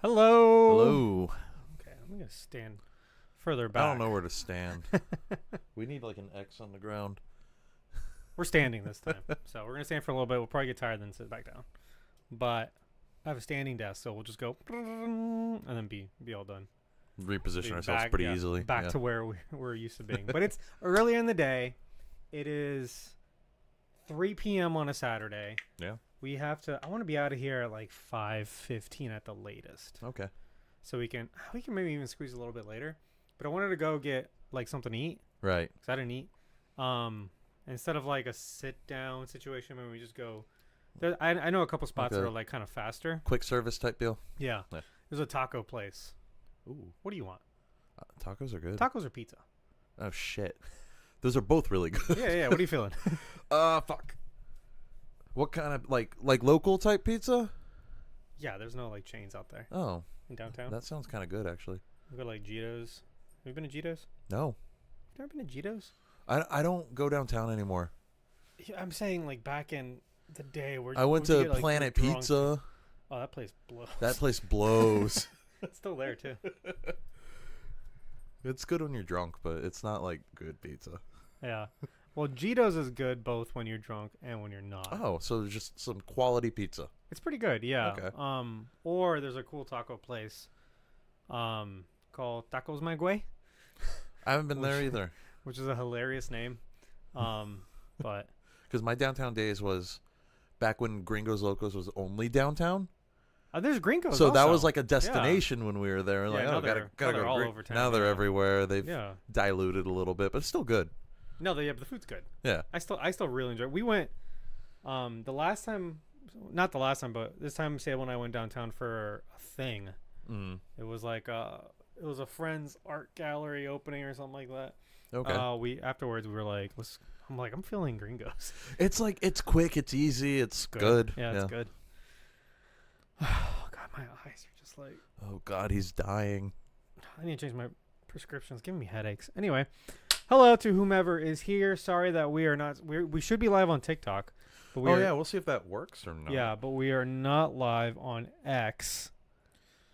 Hello. Hello. Okay, I'm going to stand further back. I don't know where to stand. We need like an X on the ground. We're standing this time. So we're going to stand for a little bit. We'll probably get tired and then sit back down. But I have a standing desk, so we'll just go and then be all done. Reposition Be ourselves back, pretty easily. Back to where we're used to being. But it's earlier in the day. It is 3 p.m. on a Saturday. Yeah. I want to be out of here at like 5:15 at the latest. Okay. So we can maybe even squeeze a little bit later. But I wanted to go get like something to eat. Right. Because I didn't eat. Instead of like a sit down situation, maybe we just go. I know a couple spots that are like kind of faster. Quick service type deal. Yeah. Yeah. There's a taco place. Ooh. What do you want? Tacos are good. Tacos or pizza? Oh shit. Those are both really good. Yeah. What are you feeling? Fuck. What kind of like local type pizza? Yeah, there's no like chains out there Oh, in downtown. that sounds kind of good actually. We got like Gito's. Have you been to Gito's? No, You've never been to Gito's? I don't go downtown anymore. Yeah, I'm saying like back in the day where I went to like, Planet drunk. Pizza. Oh, that place blows. That place blows. It's still there too. It's good when you're drunk, but it's not like good pizza. Yeah. Well, Gito's is good both when you're drunk and when you're not. Oh, so there's just some quality pizza. It's pretty good, yeah. Okay. Or there's a cool taco place called Tacos My Güey, I haven't been there either. which is a hilarious name. But Because my downtown days was back when Gringos Locos was only downtown. there's Gringos So that also. was like a destination when we were there. Yeah, Like, now oh, they're gotta go. all over town, Now they're yeah. everywhere. They've Yeah. diluted a little bit, but it's still good. No, but the food's good. Yeah. I still really enjoy it. We went the last time, not the last time, but this time Sable and I went downtown for a thing. Mm. It was like it was a friend's art gallery opening or something like that. Okay. Afterwards we were like, I'm feeling Gringos. It's like it's quick, it's easy, it's good. Yeah, it's good. Oh God, my eyes are just like. Oh God, he's dying. I need to change my prescriptions. Giving me headaches. Anyway, hello to whomever is here. Sorry that we are not. We should be live on TikTok, but We'll see if that works or not. yeah, but we are not live on X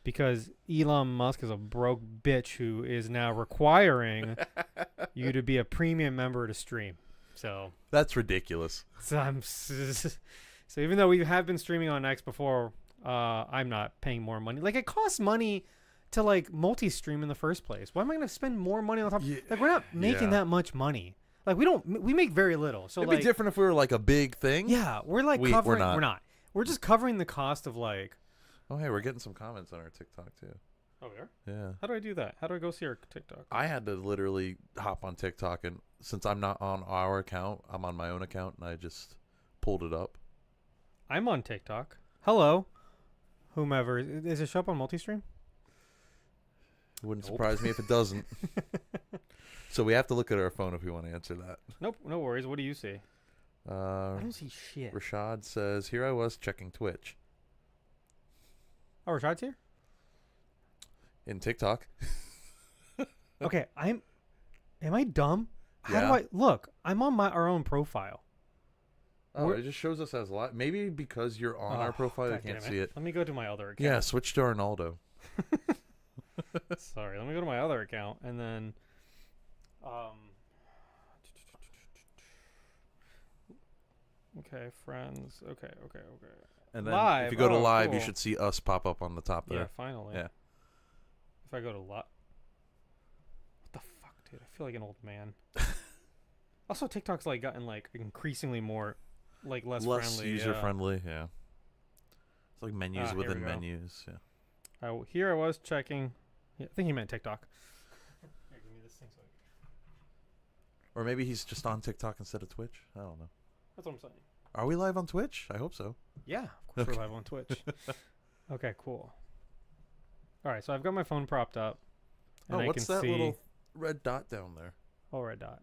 because Elon Musk is a broke bitch who is now requiring you to be a premium member to stream. So That's ridiculous. so even though we have been streaming on X before, I'm not paying more money. Like it costs money to like multi-stream in the first place. Why am I going to spend more money on top? Yeah. Like we're not making that much money. Like we make very little. So It'd like be different if we were like a big thing. yeah, we're like We're covering. not. We're not. We're just covering the cost of like. Oh hey, we're getting some comments on our TikTok too. Oh, there. Yeah. How do I do that? How do I go see our TikTok? I had to literally hop on TikTok, and since I'm not on our account, I'm on my own account, and I just pulled it up. I'm on TikTok. Hello, whomever. Is it show up on multi-stream? Wouldn't surprise me if it doesn't. So we have to look at our phone if we want to answer that. Nope. No worries. What do you see? I don't see shit. Rashad says, "Here I was checking Twitch Oh, Rashad's here. in TikTok." Okay, am I dumb? How do Yeah. I look? I'm on our own profile. Oh, it just shows us as live. Maybe because you're on our profile, you God can't damn see it. Let me go to my other account. Yeah, switch to Arnaldo. Sorry, let me go to my other account and then okay, friends. Okay. And then Live. if you go to Oh, live, cool. you should see us pop up on the top Yeah, there. finally. Yeah. If I go to what the fuck, dude? I feel like an old man. Also, TikTok's like gotten like increasingly more like less friendly. user friendly. Yeah. It's like menus Here within we go. menus. Yeah. Here I was checking. Yeah, I think he meant TikTok. Here, give me this thing. Or maybe he's just on TikTok instead of Twitch. I don't know. That's what I'm saying. Are we live on Twitch? I hope so. Yeah, of course we're live on Twitch. Okay, cool. All right, so I've got my phone propped up, and I what's can that see. little red dot down there? Oh, red dot.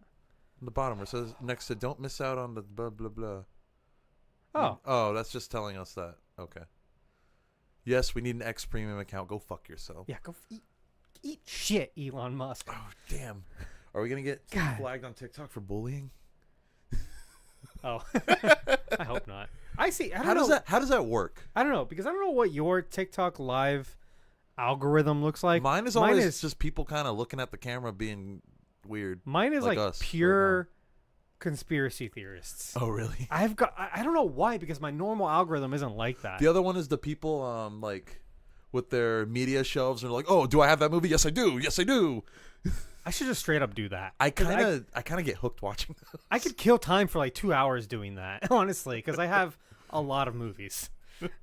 On the bottom where it says next to "Don't miss out on the blah blah blah." Oh, Oh, that's just telling us that. Okay. Yes, we need an X premium account. Go fuck yourself. yeah. Go eat shit, Elon Musk. Oh damn. Are we gonna get God. flagged on TikTok for bullying? Oh, I hope not. I see. I don't How know. does that work? I don't know because I don't know what your TikTok live algorithm looks like. Mine is always just people kind of looking at the camera being weird. Mine is like us pure right conspiracy theorists. Oh, really? I don't know why, because my normal algorithm isn't like that. The other one is the people like with their media shelves and they're like, oh, do I have that movie? Yes, I do. Yes, I do. I should just straight up do that. I kind of get hooked watching those. I could kill time for like 2 hours doing that, honestly, because I have a lot of movies.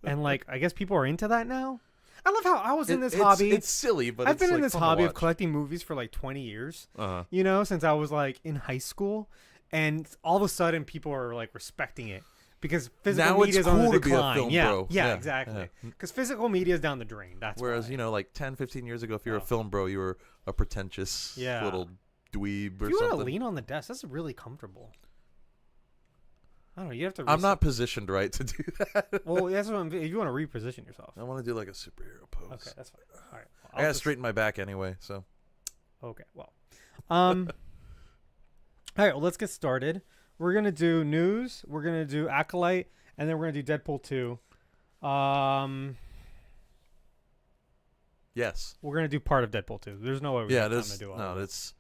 And like, I guess people are into that now. I love how I was in this hobby. It's silly, but I've been in like this fun hobby to of collecting movies for like 20 years. Uh-huh. You know, since I was like in high school, and all of a sudden people are like respecting it because physical now media is it's on cool the to be a decline. film Yeah, bro. yeah, Yeah, exactly. yeah. Because physical media is down the drain. That's Whereas, why. you know, like 10, 15 years ago, if you were a film bro, you were a pretentious little dweeb or if you want something. to lean on the desk, that's really comfortable. I don't know. You have to. I'm not positioned right to do that. Well, that's what if you want to reposition yourself. I want to do like a superhero pose. Okay, that's fine. All right. Well, I gotta straighten my back anyway, so. Okay. Well. All right. Well, let's get started. We're gonna do news. We're gonna do Acolyte, and then we're gonna do Deadpool 2. Yes. We're gonna do part of Deadpool 2. There's no way we're gonna do all of it. it's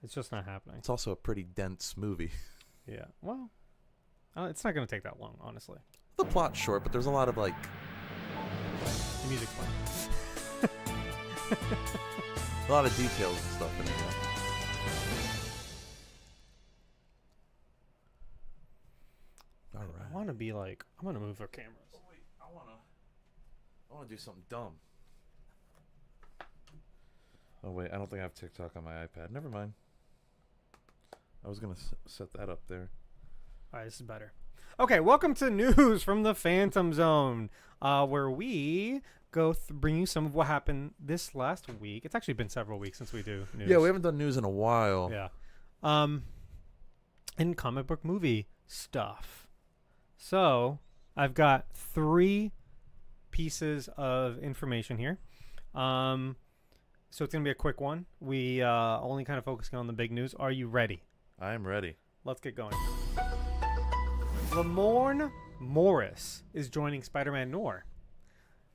just not happening. it's also a pretty dense movie. Yeah. Well, it's not gonna take that long, honestly. The plot's short, but there's a lot of like The music's fun. a lot of details and stuff in it. Yeah. All right. I want to be like. I'm gonna move our cameras. Oh, wait, I wanna do something dumb. Oh wait, I don't think I have TikTok on my iPad. Never mind. I was gonna set that up there. All right, this is better. Okay, welcome to news from the Phantom Zone, where we go bring you some of what happened this last week. It's actually been several weeks since we do news. Yeah, we haven't done news in a while. Yeah. In comic book movie stuff. So I've got 3 pieces of information here. So it's gonna be a quick one. We only kind of focusing on the big news. Are you ready? I am ready. Let's get going. Lamorne Morris is joining Spider-Man Noir.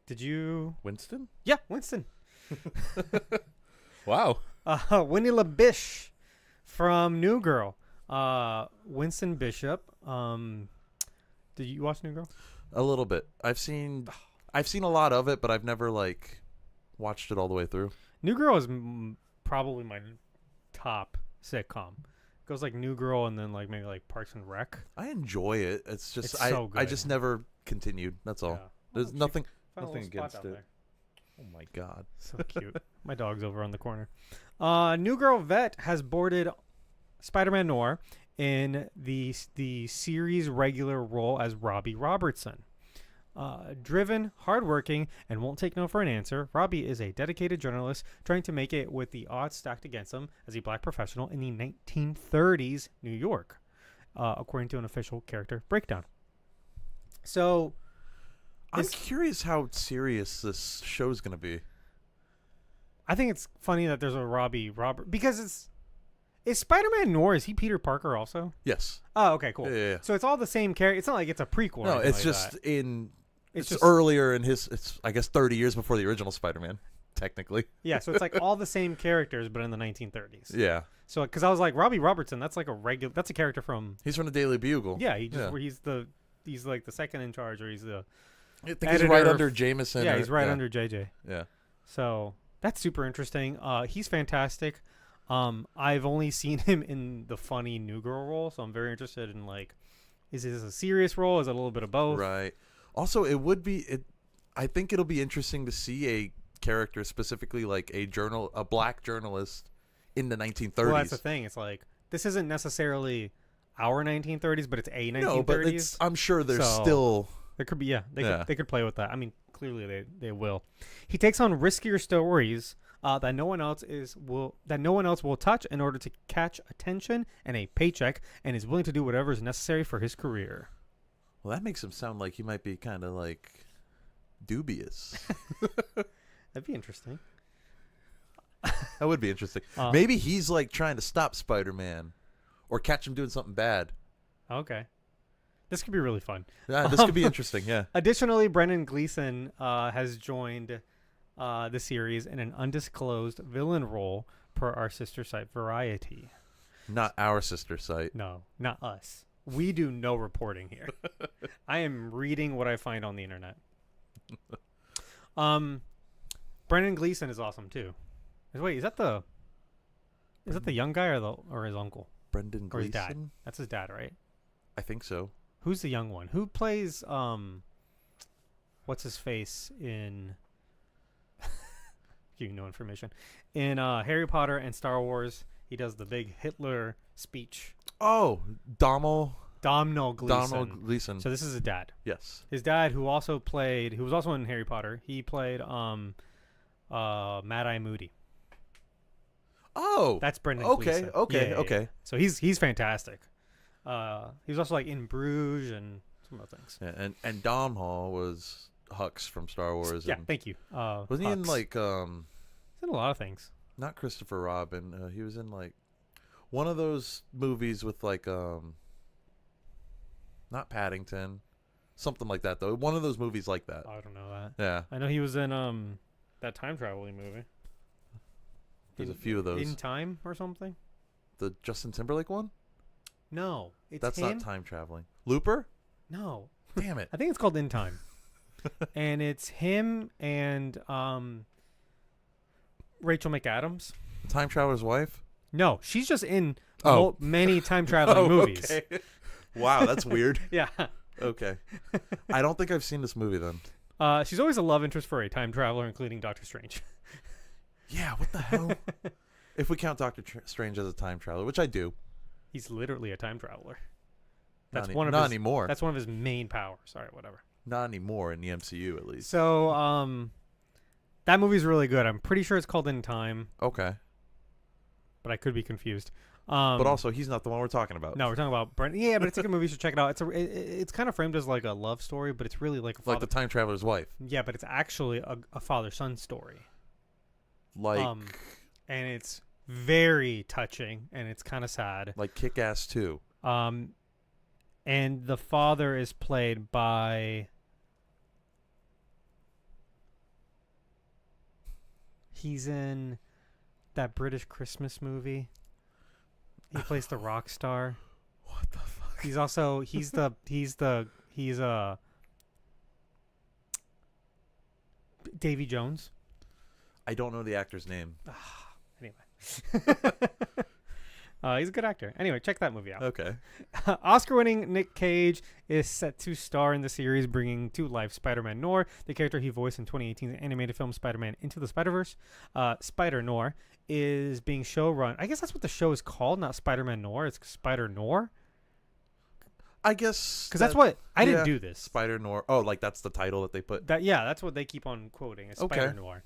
Did you? Winston? Yeah, Winston. Wow. Winnie LaBiche from New Girl. Winston Bishop. Did you watch New Girl? A little bit. I've seen a lot of it, but I've never like watched it all the way through. New Girl is probably my top sitcom. It goes like New Girl and then like maybe like Parks and Rec. I enjoy it. It's just It's I so good. I just never continued. That's all. Yeah. There's Oh, nothing Found a little spot against down it. there. Oh my god. So cute. My dog's over on the corner. New Girl vet has boarded Spider-Man Noir in the series regular role as Robbie Robertson. Driven, hardworking, and won't take no for an answer, Robbie is a dedicated journalist trying to make it with the odds stacked against him as a black professional in the 1930s New York, according to an official character breakdown. So, I'm curious how serious this show is going to be. I think it's funny that there's a Robbie Robert because is Spider-Man Noir, is he Peter Parker also? Yes. Oh, okay, cool. Yeah. So it's all the same character. It's not like it's a prequel. No, or anything it's like just that. it's just earlier in his. It's I guess 30 years before the original Spider-Man, technically. Yeah, so it's like all the same characters, but in the 1930s. Yeah. So because I was like Robbie Robertson, that's like that's a character from. He's from the Daily Bugle. Yeah, he's like the second in charge, or he's the. I think he's right under Jameson. Yeah, he's right under JJ. Yeah. So that's super interesting. He's fantastic. I've only seen him in the funny New Girl role, so I'm very interested in like, is this a serious role? Is it a little bit of both? Right. Also, it would be I think it'll be interesting to see a character specifically like a black journalist in the 1930s. Well, that's the thing. It's like this isn't necessarily our 1930s, but it's a 1930s. No, but I'm sure there's still. There could be, they could play with that. I mean, clearly they will. He takes on riskier stories that no one else will touch in order to catch attention and a paycheck, and is willing to do whatever is necessary for his career. Well, that makes him sound like he might be kind of like dubious. That'd be interesting. That would be interesting. Maybe he's like trying to stop Spider-Man or catch him doing something bad. Okay. This could be really fun. Yeah, this could be interesting, yeah. Additionally, Brendan Gleeson has joined the series in an undisclosed villain role per our sister site Variety. Not our sister site. No, not us. We do no reporting here. I am reading what I find on the internet. Brendan Gleeson is awesome too. Wait, is that the young guy or his uncle? Brendan Or his dad? Gleeson? That's his dad, right? I think so. Who's the young one? Who plays what's his face in giving no information. In Harry Potter and Star Wars, he does the big Hitler speech. Oh, Domhnall Gleeson. So this is his dad. Yes. His dad, who was also in Harry Potter, he played Mad-Eye Moody. Oh, that's Brendan Okay, Gleeson. okay. Yeah. So he's fantastic. He was also like in Bruges and some other things. Yeah, and Domhnall was Hux from Star Wars. Yeah, and thank you. wasn't he in like he's in a lot of things. Not Christopher Robin. He was in like one of those movies with like not Paddington, something like that though. One of those movies like that. I don't know that. Yeah, I know he was in that time traveling movie. There's a few of those. In Time or something? The Justin Timberlake one? No, that's him. not time traveling. Looper? No, damn it. I think it's called In Time. And it's him and Rachel McAdams. Time Traveler's Wife? No, she's just in Oh. many time traveling movies. Okay. Wow, that's weird. Yeah. Okay. I don't think I've seen this movie then. She's always a love interest for a time traveler, including Doctor Strange. Yeah, what the hell? If we count Doctor Strange as a time traveler, which I do. He's literally a time traveler. Not anymore. That's one of his main powers. All right, whatever. Not anymore in the MCU, at least. So, that movie's really good. I'm pretty sure it's called In Time, Okay. but I could be confused. But also, he's not the one we're talking about. No, we're talking about Brent. Yeah, but it's a good movie. You should check it out. It's kind of framed as like a love story, but it's really like a Like the Time Traveler's Wife. Yeah, but it's actually a father-son story. Like and it's very touching, and it's kind of sad. Like Kick-Ass 2. And the father is played by... He's in that British Christmas movie. He plays the rock star. What the fuck? He's Davy Jones. I don't know the actor's name. Anyway. He's a good actor. Anyway, check that movie out. Okay. Oscar-winning Nick Cage is set to star in the series, bringing to life Spider-Man Noir, the character he voiced in 2018's animated film Spider-Man Into the Spider-Verse. Spider-Noir is being showrun. I guess that's what the show is called, not Spider-Man Noir. It's Spider-Noir. I guess. Because that's what... I didn't do this. Spider-Noir. Oh, like that's the title that they put? That's what they keep on quoting. It's Spider-Noir.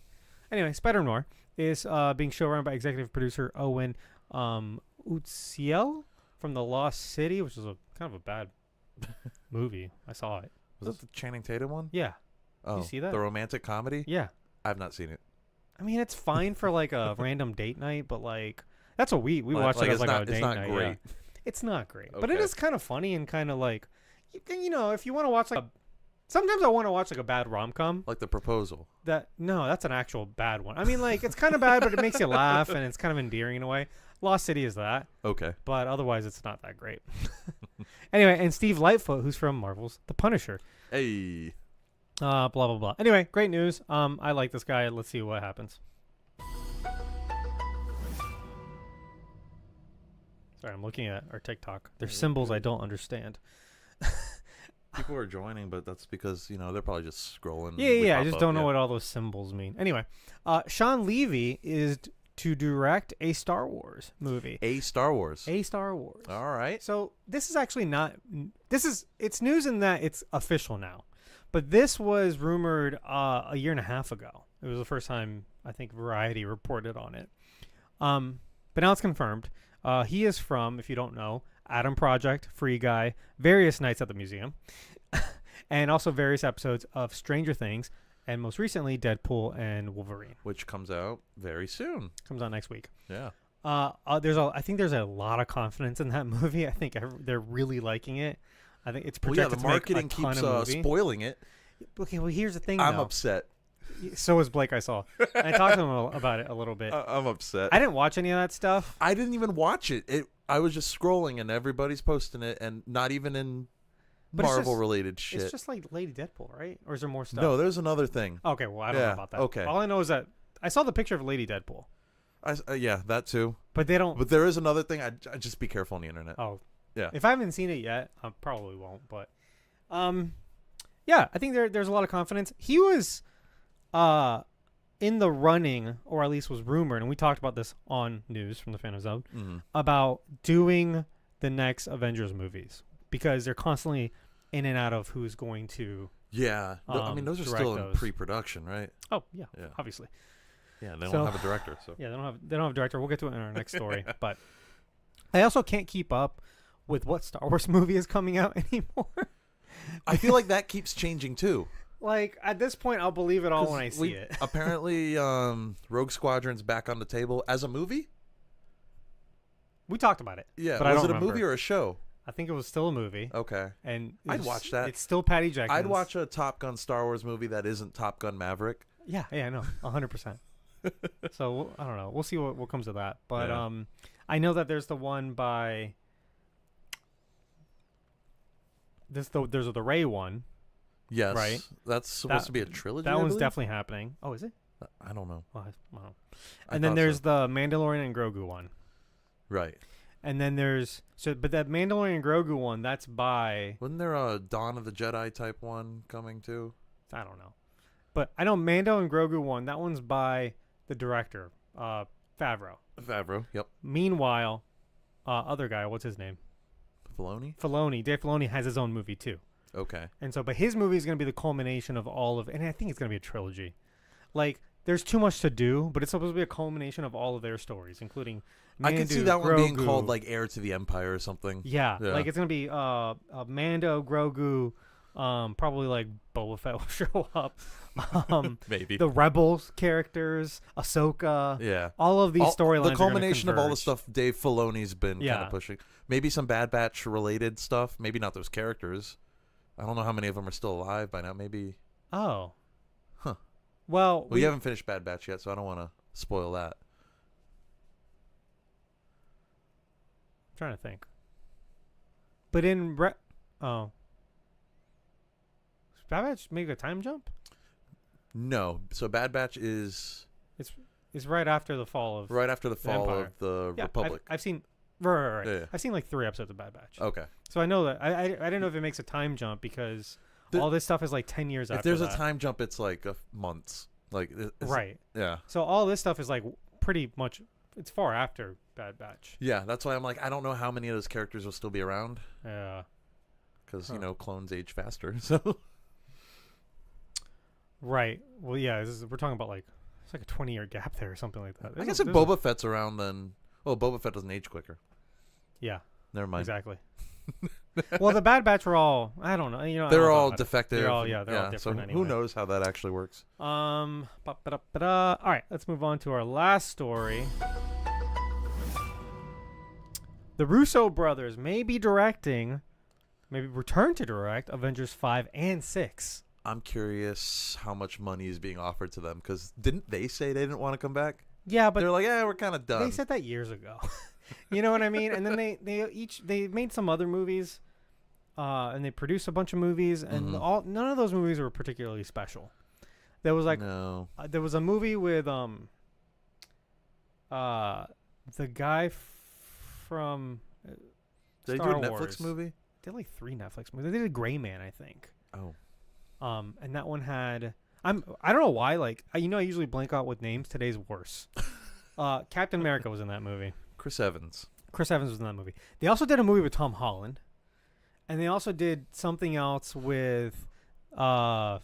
Anyway, Spider-Noir is being showrun by executive producer Owen Uziel from The Lost City, which is kind of a bad movie. I saw it. Was that the Channing Tatum one? Yeah. Oh, you see that? The romantic comedy? Yeah. I've not seen it. I mean, it's fine for like a random date night, but like that's what we watched it as like a date night. It's not great. Yeah. It's not great, but it is kind of funny and kind of like, you know, if you want to watch like sometimes I want to watch like a bad rom-com. Like The Proposal. No, that's an actual bad one. I mean, like it's kind of bad, but it makes you laugh and it's kind of endearing in a way. Lost City is that. Okay. But otherwise, it's not that great. Anyway, and Steve Lightfoot, who's from Marvel's The Punisher. Hey. Blah, blah, blah. Anyway, great news. I like this guy. Let's see what happens. Sorry, I'm looking at our TikTok. There's symbols I don't understand. People are joining, but that's because, you know, they're probably just scrolling. Yeah. I just don't know what all those symbols mean. Anyway, Sean Levy is to direct a Star Wars movie. A Star Wars. All right. So this is actually not... It's news in that it's official now. But this was rumored a year and a half ago. It was the first time, I think, Variety reported on it. But now it's confirmed. He is from, if you don't know, Adam Project, Free Guy, various nights at the museum, and also various episodes of Stranger Things, and most recently Deadpool and Wolverine, which comes out very soon. Comes out next week. Yeah. I think there's a lot of confidence in that movie. I think they're really liking it. I think it's projected the marketing to make a keeps ton of movie. spoiling it. Okay, well here's the thing. I'm upset. So is Blake. I saw. And I talked to him about it a little bit. I'm upset. I didn't watch any of that stuff. I didn't even watch it. I was just scrolling and everybody's posting it, and not even in Marvel related shit. It's just like Lady Deadpool, right? Or is there more stuff? No, there's another thing. Okay, well I don't know about that. Okay. All I know is that I saw the picture of Lady Deadpool. Yeah, that too. But they don't. But there is another thing. I just be careful on the internet. Oh, yeah. If I haven't seen it yet, I probably won't. But, yeah, I think there's a lot of confidence. He was, in the running, or at least was rumored, and we talked about this on news from the Phantom Zone, about doing the next Avengers movies because they're constantly in and out of who's going to. Yeah, I mean those are still in pre-production, right? Oh yeah, obviously. Yeah, they don't have a director, so yeah, they don't have a director. We'll get to it in our next story, but I also can't keep up with what Star Wars movie is coming out anymore. I feel like that keeps changing too. Like at this point, I'll believe it all when I see it. Apparently, Rogue Squadron's back on the table as a movie. We talked about it. Yeah, but was I don't it a remember. movie or a show? I think it was still a movie. Okay, and I'd watch that. It's still Patty Jenkins. I'd watch a Top Gun Star Wars movie that isn't Top Gun Maverick. Yeah, I know, 100%. So I don't know. We'll see what comes of that. But I know that there's the one by there's the Rey one. Yes, right. That's supposed to be a trilogy. That one's definitely happening. Oh, is it? I don't know. Wow. And then there's the Mandalorian and Grogu one. Right. And then but that Mandalorian and Grogu one, that's by. Wasn't there a Dawn of the Jedi type one coming too? I don't know. But I know Mando and Grogu one, that one's by the director, Favreau. Favreau, yep. Meanwhile, other guy, what's his name? Filoni? Dave Filoni has his own movie too. Okay. And so, but his movie is going to be the culmination of all of, and I think it's going to be a trilogy. Like, there's too much to do, but it's supposed to be a culmination of all of their stories, including Mandu, I could see that one being Grogu. called like Heir to the Empire or something. Yeah. Like it's going to be Mando, Grogu, probably like Boba Fett will show up. Maybe. The Rebels characters, Ahsoka. Yeah. All of these storylines. The culmination of all the stuff Dave Filoni's been kind of pushing. Maybe some Bad Batch related stuff. Maybe not those characters. I don't know how many of them are still alive by now. Maybe. Oh. Huh. Well, we haven't finished Bad Batch yet, so I don't want to spoil that. I'm trying to think. But in Bad Batch make a time jump? No. So Bad Batch is it's right after the fall of of the Republic. I've seen right. Yeah. I've seen like 3 episodes of Bad Batch. Okay. So I know that I didn't know if it makes a time jump because all this stuff is like 10 years after. If there's a time jump, it's like months. Like right. Yeah. So all this stuff is like pretty much it's far after Bad Batch. Yeah, that's why I'm like I don't know how many of those characters will still be around. Yeah. Because clones age faster. So. Right. Well, yeah. We're talking about like it's like a 20-year gap there or something like that. I guess if Boba Fett's around, then Boba Fett doesn't age quicker. Yeah. Never mind. Exactly. Well, the Bad Batch were all I don't know. They're all defective. They're all different. So anyway. who knows how that actually works? All right, let's move on to our last story. The Russo brothers may be directing, maybe return to direct Avengers 5 and 6. I'm curious how much money is being offered to them because didn't they say they didn't want to come back? Yeah, but they're like, we're kind of done. They said that years ago. You know what I mean? And then they made some other movies, and they produced a bunch of movies, and none of those movies were particularly special. There was like there was a movie with the guy from Did Star they do a Wars. Netflix movie? They did like 3 Netflix movies. They did Gray Man, I think. Oh. And that one had I don't know why, like I usually blank out with names. Today's worse. Captain America was in that movie. Chris Evans was in that movie. They also did a movie with Tom Holland. And they also did something else with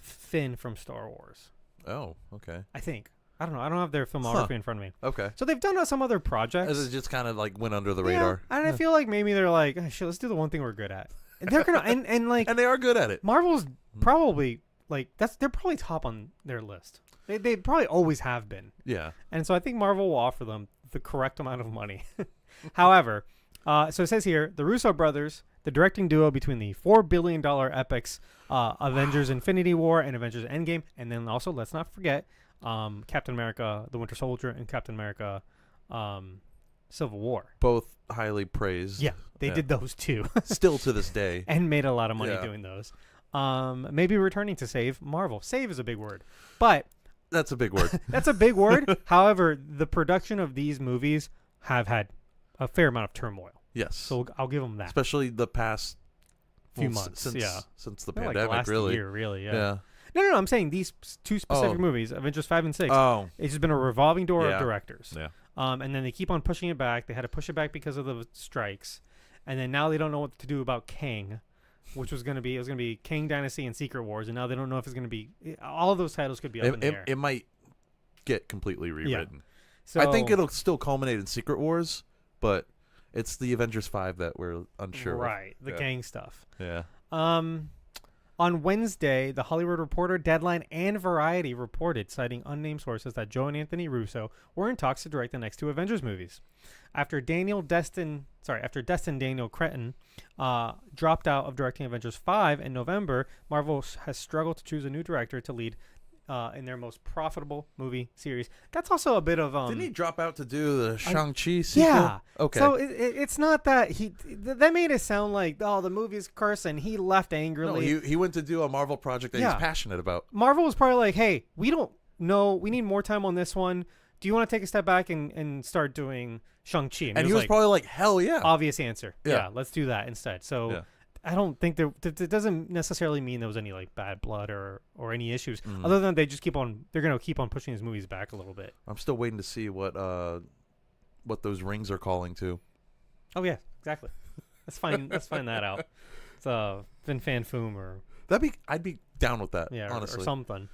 Finn from Star Wars. Oh, okay. I think. I don't know. I don't have their filmography in front of me. Okay. So they've done some other projects. As it just kind of like went under the radar. And I feel like maybe they're like, oh, shit, let's do the one thing we're good at. And they're gonna and like and they are good at it. Marvel's probably like they're probably top on their list. They probably always have been. Yeah. And so I think Marvel will offer them the correct amount of money. However, So it says here, the Russo brothers, the directing duo between the $4 billion epics Avengers Infinity War and Avengers Endgame, and then also, let's not forget, Captain America, The Winter Soldier, and Captain America Civil War. Both highly praised. Yeah, they did those two. Still to this day. And made a lot of money doing those. Maybe returning to save Marvel. Save is a big word. But... That's a big word. That's a big word. However, the production of these movies have had a fair amount of turmoil. Yes. So I'll give them that. Especially the past few months. Since the They're pandemic, like last really. year, really. Yeah. No. I'm saying these two specific movies, Avengers 5 and 6. Oh. It's just been a revolving door of directors. Yeah. And then they keep on pushing it back. They had to push it back because of the strikes. And then now they don't know what to do about Kang, which was going to be Kang Dynasty and Secret Wars. And now they don't know if it's going to be, all of those titles could be up in the air. It might get completely rewritten. Yeah. So, I think it'll still culminate in Secret Wars, but it's the Avengers 5 that we're unsure right, of. the Kang stuff. Yeah. On Wednesday, The Hollywood Reporter, Deadline, and Variety reported, citing unnamed sources, that Joe and Anthony Russo were in talks to direct the next two Avengers movies. After Destin Daniel Cretton dropped out of directing Avengers 5 in November, Marvel has struggled to choose a new director to lead in their most profitable movie series. That's also a bit of Didn't he drop out to do the Shang-Chi sequel? Yeah. Okay. So it's not that that made it sound like, oh, the movie's cursed and he left angrily. No, he went to do a Marvel project that he's passionate about. Marvel was probably like, hey, we don't know, we need more time on this one. Do you want to take a step back and start doing Shang-Chi? And he was probably like, hell yeah. Obvious answer. Yeah. Yeah, let's do that instead. So I don't think that doesn't necessarily mean there was any like bad blood or any issues, other than they're going to keep on pushing his movies back a little bit. I'm still waiting to see what those rings are calling to. Oh yeah, exactly. Let's find that out. It's Fin Fan Foom or I'd be down with that. Yeah, honestly. or something,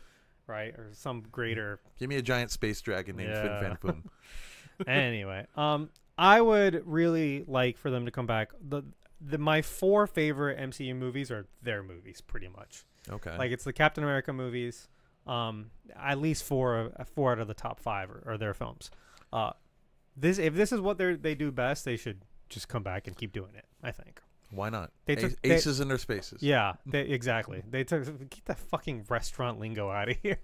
right? Or some greater. Give me a giant space dragon named Fin Fan Foom. Anyway, I would really like for them to come back. My four favorite MCU movies are their movies, pretty much. Okay. Like, it's the Captain America movies. At least four out of the top five are their films. If this is what they do best, they should just come back and keep doing it, I think. Why not? They Aces in their spaces. Yeah, exactly. Get that fucking restaurant lingo out of here.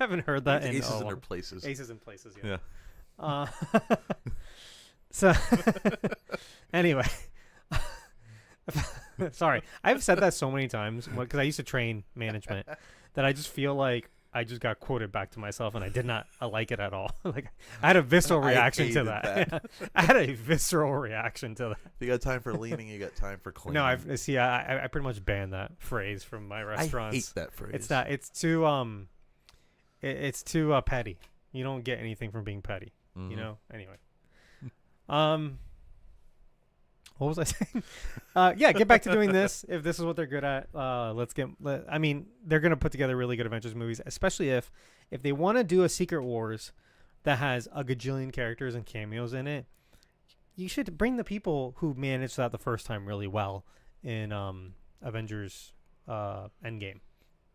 Haven't heard that in Aces in their places. Aces in places, yeah. So anyway, sorry, I've said that so many times because I used to train management that I just feel like I just got quoted back to myself, and I did not like it at all. Like, I had a visceral reaction to that. I had a visceral reaction to that. If you got time for leaning, you got time for cleaning. No, I pretty much banned that phrase from my restaurants. I hate that phrase. It's too petty. You don't get anything from being petty. Mm-hmm. You know. Anyway. What was I saying? Get back to doing this. If this is what they're good at, I mean, they're gonna put together really good Avengers movies, especially if they want to do a Secret Wars that has a gajillion characters and cameos in it. You should bring the people who managed that the first time really well in Avengers Endgame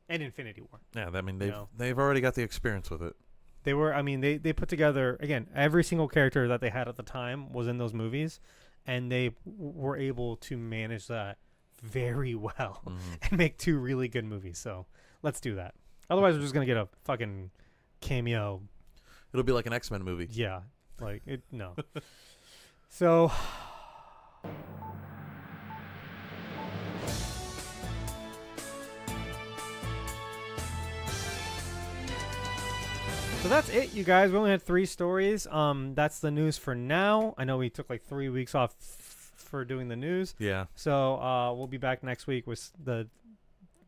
and Infinity War. Yeah, I mean they've already got the experience with it. They put together, again, every single character that they had at the time was in those movies, and they were able to manage that very well and make two really good movies. So let's do that. Otherwise, we're just going to get a fucking cameo. It'll be like an X-Men movie. Yeah. No. So... So that's it, you guys. We only had 3 stories. That's the news for now. I know we took like 3 weeks off for doing the news. Yeah. So we'll be back next week with the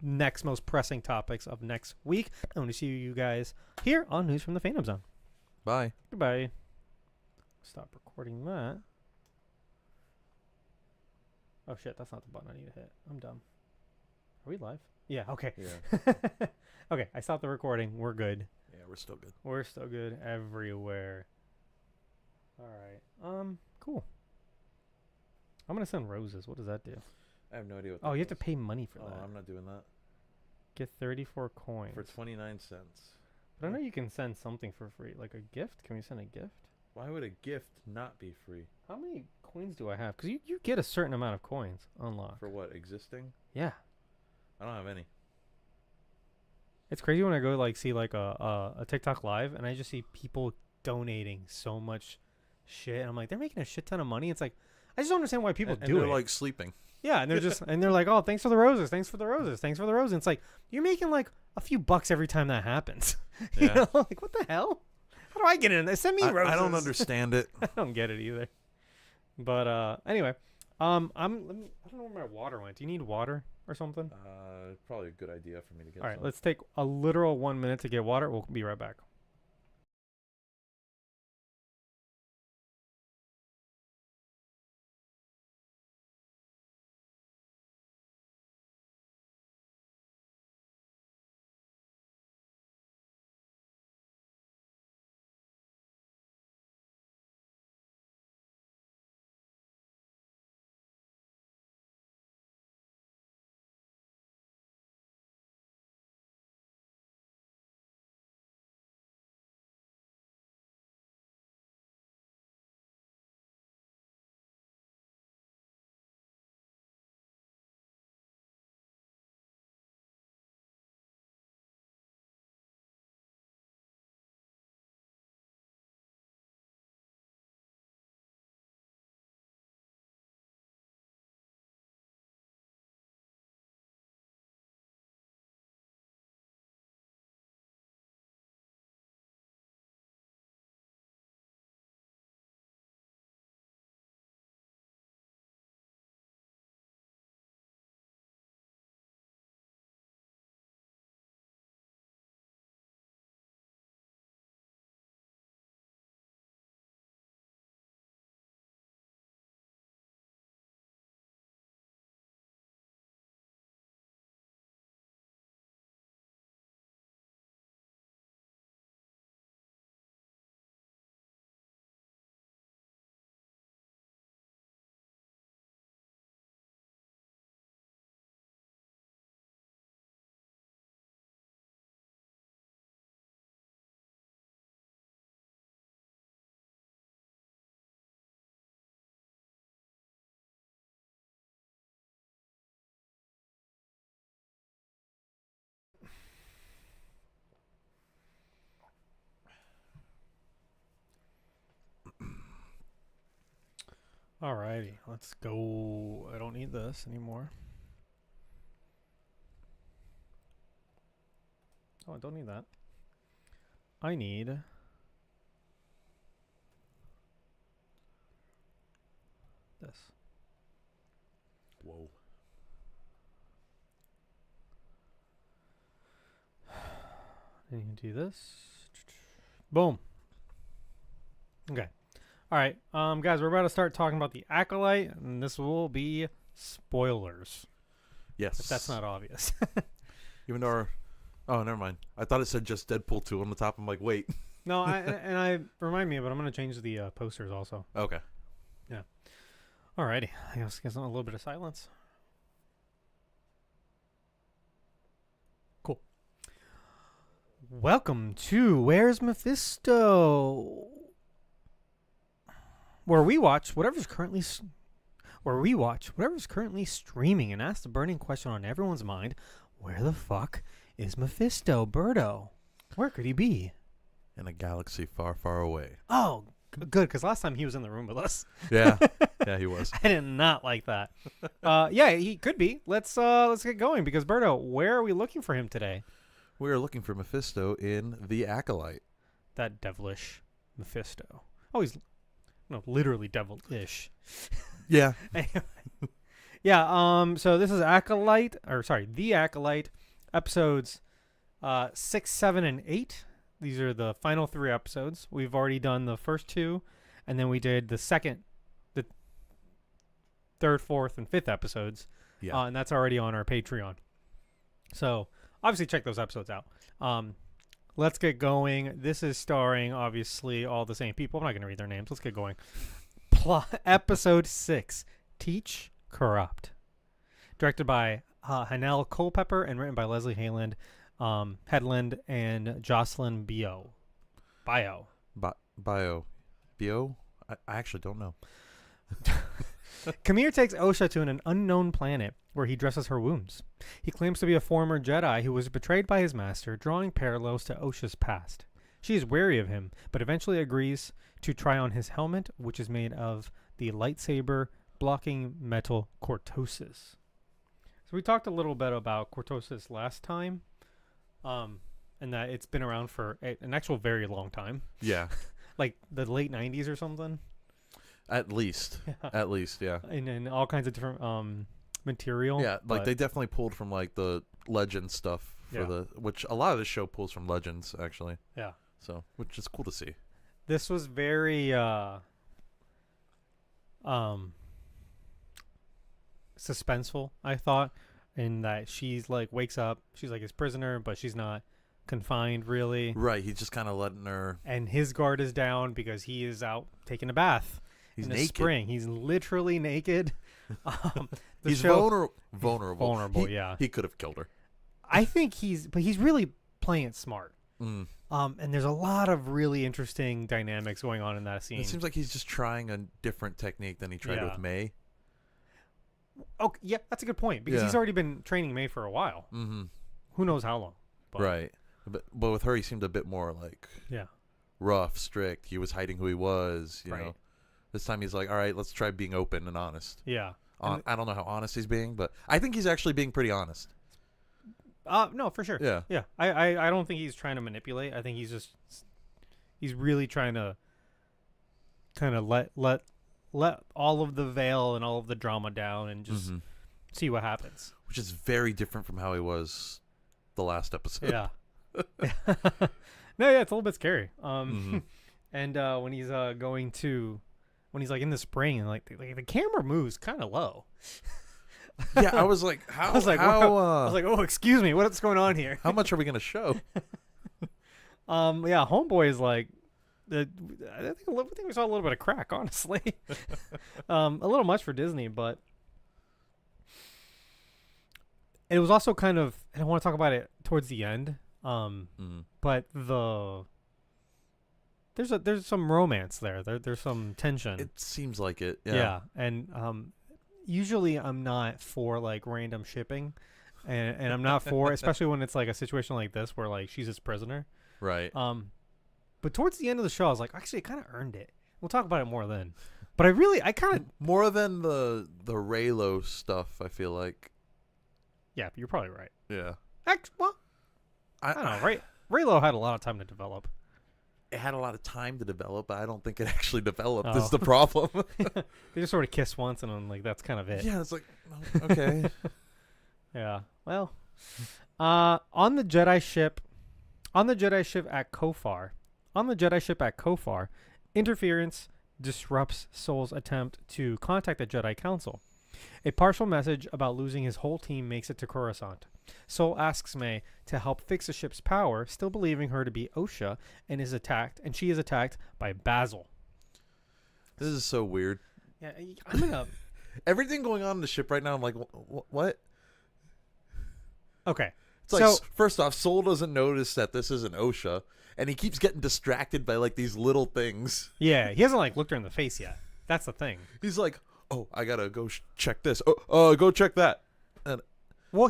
next most pressing topics of next week. I want to see you guys here on News from the Phantom Zone. Bye. Goodbye. Stop recording that. Oh shit, that's not the button I need to hit. I'm dumb. Are we live? Yeah, okay. Yeah. Okay, I stopped the recording. We're good. Yeah, we're still good. We're still good everywhere. All right. Cool. I'm gonna send roses. What does that do? I have no idea what you have to pay money for that. I'm not doing that. Get 34 coins. For 29 cents. But I know you can send something for free. Like a gift? Can we send a gift? Why would a gift not be free? How many coins do I have? Because you get a certain amount of coins unlocked. For what, existing? Yeah. I don't have any. It's crazy when I go like see like a TikTok live and I just see people donating so much shit. And I'm like, they're making a shit ton of money. It's like, I just don't understand why people And do they're it. like sleeping. Yeah, and they're just and they're like, oh, thanks for the roses, thanks for the roses, thanks for the roses. It's like you're making like a few bucks every time that happens. You Yeah. know, like what the hell? How do I get in there? Send me roses. I don't understand it. I don't get it either. But anyway, I don't know where my water went. Do you need water or something? Probably a good idea for me to get. All right, some. let's take a literal 1 minute to get water. We'll be right back. Alrighty, let's go. I don't need this anymore. Oh, I don't need that. I need this. Whoa. And you can do this. Boom. Okay. All right, guys, we're about to start talking about the Acolyte, and this will be spoilers. Yes. If that's not obvious. Even though oh, never mind. I thought it said just Deadpool 2 on the top. I'm like, wait. No, I remind me, but I'm gonna change the posters also. Okay. Yeah. Alrighty, I guess a little bit of silence. Cool. Welcome to Where's Mephisto, where we watch whatever's currently streaming and ask the burning question on everyone's mind: where the fuck is Mephisto, Birdo? Where could he be? In a galaxy far, far away. Oh, good, because last time he was in the room with us. Yeah. Yeah, he was. I did not like that. Yeah, he could be. Let's get going, because Birdo, where are we looking for him today? We are looking for Mephisto in The Acolyte. That devilish Mephisto. Oh, he's literally devilish. Yeah. Anyway. Yeah, so this is The Acolyte, episodes 6, 7, and 8. These are the final 3 episodes. We've already done the first 2, and then we did the 3rd, 4th, and 5th episodes. Yeah. And that's already on our Patreon. So obviously check those episodes out. Let's get going. This is starring, obviously, all the same people. I'm not going to read their names. Let's get going. Episode 6, Teach, Corrupt. Directed by Hanel Culpepper and written by Leslie Headland and Jocelyn Bio. Bio. Scorpio? I actually don't know. Kamir takes Osha to an unknown planet where he dresses her wounds. He claims to be a former Jedi who was betrayed by his master, drawing parallels to Osha's past. She is wary of him, but eventually agrees to try on his helmet, which is made of the lightsaber blocking metal cortosis. So we talked a little bit about cortosis last time, and that it's been around for an actual very long time. Yeah. Like the late 90s or something. At least. Yeah. At least, yeah. And all kinds of different material. Yeah, like they definitely pulled from like the Legends stuff for which a lot of the show pulls from Legends actually. Yeah. So, which is cool to see. This was very suspenseful, I thought, in that she's like wakes up, she's like his prisoner, but she's not confined really. Right, he's just kind of letting her. And his guard is down because he is out taking a bath. He's in naked. the spring. He's literally naked. He's vulnerable. Yeah. He could have killed her. I think he's really playing it smart. Mm. And there's a lot of really interesting dynamics going on in that scene. It seems like he's just trying a different technique than he tried with May. Oh, yeah, that's a good point because he's already been training May for a while. Mm-hmm. Who knows how long? But. Right. But with her, he seemed a bit more like rough, strict. He was hiding who he was, you know. This time he's like, all right, let's try being open and honest. Yeah. I don't know how honest he's being, but I think he's actually being pretty honest. No, for sure. Yeah. Yeah. I don't think he's trying to manipulate. I think he's really trying to kind of let all of the veil and all of the drama down and just see what happens. Which is very different from how he was the last episode. Yeah. No, yeah, it's a little bit scary. And when he's when he's like in the spring and like the camera moves kind of low. Yeah, I was like, how? I was like, oh, excuse me, what's going on here? How much are we gonna show? Yeah, Homeboy is like, I think we saw a little bit of crack, honestly. A little much for Disney, but it was also kind of. And I want to talk about it towards the end. But there's some romance there. There's some tension. It seems like it. Yeah. And usually I'm not for like random shipping, and I'm not for, especially when it's like a situation like this where like she's his prisoner. Right. But towards the end of the show, I was like, actually, it kind of earned it. We'll talk about it more then. But I kind of more than the Raylo stuff. I feel like. Yeah, you're probably right. Yeah. Well, I don't know. Raylo had a lot of time to develop. It had a lot of time to develop, but I don't think it actually developed. Is the problem. They just sort of kiss once, and I'm like, that's kind of it. Yeah, it's like, okay. Yeah. Well, on the Jedi ship at Kofar, interference disrupts Sol's attempt to contact the Jedi Council. A partial message about losing his whole team makes it to Coruscant. Sol asks May to help fix the ship's power, still believing her to be Osha, and she is attacked by Basil. This is so weird. Yeah, I'm gonna. Everything going on in the ship right now, I'm like, what? Okay. It's like, first off, Sol doesn't notice that this isn't Osha, and he keeps getting distracted by like these little things. Yeah, he hasn't like looked her in the face yet. That's the thing. He's like, oh, I gotta go check this. Oh, go check that. And well,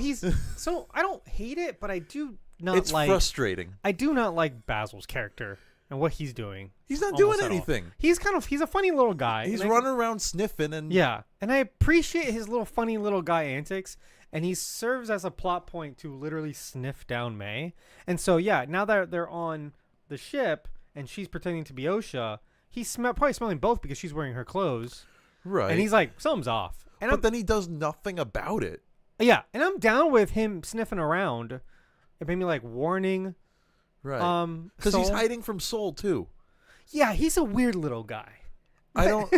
so I don't hate it, but I do not it's frustrating. I do not like Basil's character and what he's doing. He's not doing anything. He's a funny little guy. He's running around sniffing and and I appreciate his little funny little guy antics, and he serves as a plot point to literally sniff down May. And so now that they're on the ship and she's pretending to be Osha, he's probably smelling both because she's wearing her clothes. Right. And he's like, something's off. But then he does nothing about it. Yeah, and I'm down with him sniffing around. It made me like warning. Right. Because he's hiding from Sol too. Yeah, he's a weird little guy. I don't.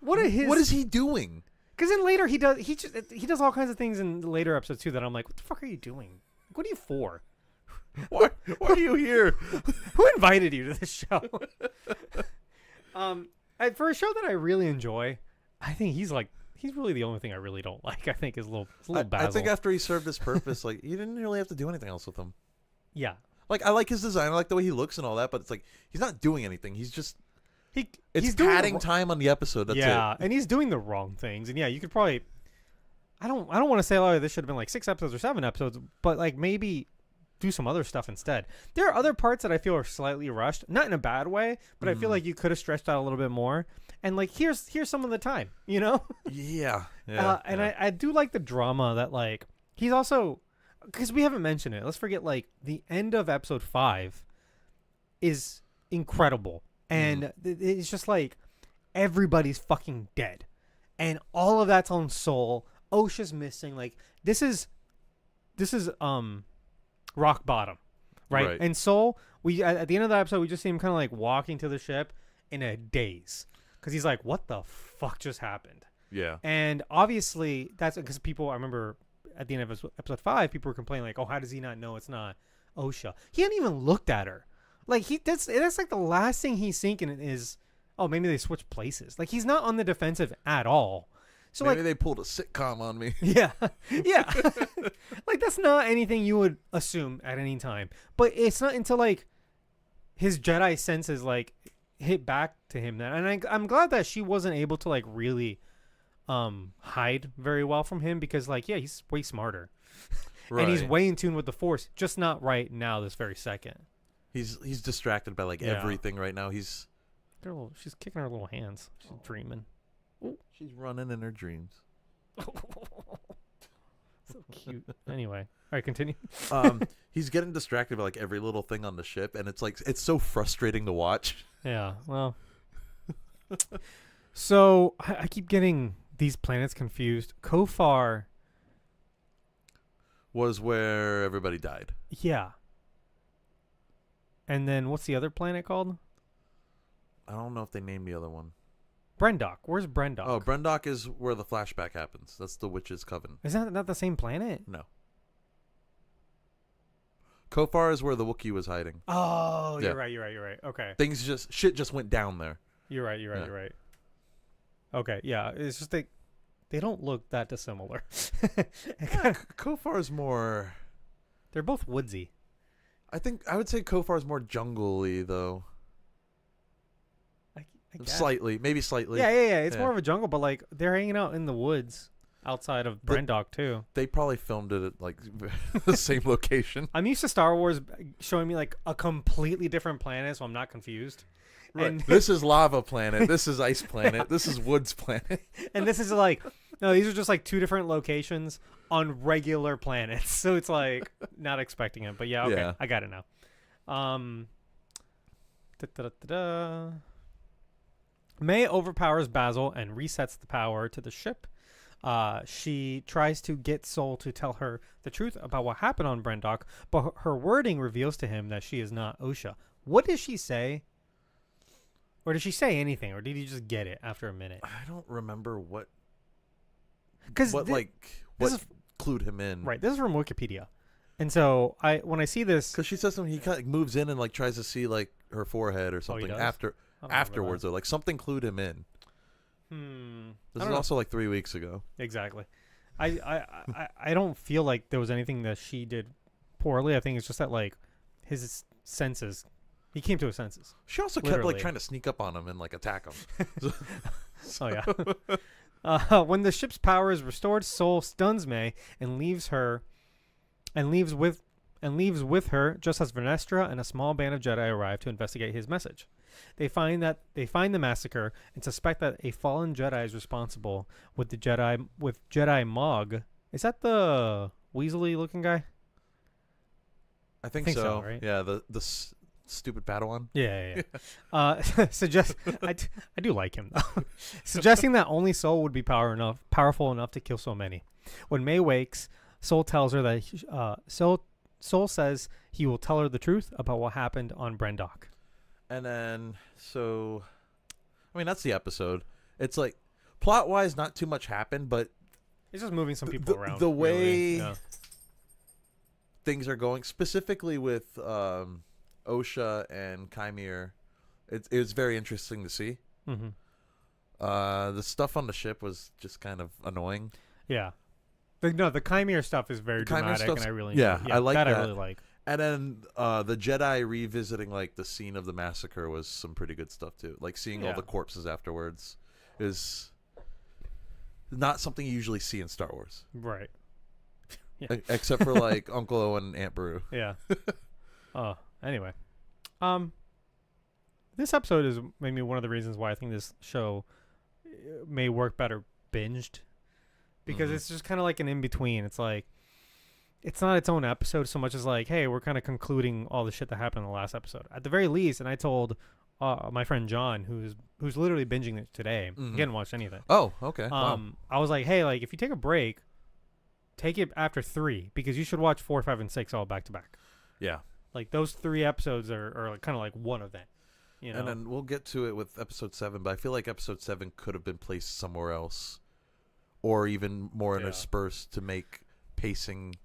What is he doing? Because then later he does all kinds of things in the later episodes too that I'm like, what the fuck are you doing? What are you for? Why are you here? Who invited you to this show? For a show that I really enjoy, I think he's really the only thing I really don't like. I think is a little Basil. I think after he served his purpose, like you didn't really have to do anything else with him. Yeah. Like I like his design, I like the way he looks and all that, but it's like he's not doing anything. He's just It's he's doing padding time on the episode. That's it. and he's doing the wrong things. And yeah, you could probably. I don't want to say, oh, this should have been like 6 episodes or 7 episodes, but like maybe do some other stuff instead. There are other parts that I feel are slightly rushed, not in a bad way, but I feel like you could have stretched out a little bit more. And like here's some of the time, you know? Yeah. And I do like the drama that like he's also, because we haven't mentioned it. Let's forget like the end of episode 5 is incredible, and it's just like everybody's fucking dead, and all of that's on Soul. OSHA's missing. Like this is rock bottom, right? And Soul, we at the end of the episode, we just see him kind of like walking to the ship in a daze, because he's like, "What the fuck just happened?" Yeah. And obviously, that's because people. I remember at the end of episode 5, people were complaining like, "Oh, how does he not know it's not OSHA?" He hadn't even looked at her. Like that's like the last thing he's thinking is, "Oh, maybe they switched places." Like he's not on the defensive at all. So maybe like, they pulled a sitcom on me. Yeah. Like that's not anything you would assume at any time. But it's not until like his Jedi senses like hit back to him that, and I'm glad that she wasn't able to like really hide very well from him, because like he's way smarter. Right. And he's way in tune with the Force, just not right now this very second. He's distracted by like everything right now. She's kicking her little hands. She's dreaming. She's running in her dreams. So cute. Anyway, all right, continue. He's getting distracted by like every little thing on the ship, and it's so frustrating to watch. Yeah, well. So I keep getting these planets confused. Kofar was where everybody died. Yeah. And then what's the other planet called? I don't know if they named the other one. Brendok. Where's Brendok? Oh, Brendok is where the flashback happens. That's the Witch's Coven. Is that not the same planet? No. Kofar is where the Wookiee was hiding. Oh, yeah. You're right. Okay. Shit just went down there. You're right. Okay, yeah. It's just they don't look that dissimilar. Kofar is more... They're both woodsy. I would say Kofar is more jungle-y, though. Slightly, maybe slightly. Yeah. It's more of a jungle, but like they're hanging out in the woods outside of Brendok too. They probably filmed it at like the same location. I'm used to Star Wars showing me like a completely different planet, so I'm not confused. Right. And this is lava planet. This is ice planet. This is woods planet. And this is like, no, these are just like 2 different locations on regular planets. So it's like not expecting it, but yeah, okay, I got it now. May overpowers Basil and resets the power to the ship. She tries to get Soul to tell her the truth about what happened on Brendok, but her wording reveals to him that she is not OSHA. What does she say? Or did she say anything, or did he just get it after a minute? I don't remember what clued him in. Right, this is from Wikipedia. And so when I see this, because she says something, he kind of moves in and like tries to see like her forehead or something afterwards, or like something clued him in. This is also like 3 weeks ago. Exactly. I don't feel like there was anything that she did poorly. I think it's just that like his senses, he came to his senses. She also kept like trying to sneak up on him and like attack him. Oh yeah. When the ship's power is restored, Soul stuns May and leaves with her just as Vernestra and a small band of Jedi arrive to investigate his message. They find the massacre and suspect that a fallen Jedi is responsible. With Jedi Mog. Is that the Weasley looking guy? I think so. Right? Yeah, the stupid Padawan. Yeah. I do like him though. Suggesting that only Soul would be powerful enough to kill so many. When May wakes, Soul tells her that Soul says he will tell her the truth about what happened on Brendok. And then, that's the episode. It's like, plot-wise, not too much happened, but it's just moving some people around. The way things are going, specifically with OSHA and Chimere, it was very interesting to see. Mm-hmm. The stuff on the ship was just kind of annoying. Yeah. The Chimere stuff is very dramatic, and I really I like that. I really like. And then the Jedi revisiting like the scene of the massacre was some pretty good stuff too. Like seeing all the corpses afterwards is not something you usually see in Star Wars. Right. Except for like Uncle Owen and Aunt Beru. Yeah. Anyway. This episode is maybe one of the reasons why I think this show may work better binged. Because it's just kind of like an in-between. It's like, it's not its own episode so much as like, hey, we're kind of concluding all the shit that happened in the last episode. At the very least, and I told my friend John, who's literally binging it today. He hadn't watched anything. Oh, okay. Wow. I was like, hey, like if you take a break, take it after 3 because you should watch 4, 5, and 6 all back to back. Yeah. Like those 3 episodes are kind of like one event. You know? And then we'll get to it with episode 7, but I feel like episode 7 could have been placed somewhere else, or even more interspersed to make pacing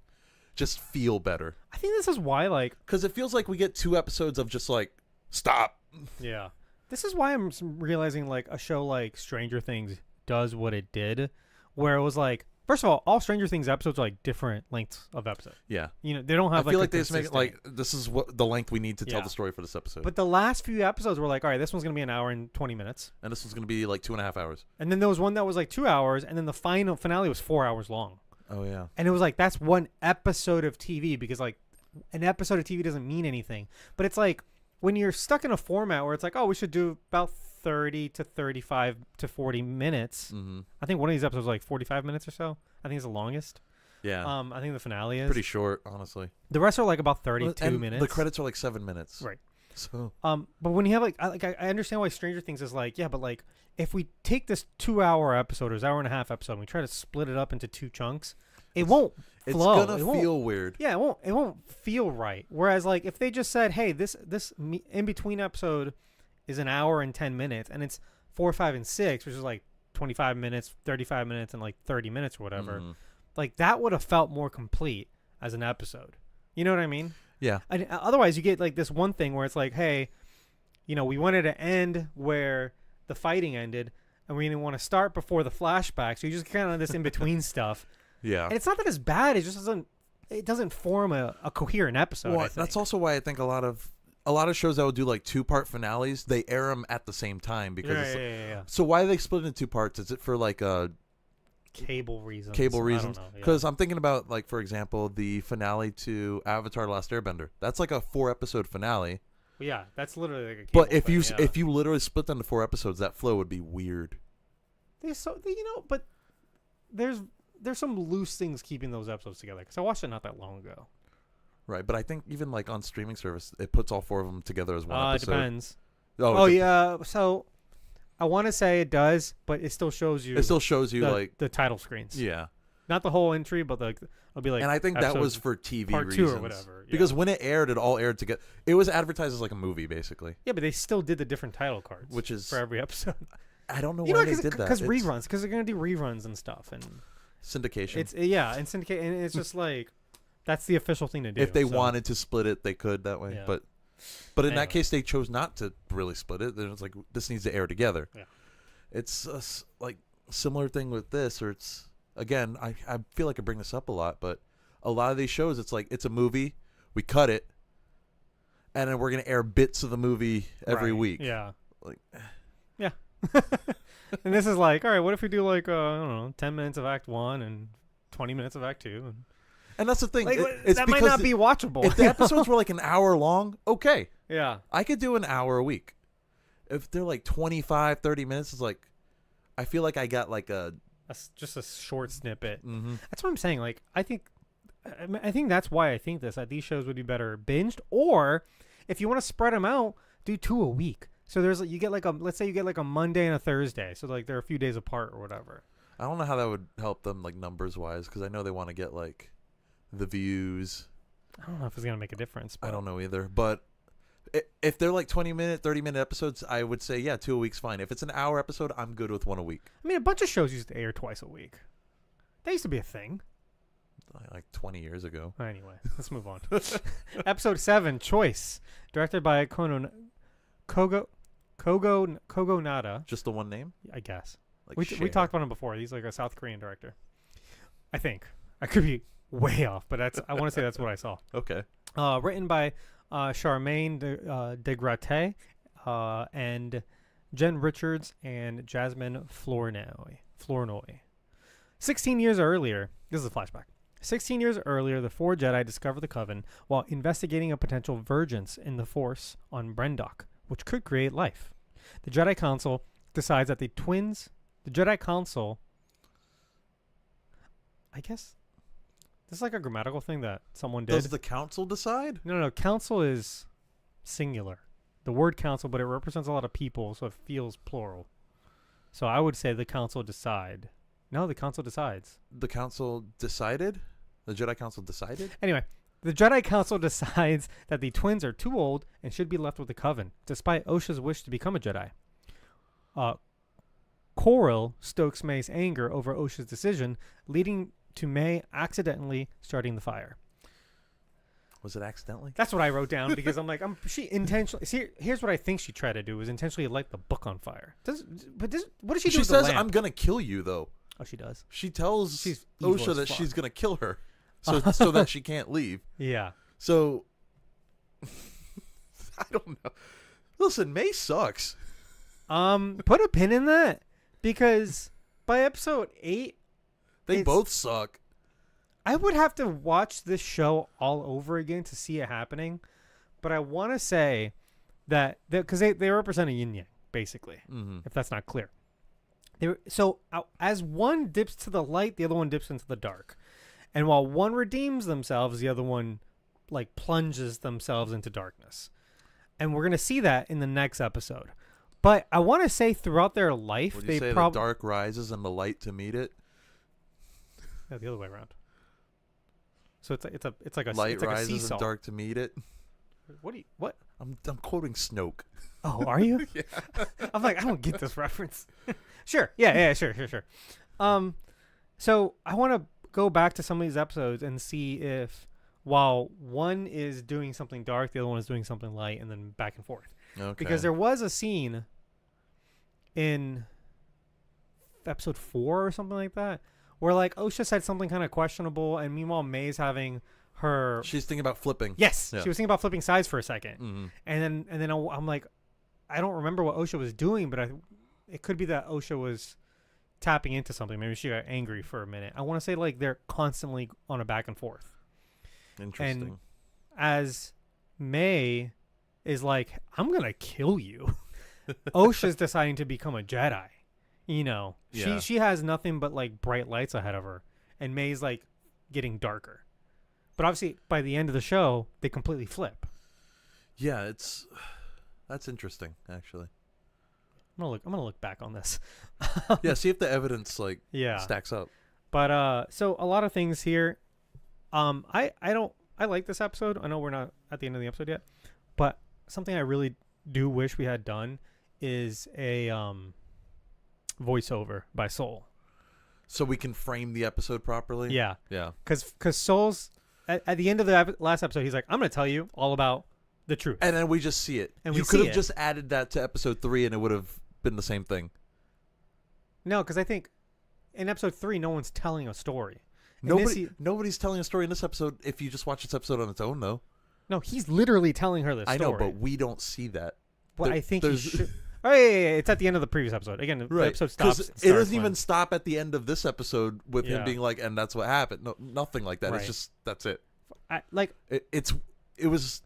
just feel better. I think this is why, like, because it feels like we get 2 episodes of just like stop. Yeah, this is why I'm realizing like a show like Stranger Things does what it did, where it was like, first of all Stranger Things episodes are like different lengths of episodes. Yeah, you know, they don't have. I feel like they just make it like this is what the length we need to tell the story for this episode. But the last few episodes were like, all right, this one's gonna be an hour and 20 minutes, and this one's gonna be like 2.5 hours. And then there was one that was like 2 hours, and then the final finale was 4 hours long. Oh yeah, and it was like that's one episode of TV because like an episode of TV doesn't mean anything, but it's like when you're stuck in a format where it's like, oh, we should do about 30 to 35 to 40 minutes. I think one of these episodes was like 45 minutes or so. I think it's the longest. Yeah. I think the finale is pretty short, honestly. The rest are like about 32 minutes. The credits are like 7 minutes. Right. So. But when you have I understand why Stranger Things is like, yeah, but like if we take this 2-hour episode or hour and a half episode and we try to split it up into 2 chunks, it won't flow. It's gonna feel weird. Yeah, it won't feel right. Whereas like if they just said, hey, this in between episode is an hour and 10 minutes, and it's 4, 5, and 6, which is like 25 minutes, 35 minutes, and like 30 minutes or whatever. Like that would have felt more complete as an episode. You know what I mean? Yeah. And otherwise, you get like this one thing where it's like, hey, you know, we wanted to end where the fighting ended, and we didn't want to start before the flashback. So you just kind of this in between stuff. Yeah. And it's not that it's bad. It just doesn't form a coherent episode. Well, that's also why I think a lot of shows that will do like 2-part finales, they air them at the same time because. Yeah. So why are they split into 2 parts? Is it for like cable reasons? Cable reasons. Because I'm thinking about like, for example, the finale to Avatar: The Last Airbender. That's like a 4-episode finale. Well, yeah, that's literally like a cable. But if you literally split them into 4 episodes, that flow would be weird. But there's some loose things keeping those episodes together because I watched it not that long ago. Right, but I think even like on streaming service, it puts all 4 of them together as one episode. It depends. Oh yeah. So I want to say it does, but it still shows you. It still shows you like the title screens. Yeah. Not the whole entry, but like it'll be like. And I think that was for TV part reasons 2 or whatever. Yeah. Because when it all aired together. It was advertised as like a movie, basically. Yeah, but they still did the different title cards, which is for every episode. I don't know why they did that. Because reruns, because they're gonna do reruns and stuff and syndication. It's and syndicate, and it's just like that's the official thing to do. If they wanted to split it, they could that way. Yeah. But in that case, they chose not to really split it. It's like this needs to air together. Yeah. It's a, like similar thing with this, or it's again. I feel like I bring this up a lot, but a lot of these shows, it's like it's a movie, we cut it, and then we're gonna air bits of the movie every week. Yeah. Like. Yeah. And this is like, all right, what if we do like I don't know, 10 minutes of Act 1 and 20 minutes of Act 2? And that's the thing. Like, it's that might not be watchable. If the episodes were like an hour long, okay. Yeah. I could do an hour a week. If they're like 25, 30 minutes, it's like, I feel like I got like just a short snippet. Mm-hmm. That's what I'm saying. Like, I think that's why I think that these shows would be better binged, or if you want to spread them out, do 2 a week. So let's say you get like a Monday and a Thursday. So like they're a few days apart or whatever. I don't know how that would help them like numbers wise, because I know they want to get like the views. I don't know if it's gonna make a difference. I don't know either. But if they're like 20-minute, 30-minute episodes, I would say 2 a week's fine. If it's an hour episode, I'm good with 1 a week. I mean, a bunch of shows used to air twice a week. That used to be a thing. Like 20 years ago. Anyway, let's move on. Episode 7, Choice, directed by Kogo Nada. Just the one name? I guess. Like we talked about him before. He's like a South Korean director. I think. I could be way off, but I want to say that's what I saw. Okay. Written by Charmaine de Gratte and Jen Richards and Jasmine Flournoy. 16 years earlier, this is a flashback. 16 years earlier, the four Jedi discover the Coven while investigating a potential vergence in the Force on Brendok, which could create life. The Jedi Council decides that the Jedi Council, I guess, this is like a grammatical thing that someone did. Does the council decide? No, council is singular. The word council, but it represents a lot of people, so it feels plural. So I would say the council decide. No, the council decides. The council decided? The Jedi Council decided? Anyway, the Jedi Council decides that the twins are too old and should be left with the Coven, despite Osha's wish to become a Jedi. Corel stokes May's anger over Osha's decision, leading to May accidentally starting the fire. Was it accidentally? That's what I wrote down because I'm like, she intentionally. See, here's what I think she tried to do: is intentionally light the book on fire. What does she do? She with says, the lamp? "I'm gonna kill you," though. Oh, she does. She tells She's evil Osha as that fuck. she's gonna kill her, so that she can't leave. Yeah. So I don't know. Listen, May sucks. Put a pin in that because by episode 8, They both suck. I would have to watch this show all over again to see it happening, but I want to say that because they represent a yin yang basically, if that's not clear. As one dips to the light, the other one dips into the dark, and while one redeems themselves, the other one like plunges themselves into darkness, and we're gonna see that in the next episode. But I want to say throughout their life, Would they you say the dark rises and the light to meet it? No, the other way around. So it's like a light it's like rises a seesaw. and dark to meet it. What? I'm quoting Snoke. Oh, are you? Yeah. I'm like, I don't get this reference. Sure. Yeah, sure. So I want to go back to some of these episodes and see if while one is doing something dark, the other one is doing something light, and then back and forth. Okay. Because there was a scene in episode 4 or something like that where like Osha said something kind of questionable, and meanwhile May's having her. She's thinking about flipping. Yes, Yeah. she was thinking about flipping sides for a second, Mm-hmm. and then I'm like, I don't remember what Osha was doing, but it could be that Osha was tapping into something. Maybe she got angry for a minute. I want to say like they're constantly on a back and forth. Interesting. And as May is like, I'm gonna kill you, Osha's deciding to become a Jedi. You know, Yeah. she has nothing but like bright lights ahead of her, and May's like getting darker. But obviously, by the end of the show, they completely flip. Yeah, that's interesting actually. I'm gonna look back on this. Yeah, see if the evidence like Yeah. stacks up. But so a lot of things here. I like this episode. I know we're not at the end of the episode yet, but something I really do wish we had done is a voiceover by Soul. So we can frame the episode properly. Yeah, Yeah. because Soul's at the end of the last episode, he's like, I'm gonna tell you all about the truth. And then we just see it. And you we could see have it. just added that to episode 3 and it would have been the same thing. No, because I think in episode 3, no one's telling a story. In this Nobody's telling a story in this episode if you just watch this episode on its own, though. No, he's literally telling her the story. I know, but we don't see that. Well, There- I think he there's- should. Oh, yeah. It's at the end of the previous episode. Again, the episode stops. It doesn't even stop at the end of this episode with him Yeah. being like, and that's what happened. No, nothing like that. Right. It's just, that's it. Like It was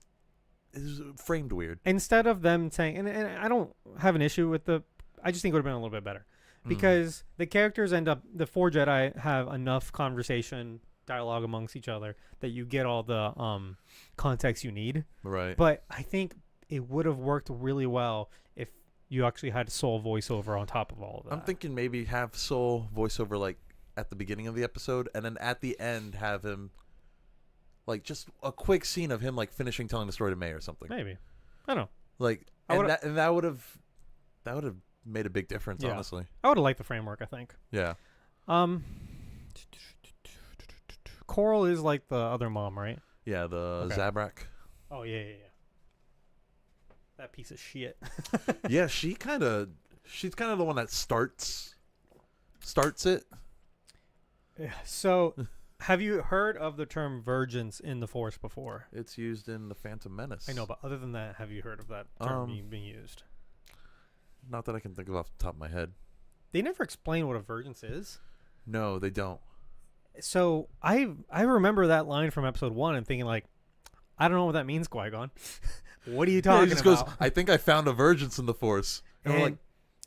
framed weird. instead of them saying, and I don't have an issue with I just think it would have been a little bit better because the characters the four Jedi have enough conversation, dialogue amongst each other that you get all the context you need. Right. But I think it would have worked really well if you actually had Soul voiceover on top of all of that. I'm thinking maybe have Soul voiceover like at the beginning of the episode, and then at the end have him like just a quick scene of him like finishing telling the story to May or something. Maybe. I don't know. Like, that would have made a big difference, Yeah. honestly. I would have liked the framework, I think. Yeah. Coral is like the other mom, right? Yeah, the Okay. Zabrak. Oh, yeah. That piece of shit. Yeah, she's kind of the one that starts it. So Have you heard of the term virgins in the Force before? It's used in the Phantom Menace. I know, but other than that, have you heard of that term being used? Not that I can think of off the top of my head. They never explain what a virgins is. No, they don't. So I remember that line from episode 1 and thinking like, I don't know what that means, Qui-Gon. What are you talking he just about? goes, I think I found a virgins in the Force. And we're like,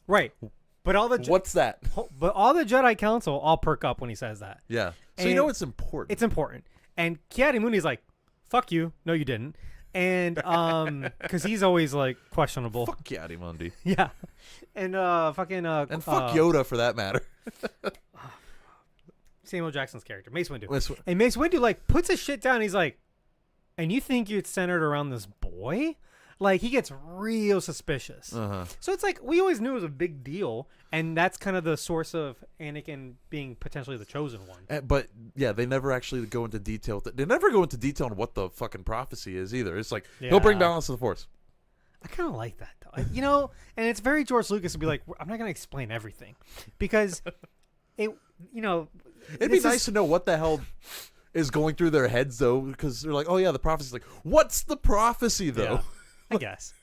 right. But all the what's that? But all the Jedi Council all perk up when he says that. Yeah. So and you know it's important. It's important. And Ki-Adi-Mundi is like, fuck you. No, you didn't. And because he's always like questionable. Fuck Ki-Adi-Mundi. Yeah. And fucking and fuck Yoda for that matter. Samuel Jackson's character, Mace Windu. And Mace Windu like puts his shit down. And he's like, and you think it's centered around this boy? Like, he gets real suspicious. So it's like, we always knew it was a big deal, and that's kind of the source of Anakin being potentially the chosen one. But, yeah, they never actually go into detail. They never go into detail on what the fucking prophecy is either. It's like, he'll bring balance to the Force. I kind of like that, though. You know, and it's very George Lucas to be like, I'm not going to explain everything. Because, it'd be nice to know what the hell is going through their heads, though, because they're like, oh, yeah, the prophecy's like, what's the prophecy, though? Yeah. I guess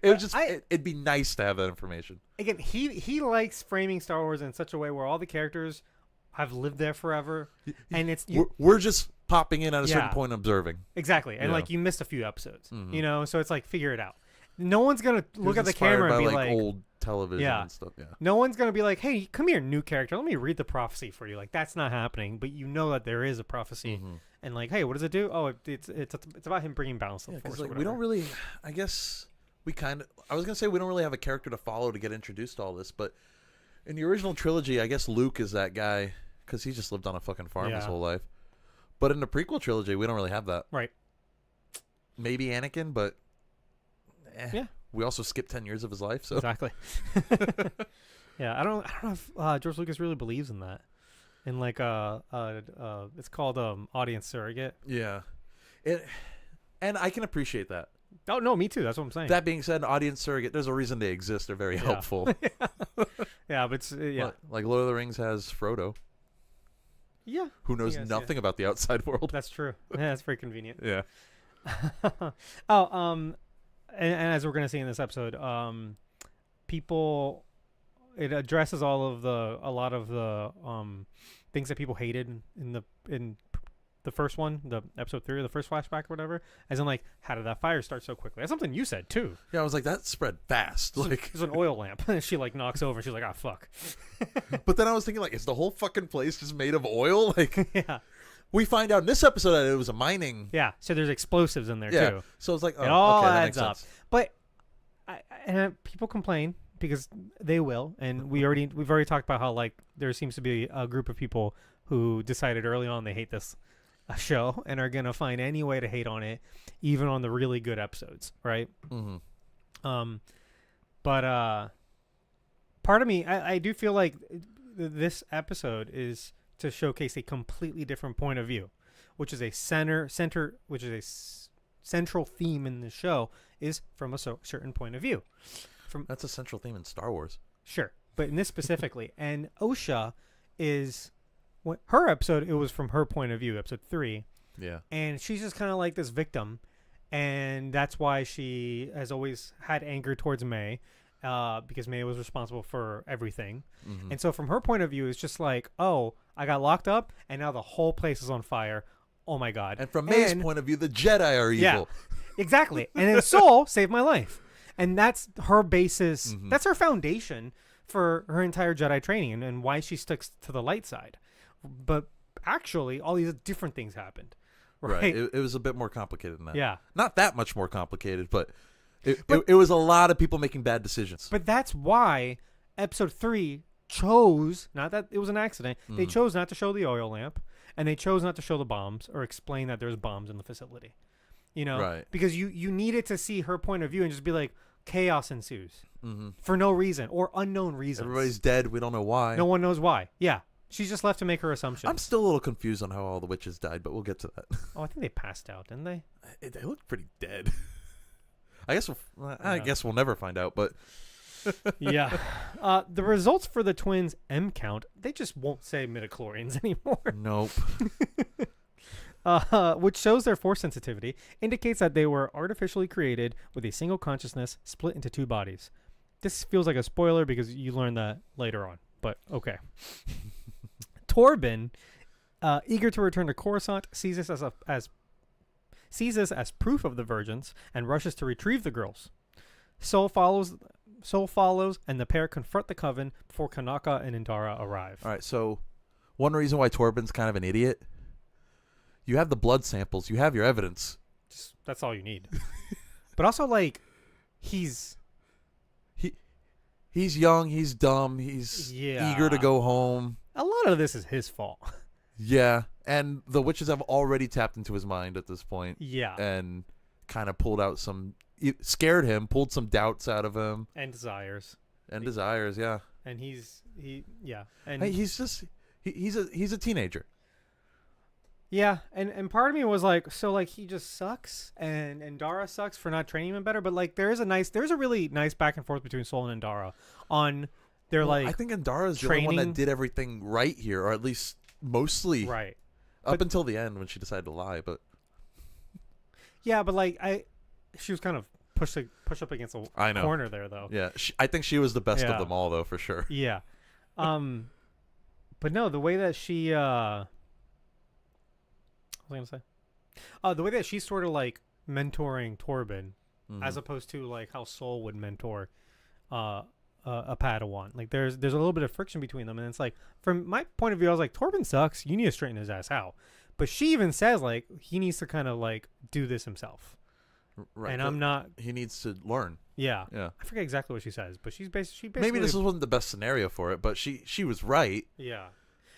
it'd be nice to have that information. Again, he likes framing Star Wars in such a way where all the characters have lived there forever, and we're just popping in at a certain point and observing. Exactly, and like you missed a few episodes, so it's like figure it out. No one's gonna look at the camera and be like old television and stuff. Yeah. No one's gonna be like, hey, come here, new character. Let me read the prophecy for you. Like, that's not happening, but you know that there is a prophecy. And like, hey, what does it do? Oh, it's about him bringing balance to the Force. Like, we don't really. I guess we kind of. I was gonna say we don't really have a character to follow to get introduced to all this, but in the original trilogy, I guess Luke is that guy because he just lived on a fucking farm his whole life. But in the prequel trilogy, we don't really have that. Right. Maybe Anakin, but yeah. We also skipped 10 years of his life, so exactly. Yeah, I don't know if George Lucas really believes in that. And like it's called audience surrogate. Yeah. And I can appreciate that. Oh no, me too. That's what I'm saying. That being said, audience surrogate, there's a reason they exist. They're very helpful. Yeah, but it's like Lord of the Rings has Frodo. Yeah. Who knows nothing about the outside world. That's true. Yeah, that's very convenient. Yeah. And as we're gonna see in this episode, it addresses a lot of the things that people hated in the first one, the episode 3 or the first flashback or whatever, as in like, how did that fire start so quickly? That's something you said too. Yeah, I was like, that spread fast. Like, there's an oil lamp. She like knocks over and she's like, ah, fuck. But then I was thinking, like, is the whole fucking place just made of oil? Like, yeah. We find out in this episode that it was a mining. Yeah, so there's explosives in there too. So it's like, oh, it all okay, that adds makes up. sense. But people complain because they will, and we've already talked about how like there seems to be a group of people who decided early on they hate this show and are gonna find any way to hate on it, even on the really good episodes, right? But part of me, I do feel like this episode is to showcase a completely different point of view, which is a central theme in the show is from a certain point of view. That's a central theme in Star Wars. Sure, but in this specifically, and Osha is her episode. It was from her point of view, episode 3. Yeah, and she's just kind of like this victim, and that's why she has always had anger towards May. Because May was responsible for everything. And so from her point of view, it's just like, oh, I got locked up and now the whole place is on fire. Oh my God. And from May's point of view, the Jedi are evil. Yeah, exactly. And then Soul saved my life. And that's her basis. That's her foundation for her entire Jedi training and why she sticks to the light side. But actually, all these different things happened. Right. It was a bit more complicated than that. Yeah. Not that much more complicated, but it was a lot of people making bad decisions. But that's why episode 3 chose, not that it was an accident, they chose not to show the oil lamp, and they chose not to show the bombs or explain that there's bombs in the facility. You know? Right. Because you needed to see her point of view and just be like, chaos ensues. For no reason or unknown reasons. Everybody's dead. We don't know why. No one knows why. Yeah. She's just left to make her assumptions. I'm still a little confused on how all the witches died, but we'll get to that. Oh, I think they passed out, didn't they? They look pretty dead. I guess we'll never find out, but yeah. The results for the twins' M count, they just won't say midichlorians anymore. Nope. Which shows their force sensitivity, indicates that they were artificially created with a single consciousness split into two bodies. This feels like a spoiler because you learn that later on, but okay. Torben, eager to return to Coruscant, sees this as proof of the virgins and rushes to retrieve the girls. Soul follows, and the pair confront the Coven before Kanaka and Indara arrive. All right, so one reason why Torben's kind of an idiot, you have the blood samples, you have your evidence. That's all you need. But also, like, he's young, he's dumb, he's eager to go home. A lot of this is his fault. Yeah, and the witches have already tapped into his mind at this point. Yeah. And kind of scared him, pulled some doubts out of him. And desires. And desires, yeah. And he's a teenager. Yeah, and part of me was like, so like he just sucks, and Indara sucks for not training him better. But like there's a really nice back and forth between Soul and Indara on their like. I think Indara is the only one that did everything right here, or at least mostly right up until the end when she decided to lie. But yeah, but like she was kind of push up against a corner there though. Yeah, I think she was the best of them all though for sure. Yeah, but no, the way that she what was I gonna say? The way that she's sort of like mentoring Torben, as opposed to like how Soul would mentor a Padawan. Like there's a little bit of friction between them, and it's like from my point of view, I was like, Torben sucks. You need to straighten his ass out. But she even says like he needs to kind of like do this himself. Right. And I'm not. He needs to learn. Yeah. Yeah. I forget exactly what she says, but she basically. Maybe this wasn't the best scenario for it, but she was right. Yeah.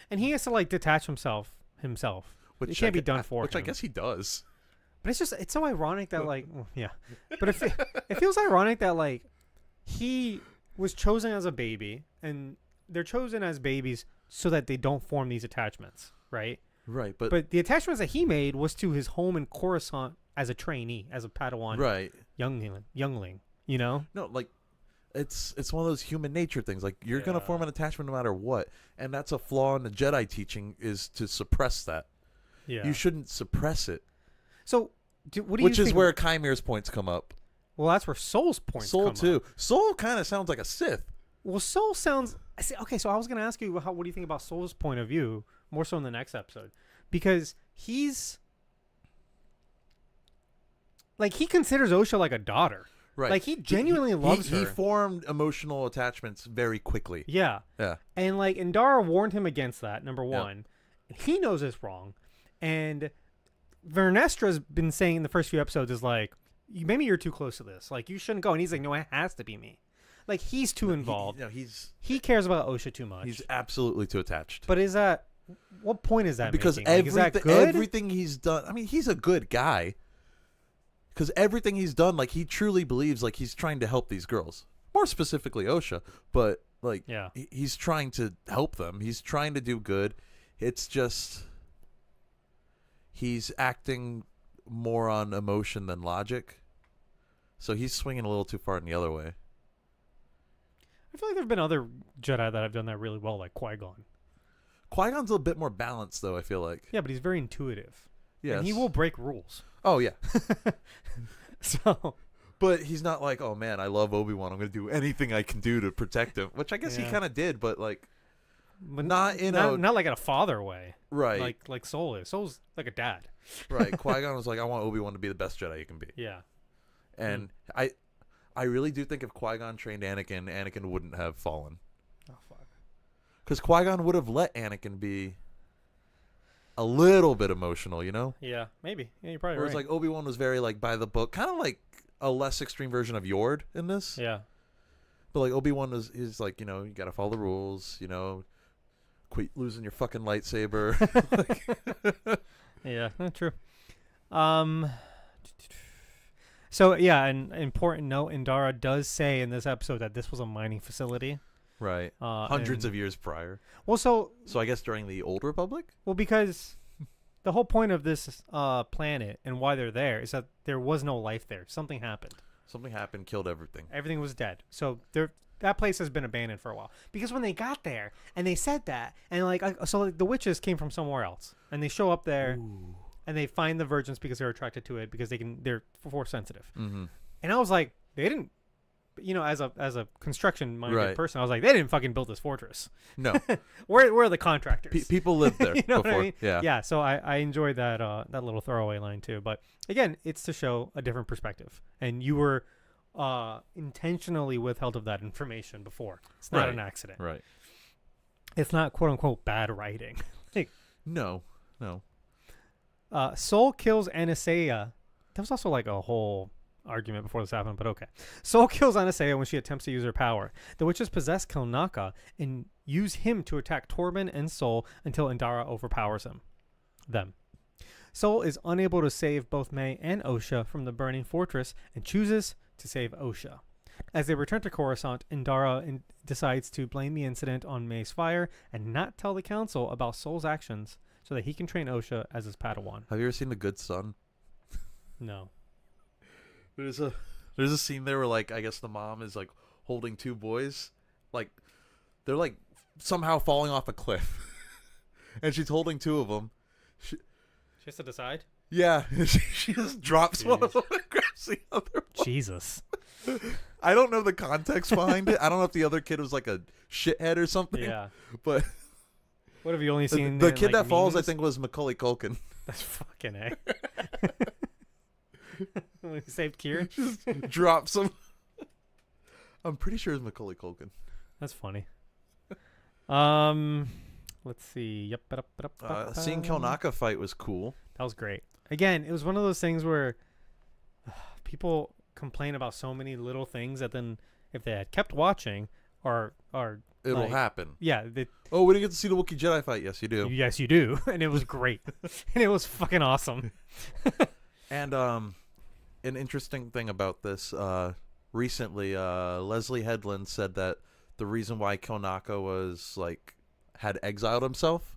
And he has to like detach himself. Which it can't be done for him. Which I guess he does. But it's so ironic that like yeah. But it feels ironic that like he was chosen as a baby, and they're chosen as babies so that they don't form these attachments, right? Right, but the attachments that he made was to his home in Coruscant as a trainee, as a Padawan, right? Youngling, you know? No, like it's one of those human nature things. Like you're gonna form an attachment no matter what, and that's a flaw in the Jedi teaching is to suppress that. Yeah, you shouldn't suppress it. So, what do you think? Which is where Chimere's points come up. Well, that's where Soul's points come up. Soul Soul kind of sounds like a Sith. Well, Soul sounds... Okay, so I was going to ask you, what do you think about Soul's point of view, more so in the next episode? Because he's... Like, he considers Osha like a daughter. Right. Like, he genuinely loves her. He formed emotional attachments very quickly. Yeah. Yeah. And, like, Indara warned him against that, number one. Yep. He knows it's wrong. And Vernestra's been saying in the first few episodes is like, maybe you're too close to this. Like, you shouldn't go. And he's like, no, it has to be me. Like, he's too involved. He cares about Osha too much. He's absolutely too attached. But is that... What point is that because making? Is that good? Everything he's done... I mean, he's a good guy. Because everything he's done, like, he truly believes, like, he's trying to help these girls. More specifically, Osha. But, like, he's trying to help them. He's trying to do good. It's just... He's acting more on emotion than logic. So he's swinging a little too far in the other way. I feel like there have been other Jedi that have done that really well, like Qui-Gon. Qui-Gon's a bit more balanced, though, I feel like. Yeah, but he's very intuitive. Yes. And he will break rules. Oh, yeah. So... But he's not like, oh, man, I love Obi-Wan. I'm going to do anything I can do to protect him. Which I guess he kind of did, but, like... But not like in a father way. Right. Like Soul is. Soul's like a dad. Right. Qui-Gon was like, I want Obi-Wan to be the best Jedi he can be. Yeah. And I really do think if Qui-Gon trained Anakin, Anakin wouldn't have fallen. Oh, fuck. Because Qui-Gon would have let Anakin be a little bit emotional, you know? Yeah, maybe. Yeah, you're probably Whereas, right. like, Obi-Wan was very, like, by the book. Kind of like a less extreme version of Yord in this. Yeah. But, like, Obi-Wan is like, you know, you got to follow the rules, you know. Quit losing your fucking lightsaber. Yeah, true. So yeah, an important note: Indara does say in this episode that this was a mining facility, right? Hundreds of years prior. Well, so I guess during the Old Republic. Well, because the whole point of this planet and why they're there is that there was no life there. Something happened. Something happened, killed everything. Everything was dead. So they're that place has been abandoned for a while. Because when they got there and they said that, and like the witches came from somewhere else, and they show up there, and they find the virgins because they're attracted to it because they're force sensitive. Mm-hmm. And I was like, they didn't, as a construction minded Right. person, I was like, they didn't fucking build this fortress. No. Where are the contractors? People lived there You know what I before. mean? Yeah. Yeah. So I enjoyed that that little throwaway line too. But again, it's to show a different perspective, and you were intentionally withheld of that information before. It's not Right. an accident. Right. It's not quote unquote bad writing. No. Soul kills Anastasia. That was also like a whole argument before this happened, but okay. Soul kills Anastasia when she attempts to use her power. The witches possess Kilnaka and use him to attack Torben and Soul until Indara overpowers them. Soul is unable to save both May and Osha from the burning fortress and chooses to save Osha. As they return to Coruscant, Indara decides to blame the incident on May's fire and not tell the council about Soul's actions so that he can train Osha as his Padawan. Have you ever seen The Good Son? No. There's a scene there where, like, I guess the mom is like holding two boys, like they're like somehow falling off a cliff, and she's holding two of them. She has to decide? Yeah, she just drops one of them and grabs the other one. Jesus. I don't know the context behind it. I don't know if the other kid was like a shithead or something. Yeah. But what have you only seen? the in, kid like, that falls, I memes? think, was Macaulay Culkin. That's fucking A. When he saved Kieran? Just drops him. I'm pretty sure it's Macaulay Culkin. That's funny. Let's see. Yep. Seeing Kilnaka fight was cool. That was great. Again, it was one of those things where people complain about so many little things that then, if they had kept watching, are It'll like, happen. Yeah. Oh, we didn't get to see the Wookiee Jedi fight. Yes, you do. Yes, you do, and it was great, and it was fucking awesome. And an interesting thing about this, recently, Leslie Headland said that the reason why Kilnaka was like had exiled himself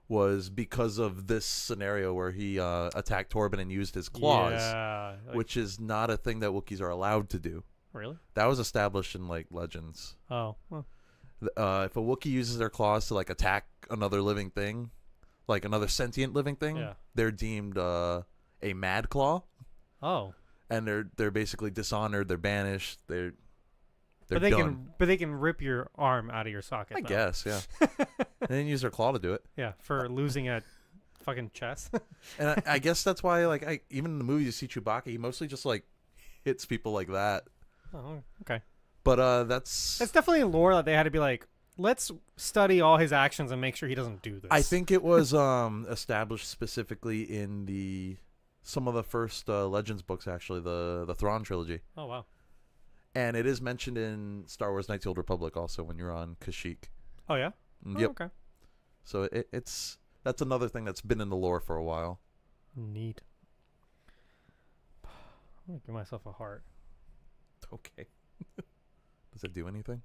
was because of this scenario where he attacked Torben and used his claws, Yeah. which is not a thing that Wookiees are allowed to do. Really? That was established in like Legends. Oh. Well. If a Wookiee uses their claws to like attack another living thing, like another sentient living thing, Yeah. they're deemed a mad claw. Oh. And they're basically dishonored. They're banished. They're But they done. can rip your arm out of your socket. I though. guess, yeah. They didn't use their claw to do it. Yeah, for losing at fucking chess. And I guess that's why, like, even in the movie you see Chewbacca, he mostly just like hits people like that. Oh, okay. But that's definitely lore that they had to be like, let's study all his actions and make sure he doesn't do this. I think it was established specifically in some of the first Legends books, actually, the Thrawn trilogy. Oh wow. And it is mentioned in Star Wars: Knights of the Old Republic also when you're on Kashyyyk. Oh yeah. Yep. Oh, okay. So that's another thing that's been in the lore for a while. Neat. I'm gonna give myself a heart. Okay. Does that do anything?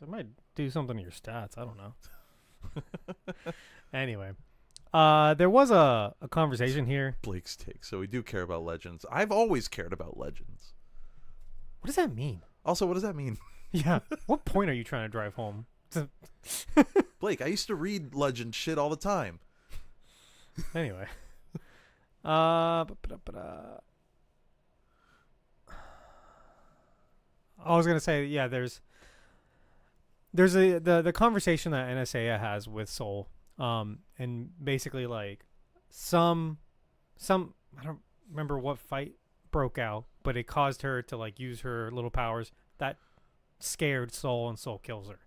That might do something to your stats. I don't know. Anyway, there was a conversation here. Blake's take. So we do care about Legends. I've always cared about Legends. What does that mean? Also, what does that mean? Yeah. What point are you trying to drive home? Blake, I used to read Legend shit all the time. Anyway. I was gonna say, yeah, there's the conversation that NSA has with Soul, and basically like some I don't remember what fight broke out, but it caused her to like use her little powers that scared Soul, and Soul kills her.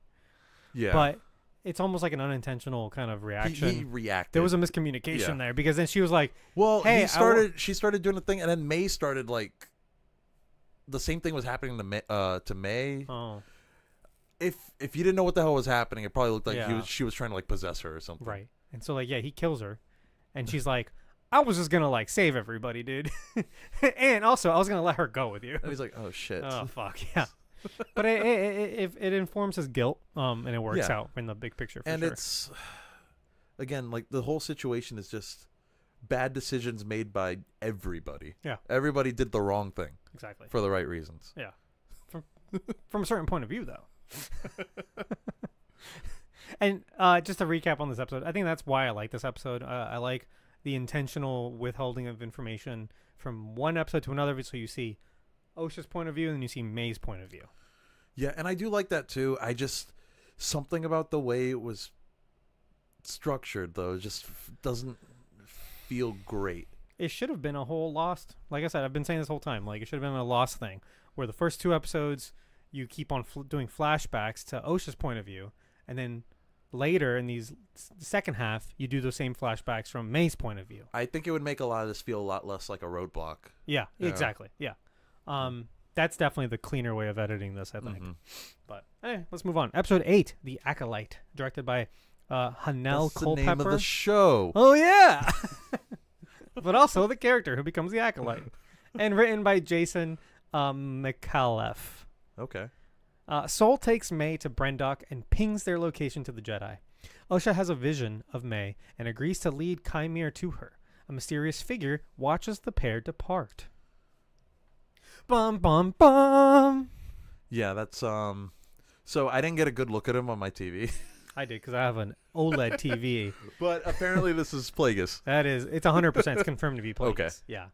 Yeah. But it's almost like an unintentional kind of reaction. He reacted. There was a miscommunication there, because then she was like, well, hey, she started doing the thing, and then May started like the same thing was happening to May. oh, If you didn't know what the hell was happening, it probably looked like Yeah. she was trying to like possess her or something. right. And so like, yeah, he kills her, and she's like, I was just gonna like save everybody, dude. And also I was gonna let her go with you. And he's like, oh shit. Oh fuck yeah. But it informs his guilt, and it works Yeah. out in the big picture for And sure. it's again like the whole situation is just bad decisions made by everybody. Yeah. Everybody did the wrong thing Exactly. for the right reasons. from a certain point of view, though. And just to recap on this episode, I think that's why I like this episode. I like the intentional withholding of information from one episode to another, so you see OSHA's point of view and then you see May's point of view. Yeah, and I do like that too. Something about the way it was structured, though, just doesn't feel great. It should have been a whole Lost. Like I said, I've been saying this whole time. Like, it should have been a Lost thing, where the first 2 episodes, you keep on doing flashbacks to OSHA's point of view, and then later in these second half, you do the same flashbacks from May's point of view. I think it would make a lot of this feel a lot less like a roadblock. Yeah, exactly. Yeah. That's definitely the cleaner way of editing this, I think. Mm-hmm. But anyway, let's move on. Episode 8, The Acolyte, directed by Hanel Culpepper. That's the name of the show. Oh, yeah. But also the character who becomes the Acolyte. And written by Jason McAuliffe. Okay. Sol takes May to Brendock and pings their location to the Jedi. OSHA has a vision of May and agrees to lead Chimere to her. A mysterious figure watches the pair depart. Bum, bum, bum. Yeah, that's so I didn't get a good look at him on my TV. I did, because I have an OLED TV. But apparently this is Plagueis. It's 100%. It's confirmed to be Plagueis. Okay. Yeah.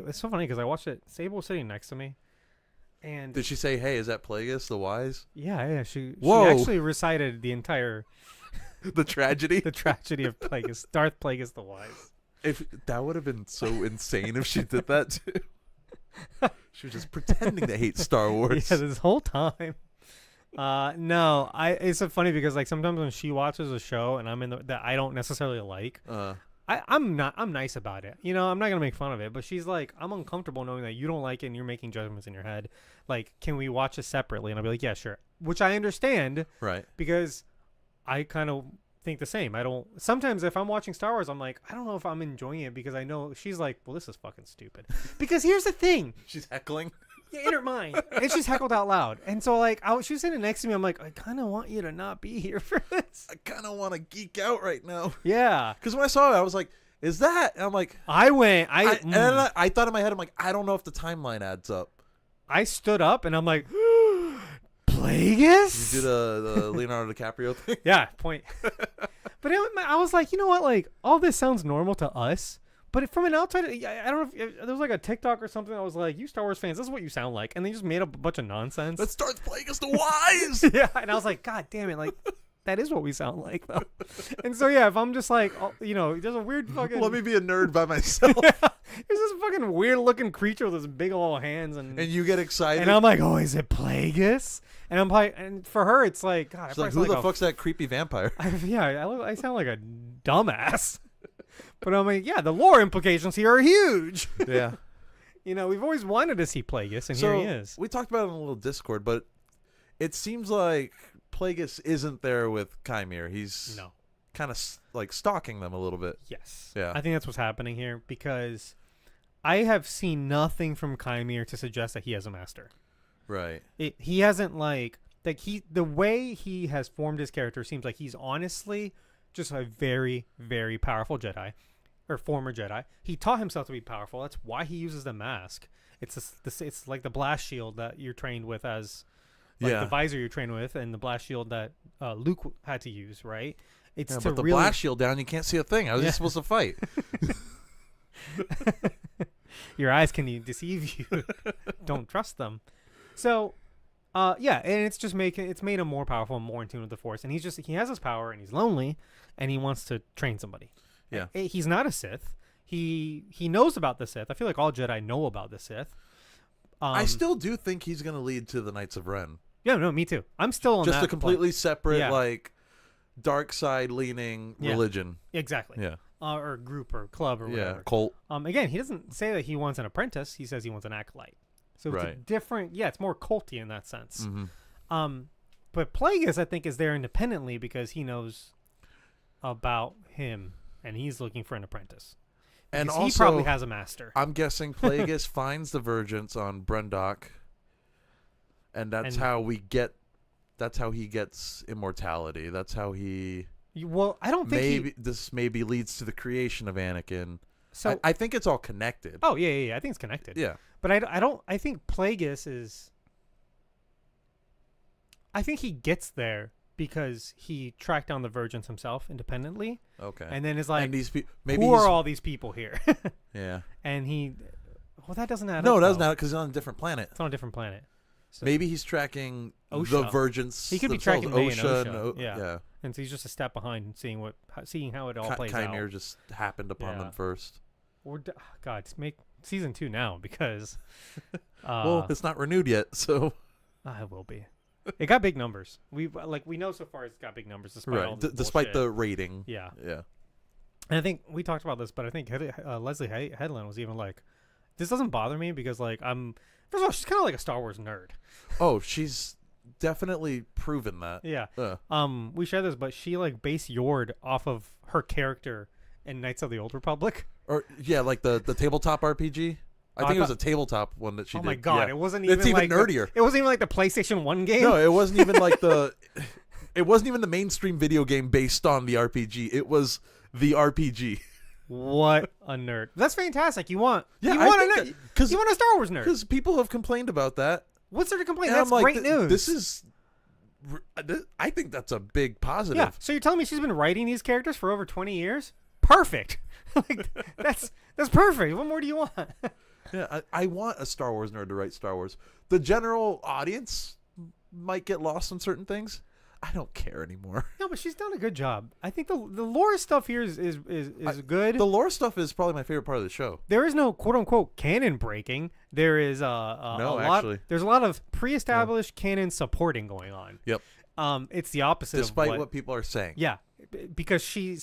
It's so funny because I watched it. Sable was sitting next to me. And did she say, "Hey, is that Plagueis the Wise?" Yeah. She Whoa. actually recited the entire the tragedy of Plagueis, Darth Plagueis the Wise. If that would have been so insane if she did that too. She was just pretending to hate Star Wars. Yeah, this whole time. No, it's so funny because like sometimes when she watches a show and I'm in that I don't necessarily like, I'm nice about it. You know, I'm not gonna make fun of it, but she's like, I'm uncomfortable knowing that you don't like it and you're making judgments in your head. Like, can we watch it separately? And I'll be like, yeah, sure. Which I understand, right? Because I kind of think the same. Sometimes if I'm watching Star Wars, I'm like, I don't know if I'm enjoying it because I know she's like, well, this is fucking stupid. Because here's the thing. She's heckling. Yeah, in her mind. And she's heckled out loud. And so like, she was sitting next to me. I'm like, I kind of want you to not be here for this. I kind of want to geek out right now. Yeah. Because when I saw it, I was like, is that? And I'm like, and then I thought in my head, I'm like, I don't know if the timeline adds up. I stood up and I'm like, Plagueis? You do the Leonardo DiCaprio thing? Yeah, point. But I was like, you know what? Like, all this sounds normal to us. But from an outside, I don't know if there was like a TikTok or something that was like, you Star Wars fans, this is what you sound like. And they just made up a bunch of nonsense. That starts Plagueis the Wise. Yeah. And I was like, God damn it. Like, that is what we sound like, though. And so, yeah, if I'm just like, you know, there's a weird fucking. Let me be a nerd by myself. Yeah, there's this fucking weird looking creature with his big old hands. And you get excited. And I'm like, oh, is it Plagueis? And I'm like, and for her, it's like, God, she's like, who the fuck's that creepy vampire? I sound like a dumbass. But I'm like, yeah, the lore implications here are huge. Yeah. You know, we've always wanted to see Plagueis, and so here he is. We talked about it in a little Discord, but it seems like Plagueis isn't there with Chimere. He's kind of like stalking them a little bit. Yes. Yeah. I think that's what's happening here because I have seen nothing from Chimere to suggest that he has a master. Right. He hasn't the way he has formed his character seems like he's honestly just a very, very powerful Jedi. Or former Jedi. He taught himself to be powerful. That's why he uses the mask. It's like the blast shield that you're trained with as the visor you're trained with, and the blast shield that Luke had to use, right? It's but the blast shield down, you can't see a thing. How is he supposed to fight? Your eyes can deceive you. Don't trust them. So, and it's just made him more powerful and more in tune with the Force. And he has his power, and he's lonely, and he wants to train somebody. Yeah. He's not a Sith. He knows about the Sith. I feel like all Jedi know about the Sith. I still do think he's going to lead to the Knights of Ren. Yeah, no, me too. I'm still on just that a completely separate, like, dark side leaning Yeah. religion. Exactly. Yeah. Or group or club or whatever. Yeah, cult. Again, he doesn't say that he wants an apprentice. He says he wants an acolyte. So it's a different. Yeah, it's more culty in that sense. Mm-hmm. But Plagueis, I think, is there independently because he knows about him. And he's looking for an apprentice. And also, he probably has a master. I'm guessing Plagueis finds the Vergence on Brendock, and that's how he gets immortality. That's how he. Well, I don't think this maybe leads to the creation of Anakin. So I think it's all connected. Oh yeah. I think it's connected. Yeah. But I think Plagueis is I think he gets there because he tracked down the virgins himself independently. Okay. And then is like, and these who are all these people here? Yeah. And well, that doesn't add up. No, it doesn't though. because he's on a different planet. It's on a different planet. So Maybe he's tracking the OSHA. virgins. He could be themselves, tracking May and OSHA. OSHA. Yeah. Yeah. And so he's just a step behind and seeing how it all plays Chimera out. just happened upon them first. God, make season 2 now because Well, it's not renewed yet, so it will be. It got big numbers. We know so far it's got big numbers despite all this despite bullshit. the rating. Yeah. Yeah. And I think we talked about this, but I think Leslie Headland was even like, this doesn't bother me because like first of all, she's kind of like a Star Wars nerd. Oh, she's definitely proven that. Yeah. We share this, but she like based Yord off of her character in Knights of the Old Republic. Or yeah, like the tabletop RPG. I think it was a tabletop one that she did. Oh my god, Yeah. it wasn't even It's even like nerdier. It wasn't even like the PlayStation 1 game. No, it wasn't even like it wasn't even the mainstream video game based on the RPG. It was the RPG. What a nerd. That's fantastic. You want a I nerd. think that- You want a Star Wars nerd. Because people have complained about that. What's there to complain? And That's I'm like, great news. This is. I think that's a big positive. Yeah. So you're telling me she's been writing these characters for over 20 years? Perfect. Like, that's perfect. What more do you want? Yeah, I want a Star Wars nerd to write Star Wars. The general audience might get lost on certain things. I don't care anymore. No, but she's done a good job. I think the lore stuff here is good. The lore stuff is probably my favorite part of the show. There is no quote unquote canon breaking. There is actually. there's a lot of pre-established canon supporting going on. Yep. It's the opposite Despite of what people are saying. Yeah, because she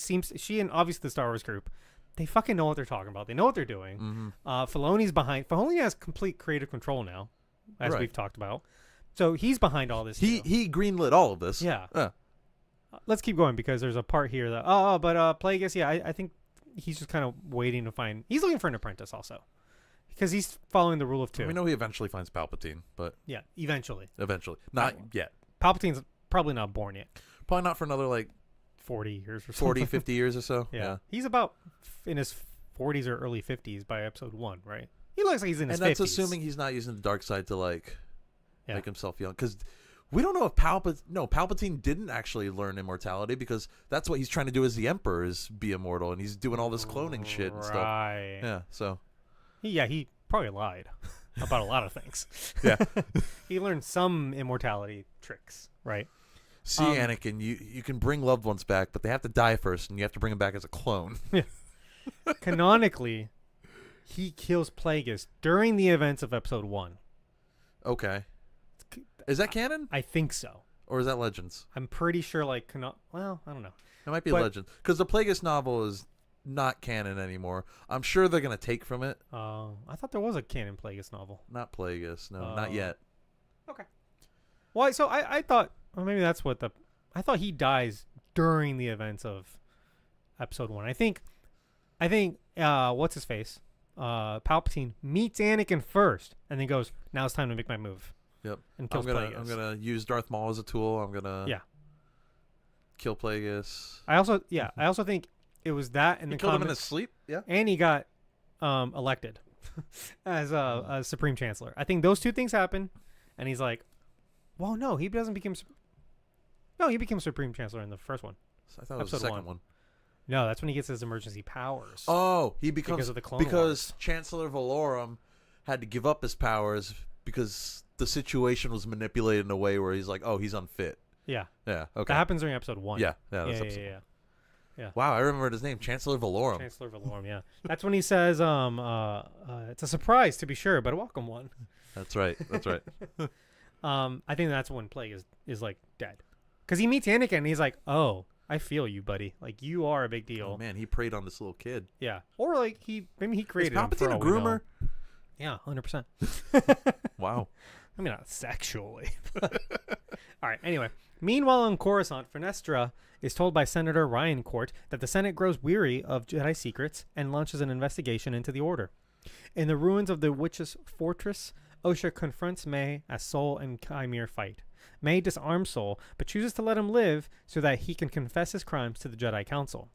and obviously the Star Wars group, they fucking know what they're talking about. They know what they're doing. Mm-hmm. Filoni's behind. Filoni has complete creative control now, as Right. we've talked about. So he's behind all this. He greenlit all of this. Yeah. Uh. Let's keep going because there's a part here that but Plagueis, yeah, I think he's just kind of waiting to find. He's looking for an apprentice also, because he's following the rule of 2. We know he eventually finds Palpatine, but Yeah, eventually. not yet. Palpatine's probably not born yet. Probably not for another like 40 years or 40, something. 50 years or so. Yeah. He's about in his 40s or early 50s by episode 1, right? He looks like he's in his 50s. And that's assuming he's not using the dark side to like Yeah. make himself young. Because we don't know if Palpatine didn't actually learn immortality, because that's what he's trying to do as the Emperor, is be immortal, and he's doing all this cloning shit and stuff. Right. Yeah, so. He probably lied about a lot of things. Yeah. He learned some immortality tricks, right? See, Anakin, you can bring loved ones back, but they have to die first, and you have to bring them back as a clone. Yeah. Canonically, he kills Plagueis during the events of episode 1. Okay. Is that canon? I think so. Or is that Legends? I'm pretty sure, like, well, I don't know. It might be But- Legends. Because the Plagueis novel is not canon anymore. I'm sure they're going to take from it. I thought there was a canon Plagueis novel. Not Plagueis. No, not yet. Okay. Well, so I thought, well, maybe that's what I thought he dies during the events of episode 1. I think, what's his face? Palpatine meets Anakin first and then goes, now it's time to make my move. Yep. And I'm kills gonna Plagueis. use Darth Maul as a tool. I'm gonna kill Plagueis. I also think it was that and He the killed him in comment, his sleep. Yeah. and he got elected as a Supreme Chancellor. I think those two things happen, and he's like, well, no, he doesn't become. No, he became Supreme Chancellor in the first one. I thought it was the Episode second one. No, that's when he gets his emergency powers. Oh, he becomes Because of the Clone because Wars. Chancellor Valorum had to give up his powers because the situation was manipulated in a way where he's like, oh, he's unfit. Yeah, Yeah. Okay. that happens during episode 1. Yeah. That's yeah, episode. yeah. Wow, I remembered his name, Chancellor Valorum. Chancellor Valorum. Yeah, that's when he says, it's a surprise to be sure, but a welcome one. That's right. That's right. I think that's when Plague is like dead, because he meets Anakin and he's like, oh, I feel you, buddy. Like, you are a big deal. Oh man, he preyed on this little kid. Yeah, or like maybe he Is created him for Palpatine a all we know. groomer? Yeah, 100%. Wow. I mean, not sexually. All right. Anyway, meanwhile on Coruscant, Fenestra is told by Senator Ryan Court that the Senate grows weary of Jedi secrets and launches an investigation into the Order. In the ruins of the Witch's fortress, Osha confronts May as Sol and Chimere fight. May disarms Sol, but chooses to let him live so that he can confess his crimes to the Jedi Council.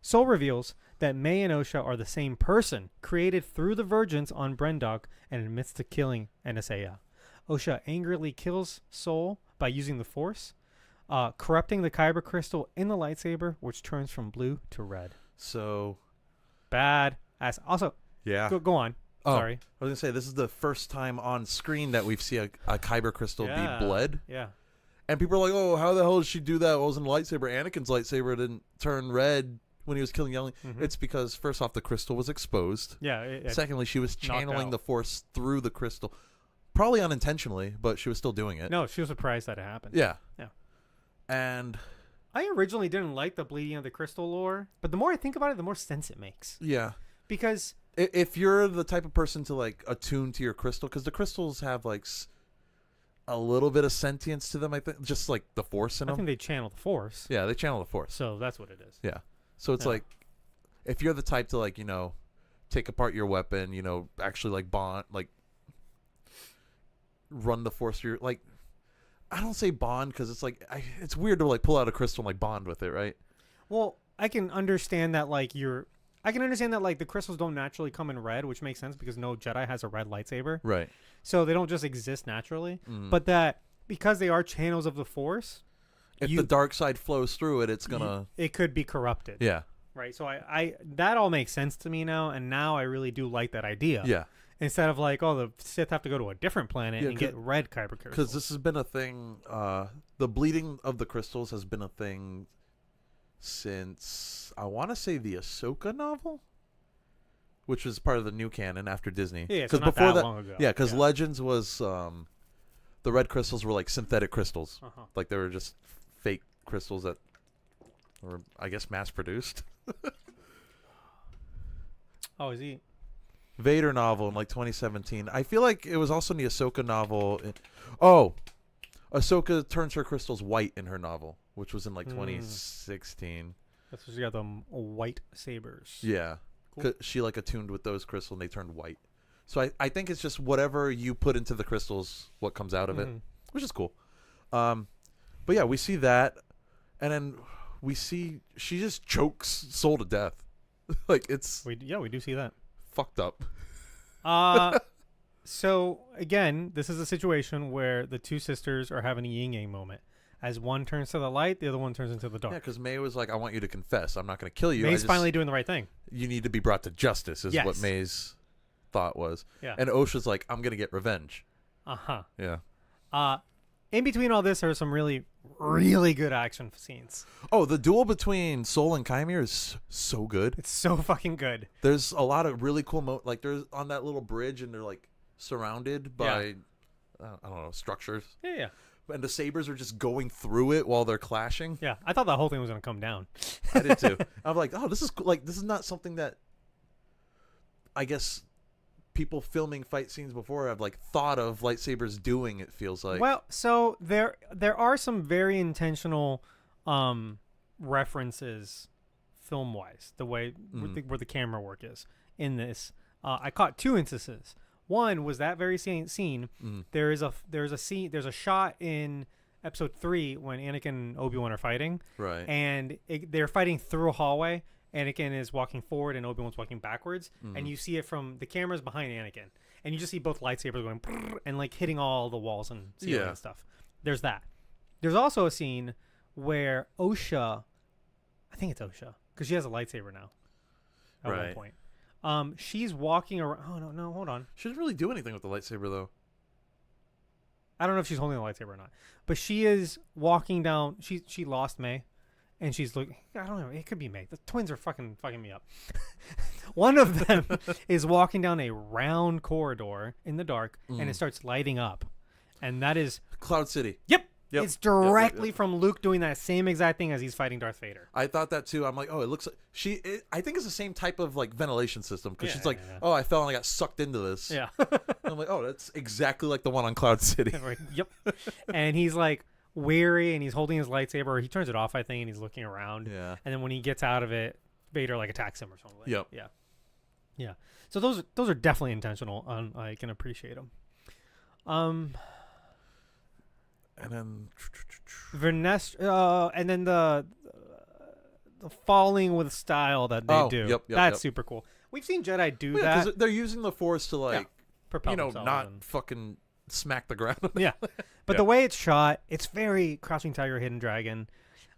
Sol reveals that May and Osha are the same person, created through the Virgins on Brendok, and admits to killing Anastasia. Osha angrily kills Sol, by using the Force, corrupting the kyber crystal in the lightsaber, which turns from blue to red. So Bad ass. Also, yeah. go on. Oh, Sorry. I was gonna say this is the first time on screen that we've seen a kyber crystal be bled. Yeah. And people are like, "Oh, how the hell did she do that? It wasn't a lightsaber. Anakin's lightsaber didn't turn red when he was killing youngling." Mhm. It's because first off, the crystal was exposed. Yeah. Secondly, she was channeling out. the Force through the crystal, probably unintentionally, but she was still doing it. No, she was surprised that it happened. Yeah. Yeah. And I originally didn't like the bleeding of the crystal lore, but the more I think about it, the more sense it makes. yeah, Because if you're the type of person to like attune to your crystal, because the crystals have like a little bit of sentience to them, I think, just like the Force in I them. think they channel the Force. Yeah, they channel the Force. So that's what it is. Yeah. So it's Yeah. like, if you're the type to like, take apart your weapon, actually like bond, like run the Force through, like, I don't say bond because it's like, it's weird to like pull out a crystal and like bond with it, right? Well, I can understand that the crystals don't naturally come in red, which makes sense because no Jedi has a red lightsaber. Right. So they don't just exist naturally. Mm. But that because they are channels of the Force, If the dark side flows through it, it's gonna. it could be corrupted. Yeah. Right. So I that all makes sense to me now, and now I really do like that idea. Yeah. Instead of like, oh, the Sith have to go to a different planet Yeah, and get red kyber crystals. Because this has been a thing. The bleeding of the crystals has been a thing since I want to say the Ahsoka novel, which was part of the new canon after Disney. Yeah, so not before that long ago. Yeah, because Legends was the red crystals were like synthetic crystals, like they were just fake crystals that were, I guess, mass produced. Oh, is he? Vader novel in like 2017. I feel like it was also in the Ahsoka novel. Ahsoka turns her crystals white in her novel, which was in like 2016. That's what she got them white sabers. Yeah. Cool. 'Cause she like attuned with those crystals and they turned white. So I think it's just whatever you put into the crystals, what comes out of it, which is cool. But yeah, we see that, and then we see she just chokes Soul to death. Like we do see that. Fucked up. So again, this is a situation where the two sisters are having a yin yang moment. As one turns to the light, the other one turns into the dark. Yeah, because May was like, "I want you to confess. I'm not going to kill you." May's finally doing the right thing. You need to be brought to justice, is what May's thought was. Yeah. And Osha's like, "I'm going to get revenge." Yeah. In between all this, there are some really, really good action scenes. Oh, the duel between Soul and Chimere is so good. It's so fucking good. There's a lot of really cool like there's on that little bridge and they're like surrounded by I don't know, structures. Yeah. And the sabers are just going through it while they're clashing. Yeah, I thought that whole thing was going to come down. I did too. I'm like, "Oh, this is cool." Like, this is not something that I guess people filming fight scenes before have like thought of lightsabers doing, it feels like. Well, so there are some very intentional references film-wise, the way where the camera work is in this. I caught two instances. One was that very scene. There's a shot in episode 3 when Anakin and Obi-Wan are fighting. Right. And they're fighting through a hallway. Anakin is walking forward and Obi-Wan's walking backwards. And you see it from the cameras behind Anakin. And you just see both lightsabers going and like hitting all the walls and ceiling and stuff. There's that. There's also a scene where Osha, I think it's Osha, because she has a lightsaber now at one point. She's walking around. Oh, no, hold on. She doesn't really do anything with the lightsaber, though. I don't know if she's holding the lightsaber or not. But she is walking down. She lost May. And she's looking. I don't know. It could be May. The twins are fucking me up. One of them is walking down a round corridor in the dark, and it starts lighting up. And that is Cloud City. Yep. It's directly from Luke doing that same exact thing as he's fighting Darth Vader. I thought that too. I'm like, oh, it looks like I think it's the same type of like ventilation system because she's like, oh, I fell and I got sucked into this. Yeah. I'm like, oh, that's exactly like the one on Cloud City. Yep. And he's like weary and he's holding his lightsaber. Or he turns it off, I think, and he's looking around. Yeah. And then when he gets out of it, Vader like attacks him or something. Yep. Yeah. Yeah. So those are definitely intentional. I can appreciate them. And then and then the falling with style that they do. That's super cool. We've seen Jedi do that. 'Cause they're using the Force to like, propel not themselves fucking smack the ground. Yeah. But Yeah. the way it's shot, it's very Crouching Tiger, Hidden Dragon.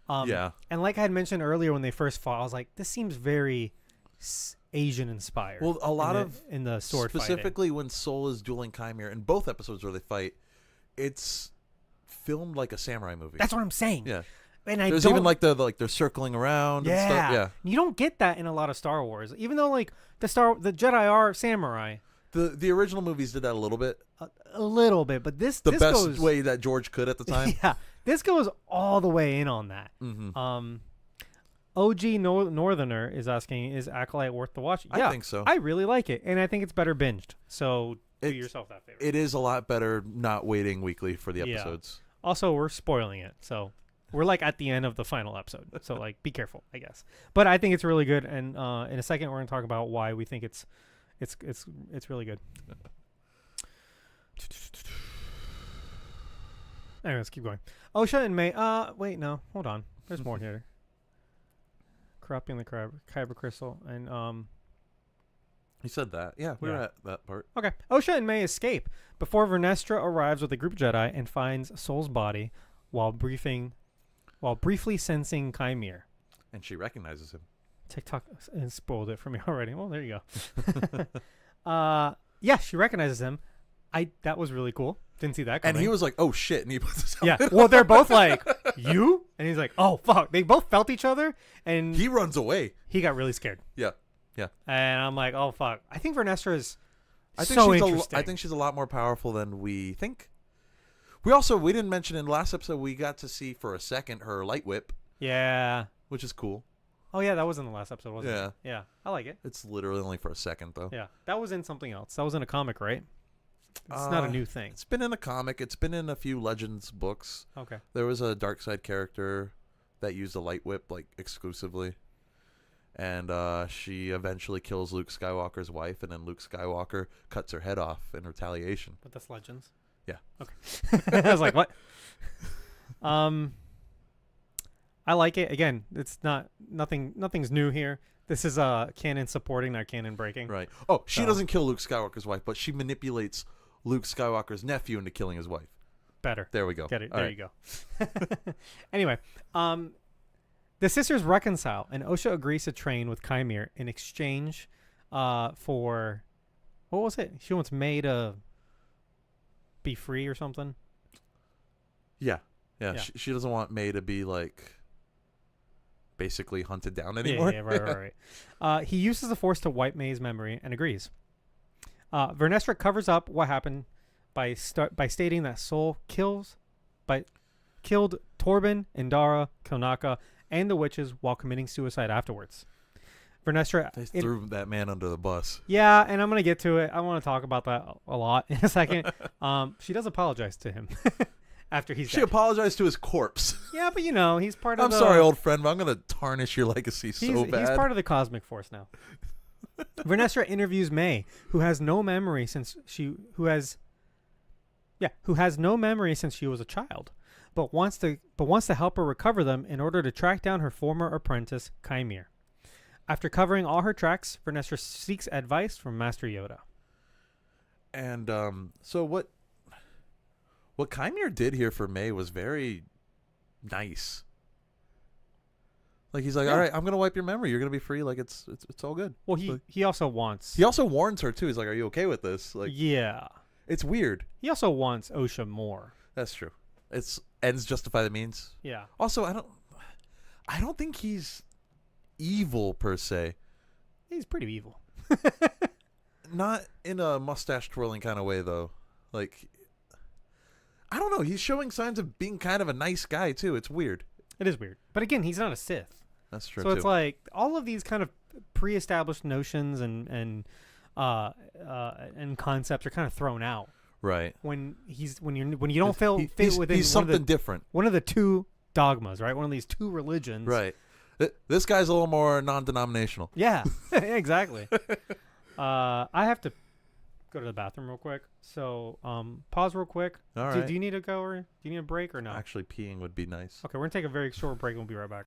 Yeah. And like I had mentioned earlier when they first fought, I was like, this seems very Asian inspired. Well, a lot of in the sword specifically when Soul is dueling Chimera in both episodes where they fight, it's filmed like a samurai movie. That's what I'm saying. Yeah. And I There's don't, even like they're circling around and stuff. Yeah. You don't get that in a lot of Star Wars. Even though like the Jedi are samurai. The original movies did that a little bit. A little bit, but this The this best goes, way that George could at the time. Yeah, this goes all the way in on that. Mm-hmm. OG Northerner is asking, is Acolyte worth the watch? Yeah, I think so. I really like it, and I think it's better binged. So do It's- yourself that favor. It is a lot better not waiting weekly for the Yeah. episodes. Also, we're spoiling it, so we're like at the end of the final episode. So like, be careful, I guess. But I think it's really good, and in a second, we're gonna talk about why we think it's really good. Anyway, let's keep going. Osha and May. Wait, no, hold on. There's more here. Corrupting the Kyber crystal, and He said that. Yeah, we were Yeah. at that part. Okay. Osha and May escape before Vernestra arrives with a group of Jedi and finds Soul's body while briefly sensing Chimere. And she recognizes him. TikTok spoiled it for me already. Well, there you go. Yeah, she recognizes him. That was really cool. Didn't see that coming. And he was like, "Oh shit!" And he put this. Yeah. Well, they're both like, "You?" And he's like, "Oh fuck!" They both felt each other, and He runs away. he got really scared. Yeah. And I'm like, "Oh fuck!" I think Vernestra is I think so she's interesting. I think she's a lot more powerful than we think. We didn't mention in the last episode we got to see for a second her light whip, Yeah. which is cool. Oh yeah, that was in the last episode, wasn't Yeah. it? Yeah. I like it. It's literally only for a second though. Yeah. That was in something else. That was in a comic, right? It's not a new thing. It's been in a comic. It's been in a few Legends books. Okay. There was a dark side character that used a light whip like exclusively. And she eventually kills Luke Skywalker's wife, and then Luke Skywalker cuts her head off in retaliation. But that's Legends. Yeah. Okay. I was like, what? I like it. Again, it's nothing's new here. This is canon supporting, not canon breaking. Right. Oh, she So- doesn't kill Luke Skywalker's wife, but she manipulates Luke Skywalker's nephew into killing his wife. Better. There we go. Get it. All There right. you go. Anyway, the sisters reconcile, and Osha agrees to train with Chimere in exchange for, what was it? She wants May to be free or something. Yeah. Yeah. She doesn't want May to be like basically hunted down anymore. Yeah, right. He uses the Force to wipe May's memory and agrees. Vernestra covers up what happened by stating that Soul killed Torben, Indara, Konaka, and the witches while committing suicide afterwards. Vernestra... They threw that man under the bus. Yeah, and I'm going to get to it. I want to talk about that a lot in a second. She does apologize to him after he's She dead. apologized to his corpse. Yeah, but he's part of I'm sorry, old friend, but I'm going to tarnish your legacy so bad. He's part of the Cosmic Force now. Vernestra interviews May, who has no memory since she was a child, but wants to help her recover them in order to track down her former apprentice, Chimere. After covering all her tracks, Vernestra seeks advice from Master Yoda. And so what Chimere did here for May was very nice. Like he's like, Yeah. all right, I'm gonna wipe your memory. You're gonna be free. Like it's all good. Well, Like- he also wants... He also warns her too. He's like, are you okay with this? Like Yeah. it's weird. He also wants Osha more. That's true. It's ends justify the means. Yeah. Also, I don't think he's evil per se. He's pretty evil. Not in a mustache twirling kind of way though. Like I don't know. He's showing signs of being kind of a nice guy too. It's weird. It is weird. But again, he's not a Sith. That's true So too. it's like all of these kind of pre-established notions and concepts are kind of thrown out right. when you don't fit within he's something different. one of the two dogmas, right? One of these two religions. Right. This guy's a little more non-denominational. Yeah. Exactly. I have to go to the bathroom real quick. So pause real quick. All right. Do you need to go or do you need a break or no? Actually, peeing would be nice. Okay, we're gonna take a very short break and we'll be right back.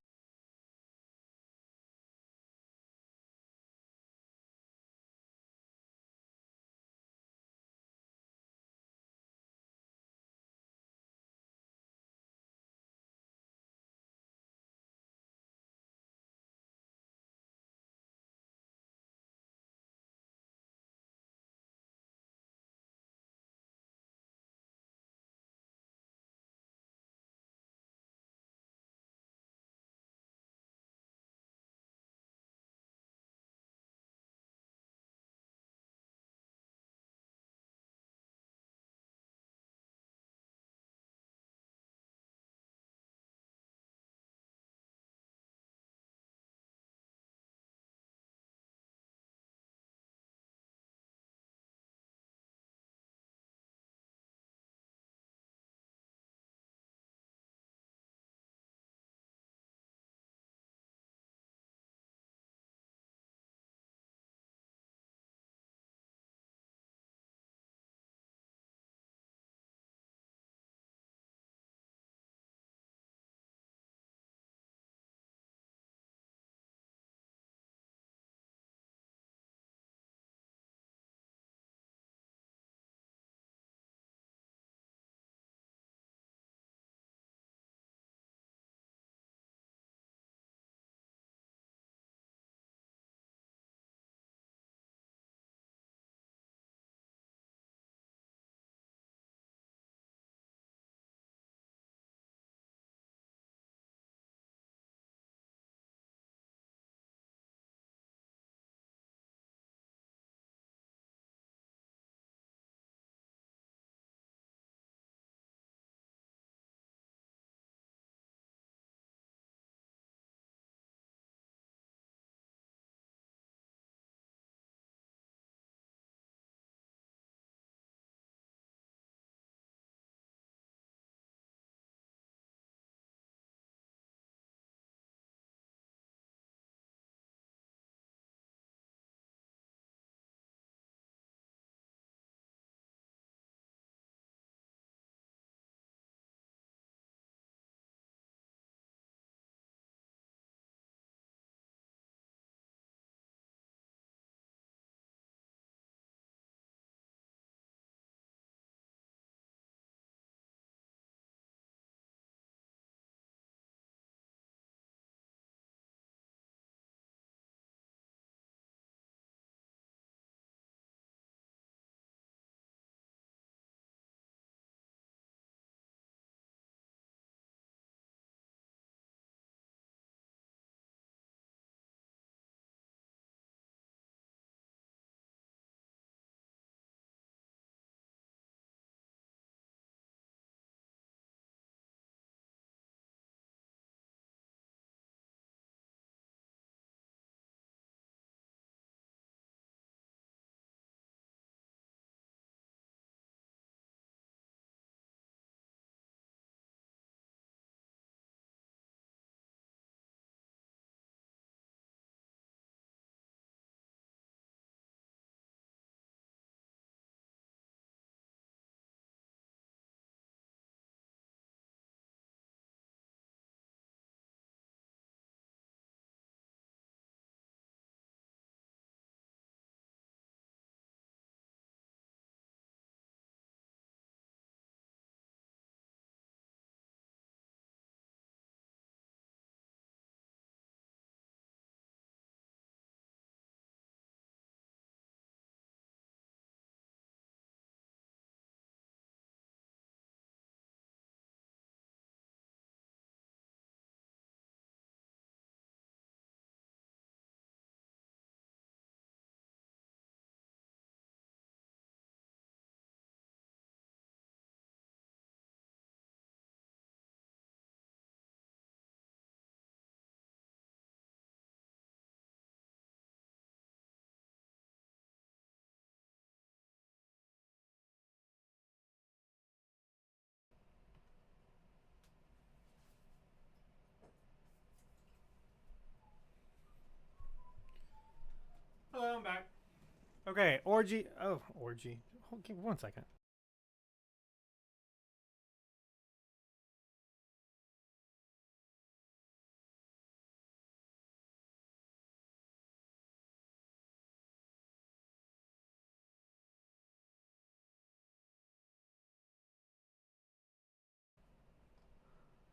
Okay, orgy. Oh, orgy. Give 1 second.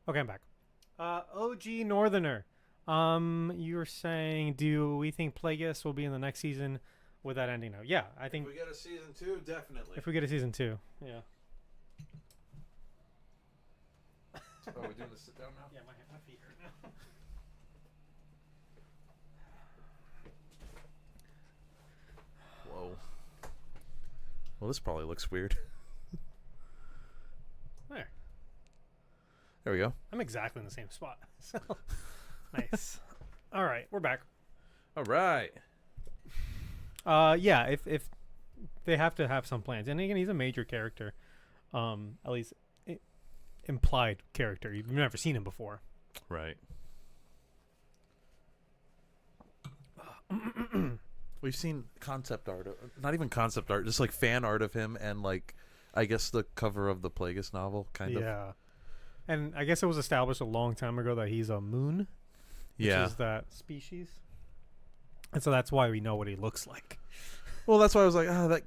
Okay, I'm back. OG Northerner. You were saying, do we think Plagueis will be in the next season with that ending note? Yeah, I think If we get a season 2, definitely. if we get a season 2, yeah. Oh, we're doing the sit down now? Yeah, my feet hurt now. Whoa. Well, this probably looks weird. There. There we go. I'm exactly in the same spot. So nice. All right, we're back. All right. Yeah, if they have to have some plans, and again, he's a major character, at least implied character. You've never seen him before. Right. We've seen concept art, not even concept art, just like fan art of him, and like I guess the cover of the Plagueis novel, kind of. Yeah. And I guess it was established a long time ago that he's a moon, which is that species. And so that's why we know what he looks like. Well, that's why I was like, that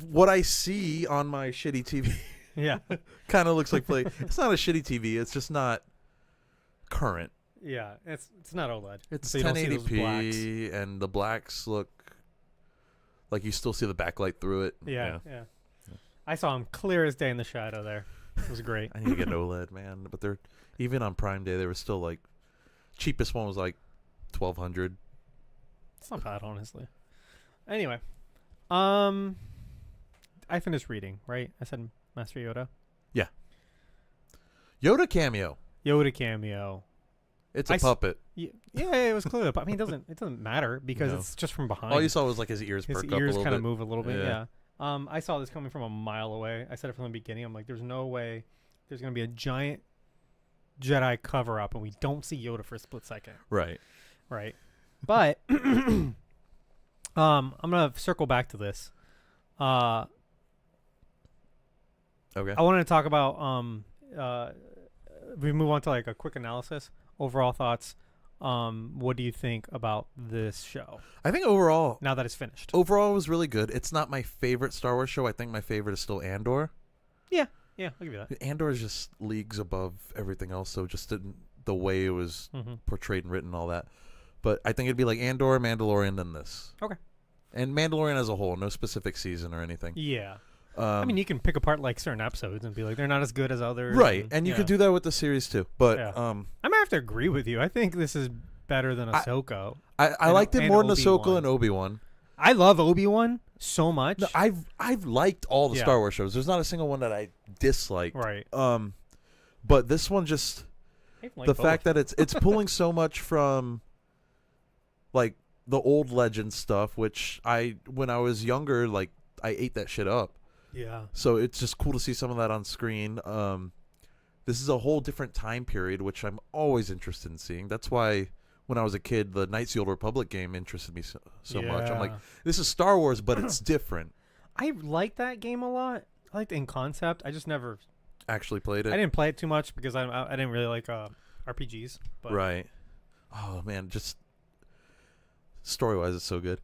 what I see on my shitty TV Yeah. kind of looks like Plague. It's not a shitty TV. It's just not current. Yeah, it's not OLED. It's so you don't see those blacks. 1080p, and the blacks look like you still see the backlight through it. Yeah. I saw him clear as day in the shadow there. It was great. I need to get an OLED, man. But they're even on Prime Day, they were still like cheapest one was like $1,200. It's not bad, honestly. Anyway, I finished reading. Right, I said Master Yoda. Yeah. Yoda cameo. Yoda cameo. It's a puppet. Yeah, it was clear. But I mean, it doesn't matter because No. it's just from behind. All you saw was like his ears perk up a ears little kind bit. of move a little bit. Yeah. Yeah. I saw this coming from a mile away. I said it from the beginning. I'm like, there's no way there's gonna be a giant Jedi cover up, and we don't see Yoda for a split second. Right. Right. But I'm gonna circle back to this. Okay. I wanted to talk about we move on to like a quick analysis. Overall thoughts. What do you think about this show I think overall now that it's finished? it was really good. It's not my favorite Star Wars show. I think my favorite is still Andor. Yeah, I'll give you that. Andor is just leagues above everything else. So just the way it was portrayed and written and all that. But I think it'd be like Andor, Mandalorian, then this. Okay. And Mandalorian as a whole, no specific season or anything. Yeah. I mean, you can pick apart like certain episodes and be like, they're not as good as others. Right. And you could do that with the series too. But I might have to agree with you. I think this is better than Ahsoka. I liked it more than Ahsoka and Obi-Wan. I love Obi-Wan so much. No, I've liked all the Star Wars shows. There's not a single one that I disliked. Right. But this one just the fact that it's pulling so much from like the old legend stuff, which when I was younger, like I ate that shit up. Yeah. So it's just cool to see some of that on screen. This is a whole different time period, which I'm always interested in seeing. That's why when I was a kid, the Knights of the Old Republic game interested me so much. I'm like, this is Star Wars, but it's different. I like that game a lot. I liked it in concept. I just never actually played it. I didn't play it too much because I didn't really like RPGs. But. Right. Oh man, just story-wise, it's so good.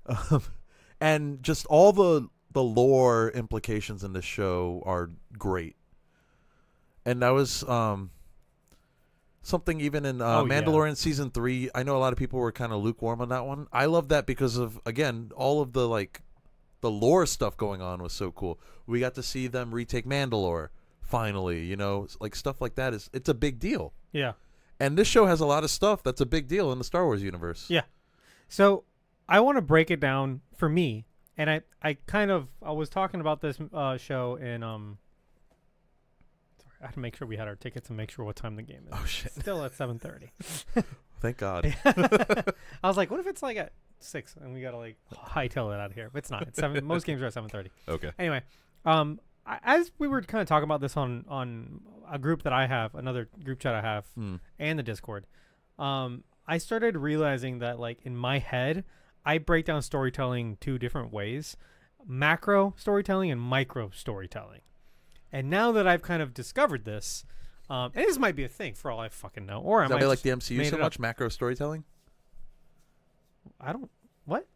And just all the lore implications in this show are great. And that was something even in Mandalorian season 3. I know a lot of people were kind of lukewarm on that one. I love that because of, again, all of the lore stuff going on was so cool. We got to see them retake Mandalore finally, like stuff like that it's a big deal. Yeah. And this show has a lot of stuff that's a big deal in the Star Wars universe. Yeah. So I want to break it down for me. And I was talking about this show in I had to make sure we had our tickets and make sure what time the game is. Oh shit! Still at 7:30. Thank God. I was like, what if it's like at 6 and we gotta like hightail it out of here? But it's not. It's 7. Most games are at 7:30. Okay. Anyway, as we were kind of talking about this on a group that I have, another group chat I have, and the Discord, I started realizing that like in my head, I break down storytelling 2 different ways: macro storytelling and micro storytelling. And now that I've kind of discovered this, and this might be a thing for all I fucking know, or I Is that might why you like just the MCU made so it much? up. Macro storytelling? I don't. What?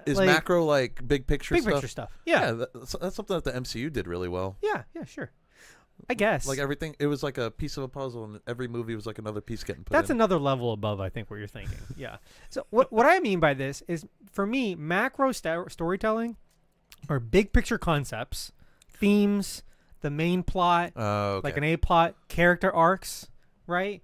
Is Like, macro like big picture Big stuff? picture stuff. Yeah. That's something that the MCU did really well. Yeah. Sure. I guess. Like everything, it was like a piece of a puzzle, and every movie was like another piece getting put That's in. another level above, I think, what you're thinking. Yeah. So what I mean by this is, for me, macro storytelling are big picture concepts, themes, the main plot, Oh, okay. like an A plot, character arcs, right?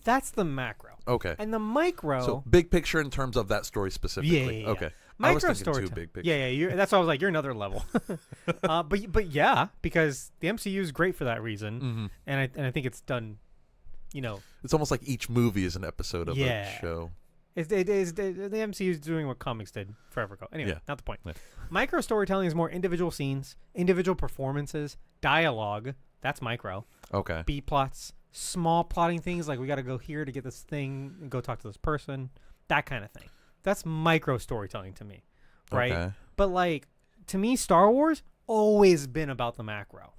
That's the macro. Okay. And the micro. So big picture in terms of that story specifically. Yeah. Okay. I was Micro thinking too storytelling. big picture. Yeah. That's why I was like, you're another level. But yeah, because the MCU is great for that reason, Mm-hmm. and I think it's done. It's almost like each movie is an episode of Yeah. a show. The MCU is doing what comics did forever ago. Anyway, Yeah. not the point. Yeah. Micro storytelling is more individual scenes, individual performances, dialogue. That's micro. Okay. B plots, small plotting things like we got to go here to get this thing and go talk to this person. That kind of thing. That's micro storytelling to me, right? Okay. But like, to me, Star Wars always been about the macro,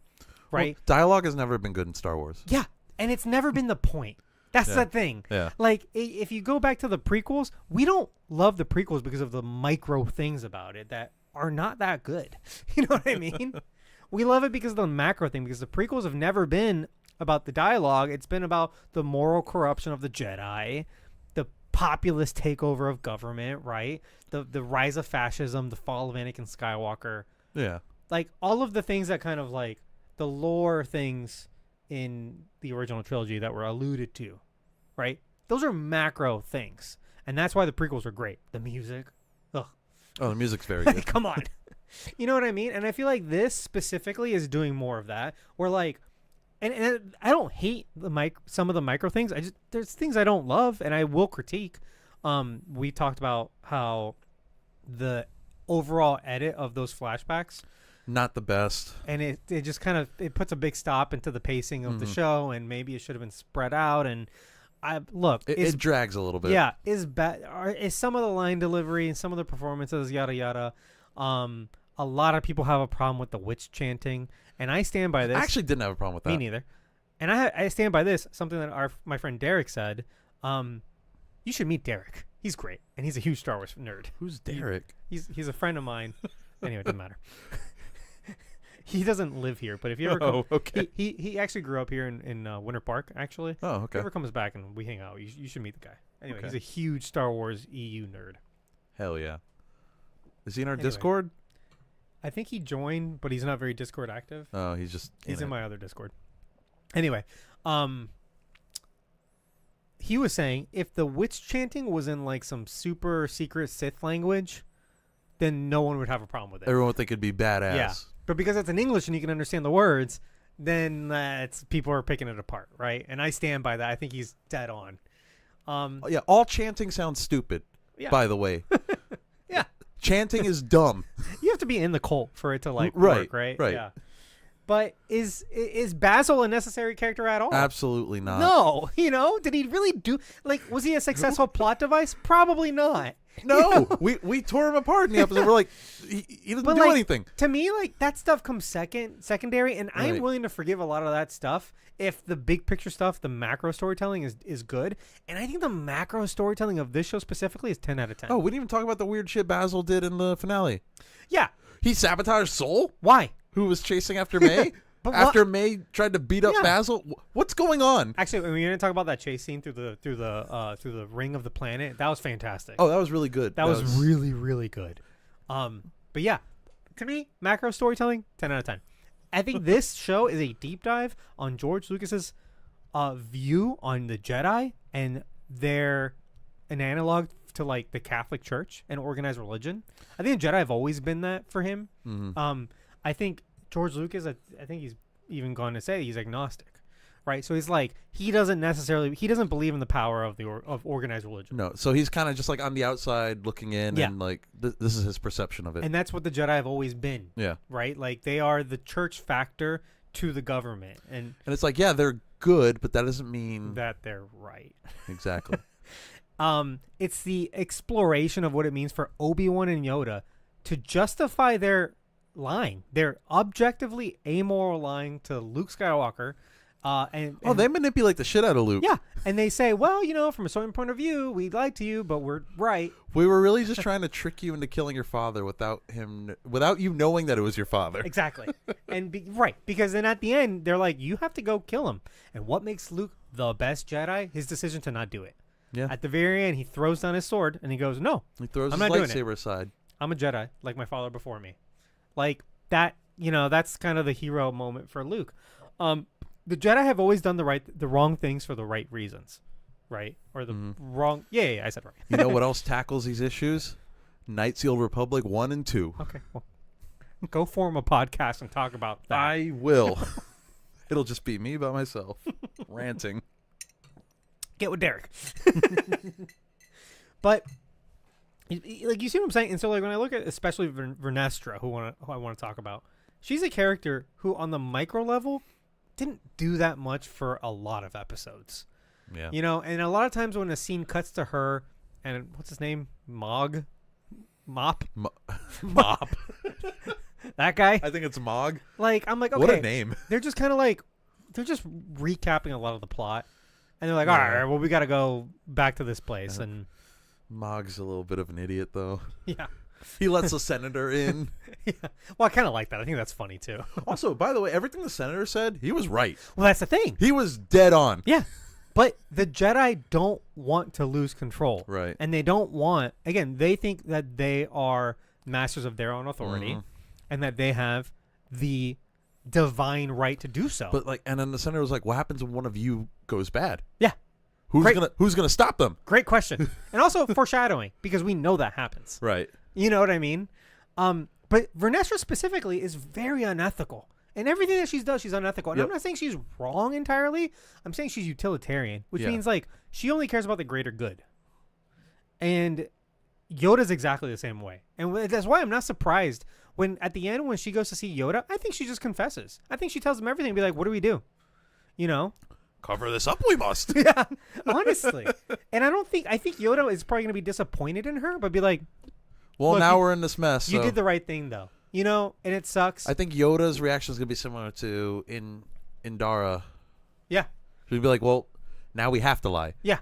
right? Well, dialogue has never been good in Star Wars. Yeah, and it's never been the point. That's Yeah. the thing. Yeah. Like, if you go back to the prequels, we don't love the prequels because of the micro things about it that are not that good. You know what I mean? We love it because of the macro thing, because the prequels have never been about the dialogue. It's been about the moral corruption of the Jedi, the populist takeover of government, right? The rise of fascism, the fall of Anakin Skywalker. Yeah. Like, all of the things that kind of like the lore things in the original trilogy that were alluded to, right? Those are macro things. And that's why the prequels are great. The music. Ugh. Oh, the music's very good. Come on. You know what I mean? And I feel like this specifically is doing more of that. Where like, and I don't hate some of the micro things. There's things I don't love and I will critique. We talked about how the overall edit of those flashbacks, Not the best. and it just kind of it puts a big stop into the pacing of the show, and maybe it should have been spread out. And It drags a little bit. yeah, is some of the line delivery and some of the performances yada yada. A lot of people have a problem with the witch chanting, and I stand by this. I actually didn't have a problem with that. Me neither. And I stand by this. Something that my friend Derek said. You should meet Derek. He's great, and he's a huge Star Wars nerd. Who's Derek? He's a friend of mine. Anyway, it doesn't matter. He doesn't live here, but if you ever come, okay. he actually grew up here in Winter Park, actually. Oh, If okay. he ever comes back and we hang out, you should meet the guy. Anyway, Okay. he's a huge Star Wars EU nerd. Hell yeah. Is he in our Anyway. Discord? I think he joined, but he's not very Discord active. Oh, he's just. He's in it. my other Discord. Anyway, he was saying if the witch chanting was in like some super secret Sith language, then no one would have a problem with it. Everyone would think it'd be badass. Yeah. But because it's in English and you can understand the words, then people are picking it apart, right? And I stand by that. I think he's dead on. Yeah, all chanting sounds stupid, Yeah. by the way. Yeah. Chanting is dumb. You have to be in the cult for it to like Right, work, right? right. Yeah. But is Basil a necessary character at all? Absolutely not. No. Did he really do was he a successful plot device? Probably not. No, we tore him apart in the episode. We're like, he doesn't do anything. To me, like that stuff comes secondary, and I'm Right. willing to forgive a lot of that stuff if the big picture stuff, the macro storytelling is good. And I think the macro storytelling of this show specifically is 10 out of 10. Oh, we didn't even talk about the weird shit Basil did in the finale. Yeah. He sabotaged Soul, Why? who was chasing after May. But after May tried to beat up Yeah. Basil. What's going on? Actually, when you're gonna talk about that chase scene through the ring of the planet, that was fantastic. Oh, that was really good. that was really, really good. But yeah, to me, macro storytelling, 10 out of 10. I think this show is a deep dive on George Lucas's view on the Jedi, and they're an analog to like the Catholic Church and organized religion. I think the Jedi have always been that for him. Mm-hmm. I think George Lucas, I think he's even gone to say he's agnostic, right? So he's like he doesn't believe in the power of of organized religion. No, so he's kind of just like on the outside looking in, Yeah. and like this is his perception of it. And that's what the Jedi have always been, Yeah, right? Like they are the church factor to the government, and and it's like, yeah, they're good, but that doesn't mean that they're right. exactly. It's the exploration of what it means for Obi-Wan and Yoda to justify their lying, their objectively amoral lying to Luke Skywalker. And they manipulate the shit out of Luke. Yeah, and they say, well, from a certain point of view, we lied to you, but we're right. We were really just trying to trick you into killing your father without you knowing that it was your father. Exactly. And because then at the end, they're like, you have to go kill him. And what makes Luke the best Jedi? His decision to not do it. Yeah. At the very end, he throws down his sword and he goes, no. He throws his lightsaber aside. I'm a Jedi, like my father before me. Like that, that's kind of the hero moment for Luke. The Jedi have always done the wrong things for the right reasons, right? Or the wrong. Yeah, I said right. You know what else tackles these issues? Knights of the Old Republic 1 and 2. Okay, well, go form a podcast and talk about that. I will. It'll just be me by myself, ranting. Get with Derek. But like, you see what I'm saying? And so, like, when I look at especially Vernestra, who I want to talk about, she's a character who, on the micro level, didn't do that much for a lot of episodes. Yeah. And a lot of times when a scene cuts to her and what's his name? Mop. Mop. That guy? I think it's Mog. Like, I'm like, okay. What a name. They're just kind of like, they're just recapping a lot of the plot. And they're like, all right, well, we got to go back to this place. And Mog's a little bit of an idiot, though. Yeah. He lets the senator in. Yeah. Well, I kind of like that. I think that's funny, too. Also, by the way, everything the senator said, he was right. Well, that's the thing. He was dead on. Yeah. But the Jedi don't want to lose control. Right. And they don't want, again, they think that they are masters of their own authority and that they have the divine right to do so. But and then the senator was like, what happens when one of you goes bad? Yeah. Who's gonna stop them? Great question. And also foreshadowing, because we know that happens. Right. You know what I mean? But Vernestra specifically is very unethical. And everything that she does, she's unethical. And I'm not saying she's wrong entirely. I'm saying she's utilitarian, which means, like, she only cares about the greater good. And Yoda's exactly the same way. And that's why I'm not surprised when, at the end, when she goes to see Yoda, I think she just confesses. I think she tells him everything and be like, what do we do? Cover this up, we must. Yeah, honestly. And I think Yoda is probably going to be disappointed in her, but be like, well, now we're in this mess. You did the right thing, though. And it sucks. I think Yoda's reaction is going to be similar to Indara. Yeah. She'd be like, well, now we have to lie. Yeah,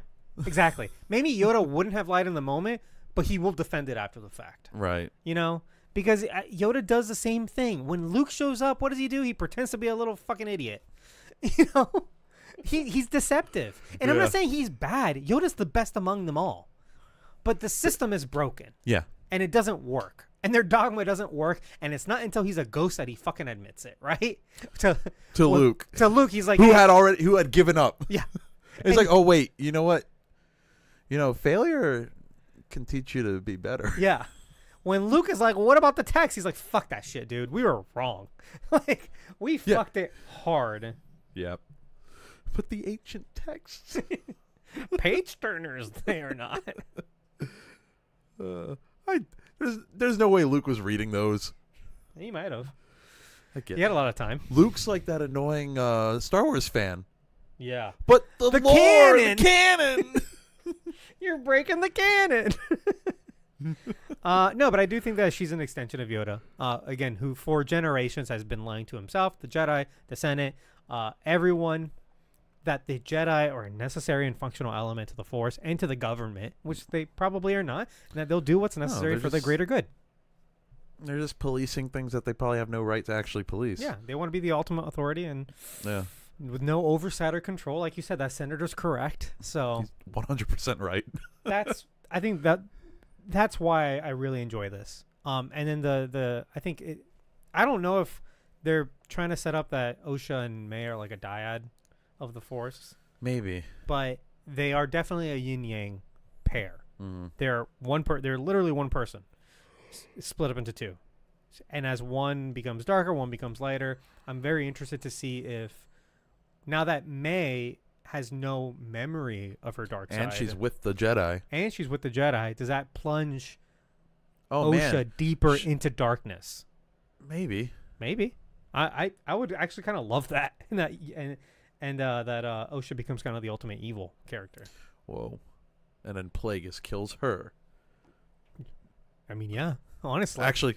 exactly. Maybe Yoda wouldn't have lied in the moment, but he will defend it after the fact. Right. Because Yoda does the same thing. When Luke shows up, what does he do? He pretends to be a little fucking idiot. He's deceptive. And I'm not saying he's bad. Yoda's the best among them all. But the system is broken. Yeah. And it doesn't work. And their dogma doesn't work. And it's not until he's a ghost that he fucking admits it, right? To Luke. To Luke, he's like... Who had given up. Yeah. He's like, oh, wait, you know what? Failure can teach you to be better. Yeah. When Luke is like, well, what about the text? He's like, fuck that shit, dude. We were wrong. We fucked it hard. Yep. But the ancient texts. Page turners, they are not. There's no way Luke was reading those. He might have. He had a lot of time. Luke's like that annoying Star Wars fan. Yeah. But the lore, the canon. You're breaking the canon. No, but I do think that she's an extension of Yoda. Again, who for generations has been lying to himself, the Jedi, the Senate, everyone, that the Jedi are a necessary and functional element to the Force and to the government, which they probably are not, and that they'll do what's necessary for the greater good. They're just policing things that they probably have no right to actually police. Yeah, they want to be the ultimate authority, and with no oversight or control, like you said, that senator's correct. So he's 100% right. I think that's why I really enjoy this. And then I don't know if they're trying to set up that Osha and May are like a dyad of the Force. Maybe. But they are definitely a yin-yang pair. Mm-hmm. They're literally one person split up into two. And as one becomes darker, one becomes lighter. I'm very interested to see if, now that May has no memory of her dark side. And she's with the Jedi. Does that plunge Osha deeper into darkness? Maybe. I would actually kind of love that. And that Osha becomes kind of the ultimate evil character. Whoa. and then Plagueis kills her. I mean, yeah, honestly. Actually,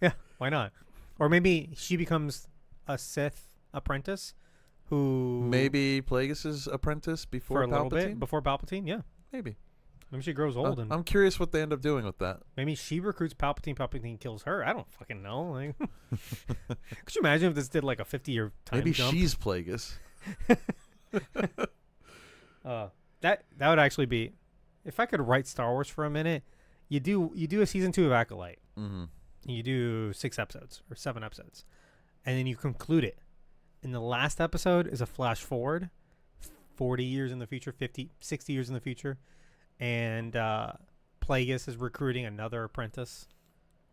yeah, why not? Or maybe she becomes a Sith apprentice who... maybe Plagueis' apprentice before for a little Palpatine? bit, before Palpatine, yeah. Maybe. Maybe she grows old and I'm curious what they end up doing with that. maybe she recruits Palpatine, Palpatine kills her. I don't fucking know. Like, could you imagine if this did like a 50-year time Maybe jump? she's Plagueis. That would actually be... If I could write Star Wars for a minute, you do a season 2 of Acolyte. Mm-hmm. You do 6 episodes or 7 episodes, and then you conclude it. And the last episode is a flash forward 40 years in the future, 50, 60 years in the future, and Plagueis is recruiting another apprentice.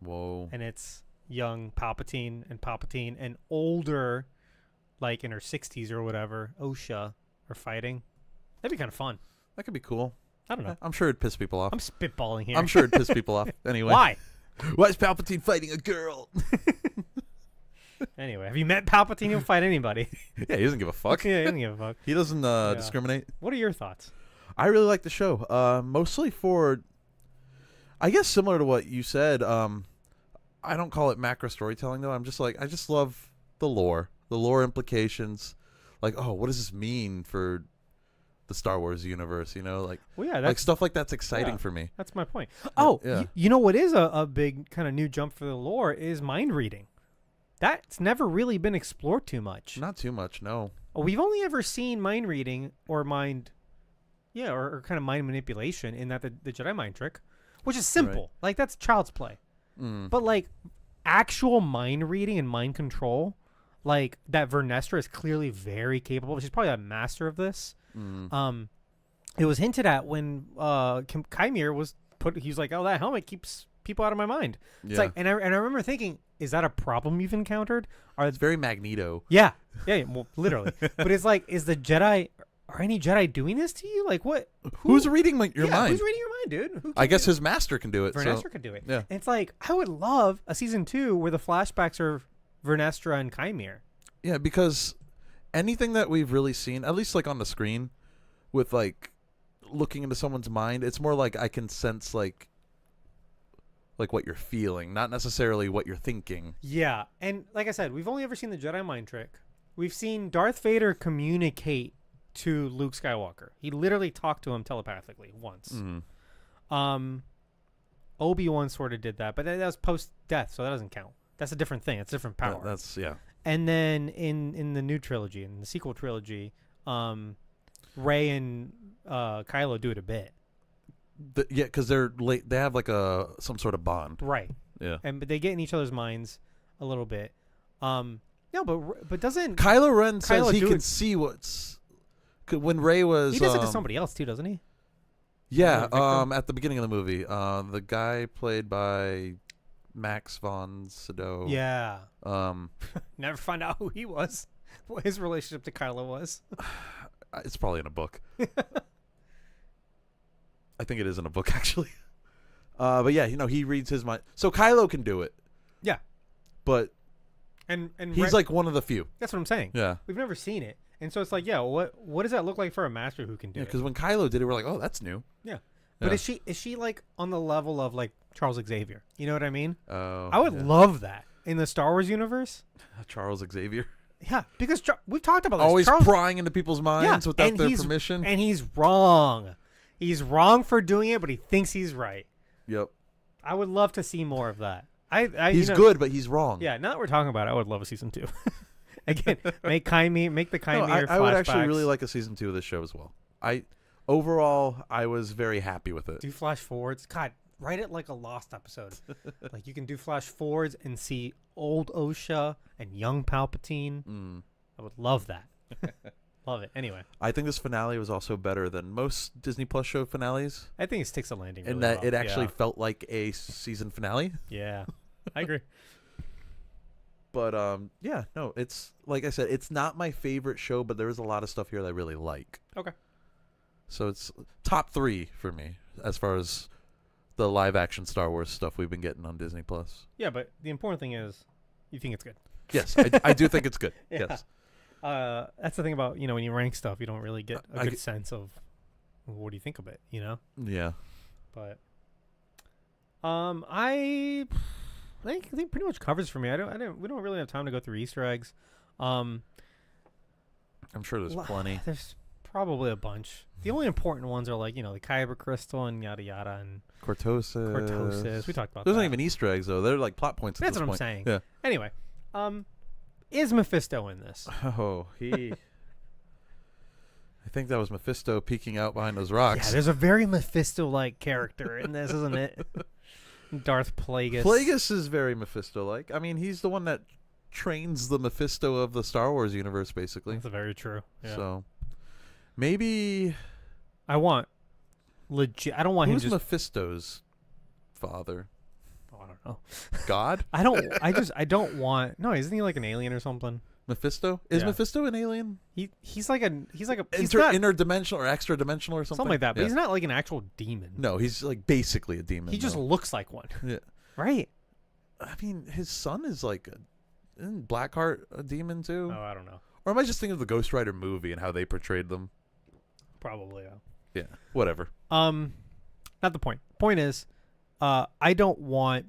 Whoa. And it's young Palpatine and older, like in her 60s or whatever, Osha are fighting. That'd be kind of fun. That could be cool. I don't know. I'm sure it'd piss people off. I'm spitballing here. I'm sure it'd piss people off. Anyway. Why? Why is Palpatine fighting a girl? Anyway, have you met Palpatine? He'll fight anybody. Yeah, he doesn't give a fuck. Yeah, he doesn't give a fuck. He doesn't discriminate. What are your thoughts? I really like the show. Mostly for, I guess, similar to what you said. I don't call it macro storytelling though. I'm just like, I just love the lore implications. Like, oh, what does this mean for the Star Wars universe? You know, like, Well, yeah, like stuff like that's exciting yeah. for me. That's my point. Oh, yeah. you know what is a big kind of new jump for the lore is mind reading. That's never really been explored too much. Not too much, no. We've only ever seen mind reading or mind, yeah, or kind of mind manipulation in that the Jedi mind trick, which is simple. Right. Like, that's child's play. But, like, actual mind reading and mind control, like, that Vernestra is clearly very capable. She's probably a master of this. It was hinted at when Chimere was put. He was like, "Oh, that helmet keeps people out of my mind." It's Yeah. like, and I remember thinking, "Is that a problem you've encountered?" It's very Magneto. Yeah, well, literally. But it's like, are any Jedi doing this to you? Like, what? Who's reading your mind? Who's reading your mind, dude? Who I can guess do his master can do it. Vernestra So. could do it. Yeah. And it's like, I would love a season 2 where the flashbacks are Vernestra and Chimere. Yeah, because anything that we've really seen, at least like on the screen, with like looking into someone's mind, it's more like I can sense like what you're feeling, not necessarily what you're thinking. Yeah, and like I said, we've only ever seen the Jedi mind trick. We've seen Darth Vader communicate to Luke Skywalker. He literally talked to him telepathically once. Obi-Wan sort of did that, but that was post-death, so that doesn't count. That's a different thing. It's a different power. That's yeah. And then in the new trilogy, in the sequel trilogy, Rey and Kylo do it a bit. Yeah, because they're late. They have like some sort of bond. Right. Yeah. But they get in each other's minds a little bit. No, but doesn't Kylo Ren says Kylo he do can it- see what's. When Rey was. he does it to somebody else too, doesn't he? Yeah. Victor? At the beginning of the movie, the guy played by Max von Sydow. Yeah. Um, Never find out who he was. What his relationship to Kylo was. it's probably in a book. I think it is in a book actually. But yeah, he reads his mind. So Kylo can do it. Yeah. But And he's like one of the few. that's what I'm saying. Yeah. We've never seen it. And so it's like, yeah, what does that look like for a master who can do Yeah, it? because when Kylo did it, we're like, oh, that's new. Yeah. But Yeah. is she like on the level of like Charles Xavier? You know what I mean? Oh, I would love that in the Star Wars universe. Charles Xavier. Yeah, because we've talked about this. Always Charles, prying into people's minds without and their he's- permission. And he's wrong. He's wrong for doing it, but he thinks he's right. Yep. I would love to see more of that. He's good, but he's wrong. Yeah, now that we're talking about it, I would love a season 2. Again, make the Chimere flashbacks. I would actually really like a season 2 of this show as well. Overall, I was very happy with it. do flash forwards. God, write it like a Lost episode. Like you can do flash forwards and see old Osha and young Palpatine. I would love that. Love it. Anyway, I think this finale was also better than most Disney Plus show finales, I think it sticks a landing. in Really that well. it actually felt like a season finale. Yeah, I agree. But yeah, no, it's like I said, it's not my favorite show, but there is a lot of stuff here that I really like. Okay. So it's top 3 for me as far as the live action Star Wars stuff we've been getting on Disney Plus. Yeah, but the important thing is you think it's good. Yes, I do think it's good. Yeah. Yes. That's the thing about when you rank stuff, you don't really get a good sense of what do you think of it? You know. Yeah. But I think pretty much covers for me. We don't really have time to go through Easter eggs. I'm sure there's plenty. There's probably a bunch. The only important ones are like, the Kyber crystal and yada yada and Cortosis. We talked about Those that. aren't even Easter eggs though. They're like plot points. That's at this what point. I'm saying. Yeah. Anyway, is Mephisto in this? Oh, I think that was Mephisto peeking out behind those rocks. Yeah, there's a very Mephisto-like character in this, isn't it? Darth Plagueis. Plagueis is very Mephisto-like. I mean, he's the one that trains the Mephisto of the Star Wars universe, basically. That's very true. Yeah. So maybe I want legit. I don't want who's him just. Mephisto's father? Oh, I don't know. God? I don't want. No, isn't he like an alien or something? Mephisto? Is Yeah. Mephisto an alien? He's like a he's not Interdimensional or extra dimensional or something? like that, but Yeah. he's not like an actual demon. No, he's like basically a demon. He just though. looks like one. Yeah. Right? I mean, his son is like isn't Blackheart a demon too? Oh, I don't know. Or am I just thinking of the Ghost Rider movie and how they portrayed them? Probably. Yeah. Yeah. Whatever. Not the point. Point is, I don't want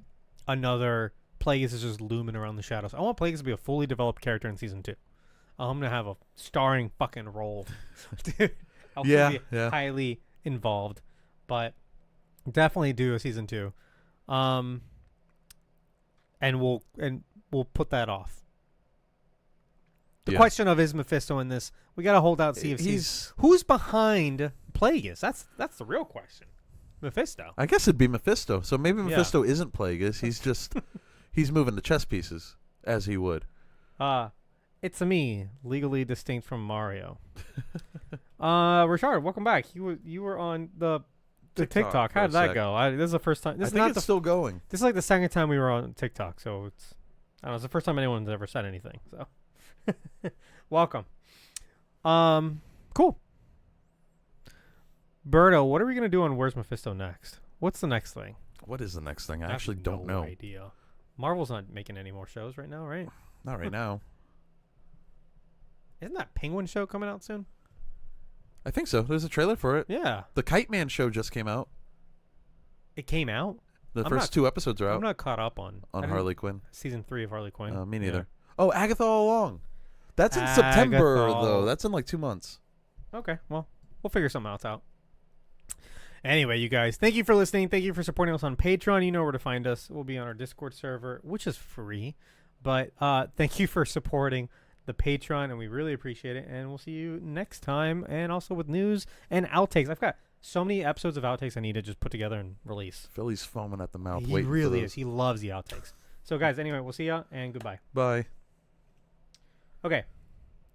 another Plagueis is just looming around the shadows. I want Plagueis to be a fully developed character in season 2. I'm gonna have a starring fucking role, dude. I'll be highly involved, but definitely do a season 2. And we'll put that off. The question of is Mephisto in this? We gotta hold out, see if who's behind Plagueis. That's the real question. Mephisto. I guess it'd be Mephisto. So maybe Mephisto isn't Plagueis. He's just he's moving the chess pieces as he would. It's me, legally distinct from Mario. Richard, welcome back. You were on the TikTok. How did that go? This is the first time. I think it's still going. This is like the second time we were on TikTok, so it's it's the first time anyone's ever said anything. So welcome. Cool. Berto, what are we gonna do on Where's Mephisto next? What's the next thing? What is the next thing? I actually don't know. No idea. Marvel's not making any more shows right now, right? Not right now. Isn't that Penguin show coming out soon? I think so. There's a trailer for it. Yeah. The Kite Man show just came out. It came out? The first 2 episodes are out. I'm not caught up on Harley Quinn. Season 3 of Harley Quinn. Me neither. Yeah. Oh, Agatha All Along. That's in September, though. That's in like 2 months. Okay. Well, we'll figure something else out. Anyway, you guys, thank you for listening. Thank you for supporting us on Patreon. You know where to find us. We'll be on our Discord server, which is free. But thank you for supporting the Patreon, and we really appreciate it. And we'll see you next time, and also with news and outtakes. I've got so many episodes of outtakes I need to just put together and release. Philly's foaming at the mouth. He really is. He loves the outtakes. So, guys, anyway, we'll see ya, and goodbye. Bye. Okay.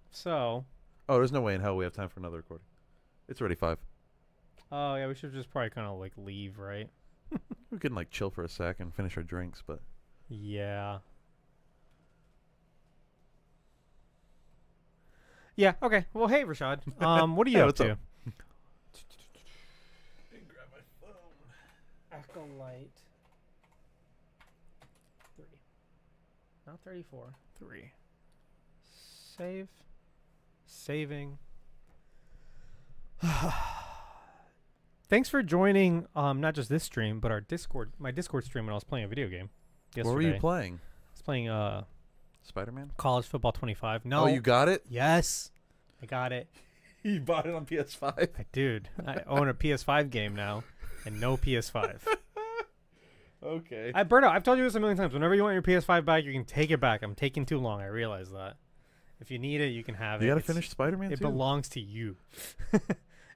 So. Oh, there's no way in hell we have time for another recording. It's already 5. Oh, yeah, we should just probably kind of, like, leave, right? We can, like, chill for a sec and finish our drinks, but. Yeah. Yeah, okay. Well, hey, Rashad. What are you up to? Up? Grab my phone. Acolyte. 3. Not 34. 3. Save. Saving. Thanks for joining not just this stream, but our my Discord stream when I was playing a video game yesterday. What were you playing? I was playing Spider-Man? College Football 25. No. Oh, you got it? Yes. I got it. You bought it on PS5? Dude, I own a PS5 game now and no PS5. Okay. Berto, I've told you this a million times. Whenever you want your PS5 back, you can take it back. I'm taking too long. I realize that. If you need it, you can have it. You got to finish Spider-Man too? It belongs to you.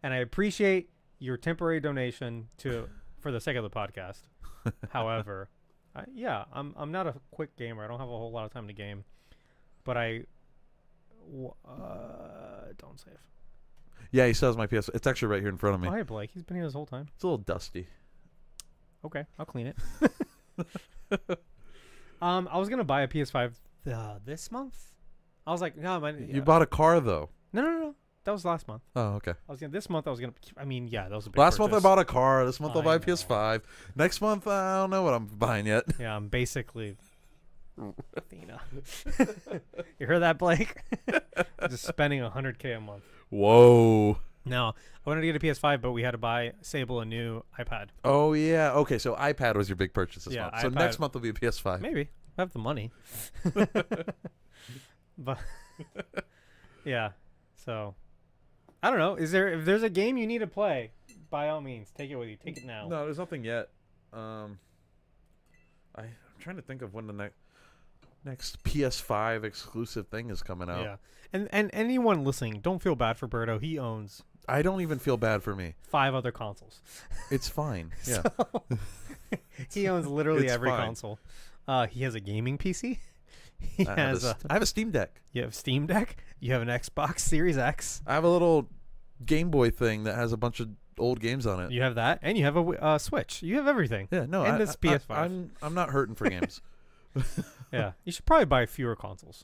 And I appreciate your temporary donation for the sake of the podcast. However, I'm not a quick gamer. I don't have a whole lot of time to game. But don't save. Yeah, he still has my PS. It's actually right here in front of me. Oh, hi, Blake. He's been here this whole time. It's a little dusty. Okay, I'll clean it. I was gonna buy a PS5 this month. I was like, no, man. You bought a car though. No. That was last month. Oh, okay. This month I was gonna. I mean, yeah, that was a big Last purchase. month I bought a car. This month I'll buy a know. PS5. Next month I don't know what I'm buying yet. Yeah, I'm basically Athena. You heard that, Blake? Just spending $100K a month. Whoa. No, I wanted to get a PS5, but we had to buy Sable a new iPad. Oh yeah. Okay, so iPad was your big purchase this month. So iPad. next month will be a PS5. Maybe I have the money. But yeah, so I don't know. If there's a game you need to play, by all means, take it with you. Take it now. No, there's nothing yet. I'm trying to think of when the next PS5 exclusive thing is coming out. Yeah, and anyone listening, don't feel bad for Berto. He owns I don't even feel bad for me. 5 other consoles. It's fine. Yeah. So, he owns literally it's every fine. console. He has a gaming PC. He I has have a Steam Deck. You have Steam Deck. You have an Xbox Series X. I have a little Game Boy thing that has a bunch of old games on it. You have that, and you have a Switch. You have everything. Yeah, no, and this PS5. I'm not hurting for games. Yeah, you should probably buy fewer consoles.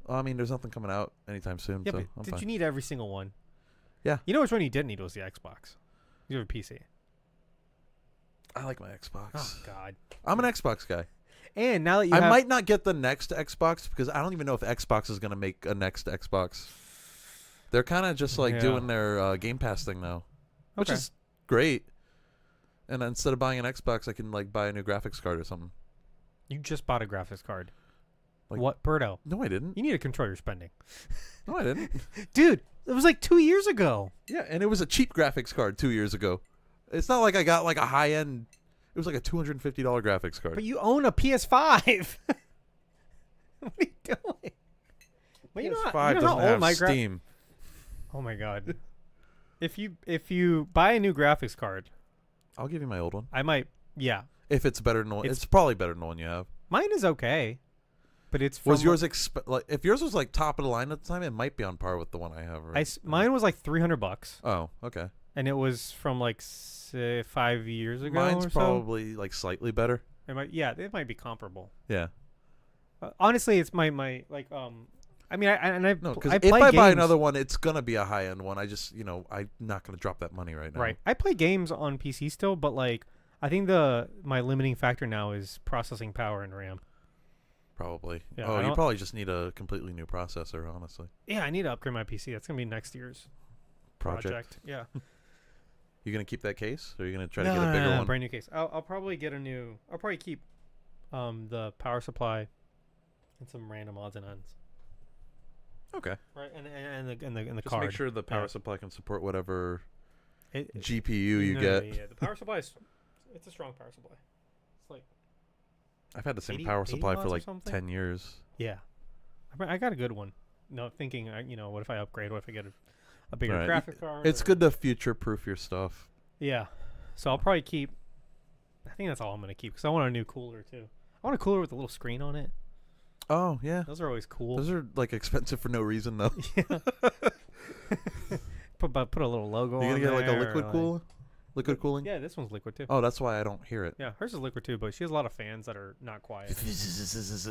I mean, there's nothing coming out anytime soon, Yeah, so but I'm did fine. you need every single one? Yeah. You know which one you didn't need was the Xbox. You have a PC. I like my Xbox. Oh God. I'm an Xbox guy. And now that you I have, might not get the next Xbox because I don't even know if Xbox is going to make a next Xbox. They're kind of just like doing their Game Pass thing now, which is great. And instead of buying an Xbox, I can like buy a new graphics card or something. You just bought a graphics card. Like- What, Berto? No, I didn't. You need to control your spending. No, I didn't. Dude, it was like 2 years ago. Yeah, and it was a cheap graphics card 2 years ago. It's not like I got like a high end. It was like a $250 graphics card. But you own a PS5. What are you doing? Well, you know, PS5 you know doesn't how old have my Steam. Oh my God. If you buy a new graphics card, I'll give you my old one I might. Yeah, if it's better than the one. It's probably better than the one you have. mine is okay, but it's from Was yours like if yours was like top of the line at the time, it might be on par with the one I have. Right? mine was like $300, Oh, okay. and it was from like 5 years ago. Mine's or probably like slightly better. So. It might be comparable. Yeah. Honestly, it's my like I mean, No, because I if play I buy games- another one, it's gonna be a high end one. I just I'm not gonna drop that money right now. Right. I play games on PC still, but like I think my limiting factor now is processing power and RAM. Probably. Yeah, Oh, I you don't- probably just need a completely new processor, honestly. Yeah, I need to upgrade my PC. That's gonna be next year's project. Yeah. You gonna keep that case, or are you gonna try to get a bigger one? Brand new case. I'll probably get a new. I'll probably keep the power supply and some random odds and ends. Okay. Right, and the Just card. make sure the power Yeah. supply can support whatever It- GPU you no, get. Yeah, the power supply is. It's a strong power supply. It's like I've had the same 80 power 80 supply watts for or like something? 10 years. yeah. I got a good one. No, thinking what if I upgrade? What if I get a bigger Right. graphic card? It's or- good to future-proof your stuff. Yeah. So I'll probably keep. I think that's all I'm gonna keep because I want a new cooler too. I want a cooler with a little screen on it. Oh, yeah. Those are always cool. Those are like expensive for no reason though. Yeah. put a little logo. You on gonna get like a there, liquid like- cool? Liquid cooling? Yeah, this one's liquid too. Oh, that's why I don't hear it. Yeah, hers is liquid too, but she has a lot of fans that are not quiet.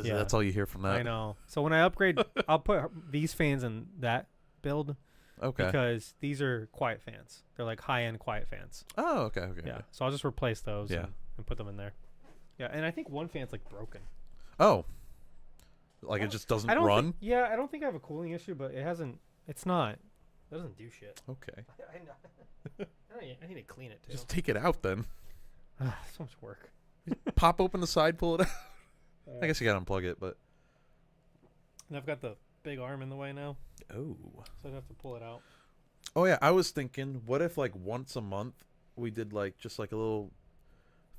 Yeah. That's all you hear from that. I know. So when I upgrade, I'll put these fans in that build Okay. because these are quiet fans. They're like high-end quiet fans. Oh, okay. Okay. Yeah. okay. So I'll just replace those Yeah. and put them in there. Yeah, and I think one fan's like broken. Oh. Like it just doesn't I don't run? Think, yeah, I don't think I have a cooling issue, but it hasn't. It's not. It doesn't do shit. Okay. I know. I need to clean it too. Just take it out then. So much work. Pop open the side, pull it out. I guess you gotta unplug it, but. And I've got the big arm in the way now, Oh. so I'd have to pull it out. Oh yeah, I was thinking, what if like once a month we did like just like a little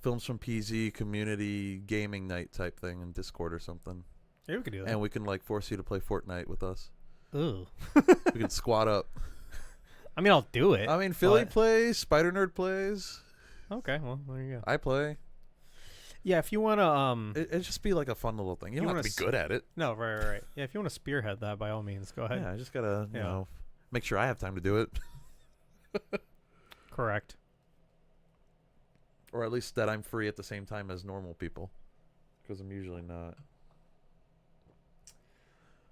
Films from PZ community gaming night type thing in Discord or something, Yeah, we could do that. and we can like force you to play Fortnite with us. Ooh. We can squat up. I mean, I'll do it. I mean, Philly but- plays, Spider Nerd plays, Okay, well, there you go. I play. Yeah, if you want to, It'd just be like a fun little thing. You don't wanna have to be good at it. no, right. Yeah, if you want to spearhead that, by all means, go ahead. Yeah, I just gotta you Yeah. know make sure I have time to do it, Correct. or at least that I'm free at the same time as normal people, because I'm usually not.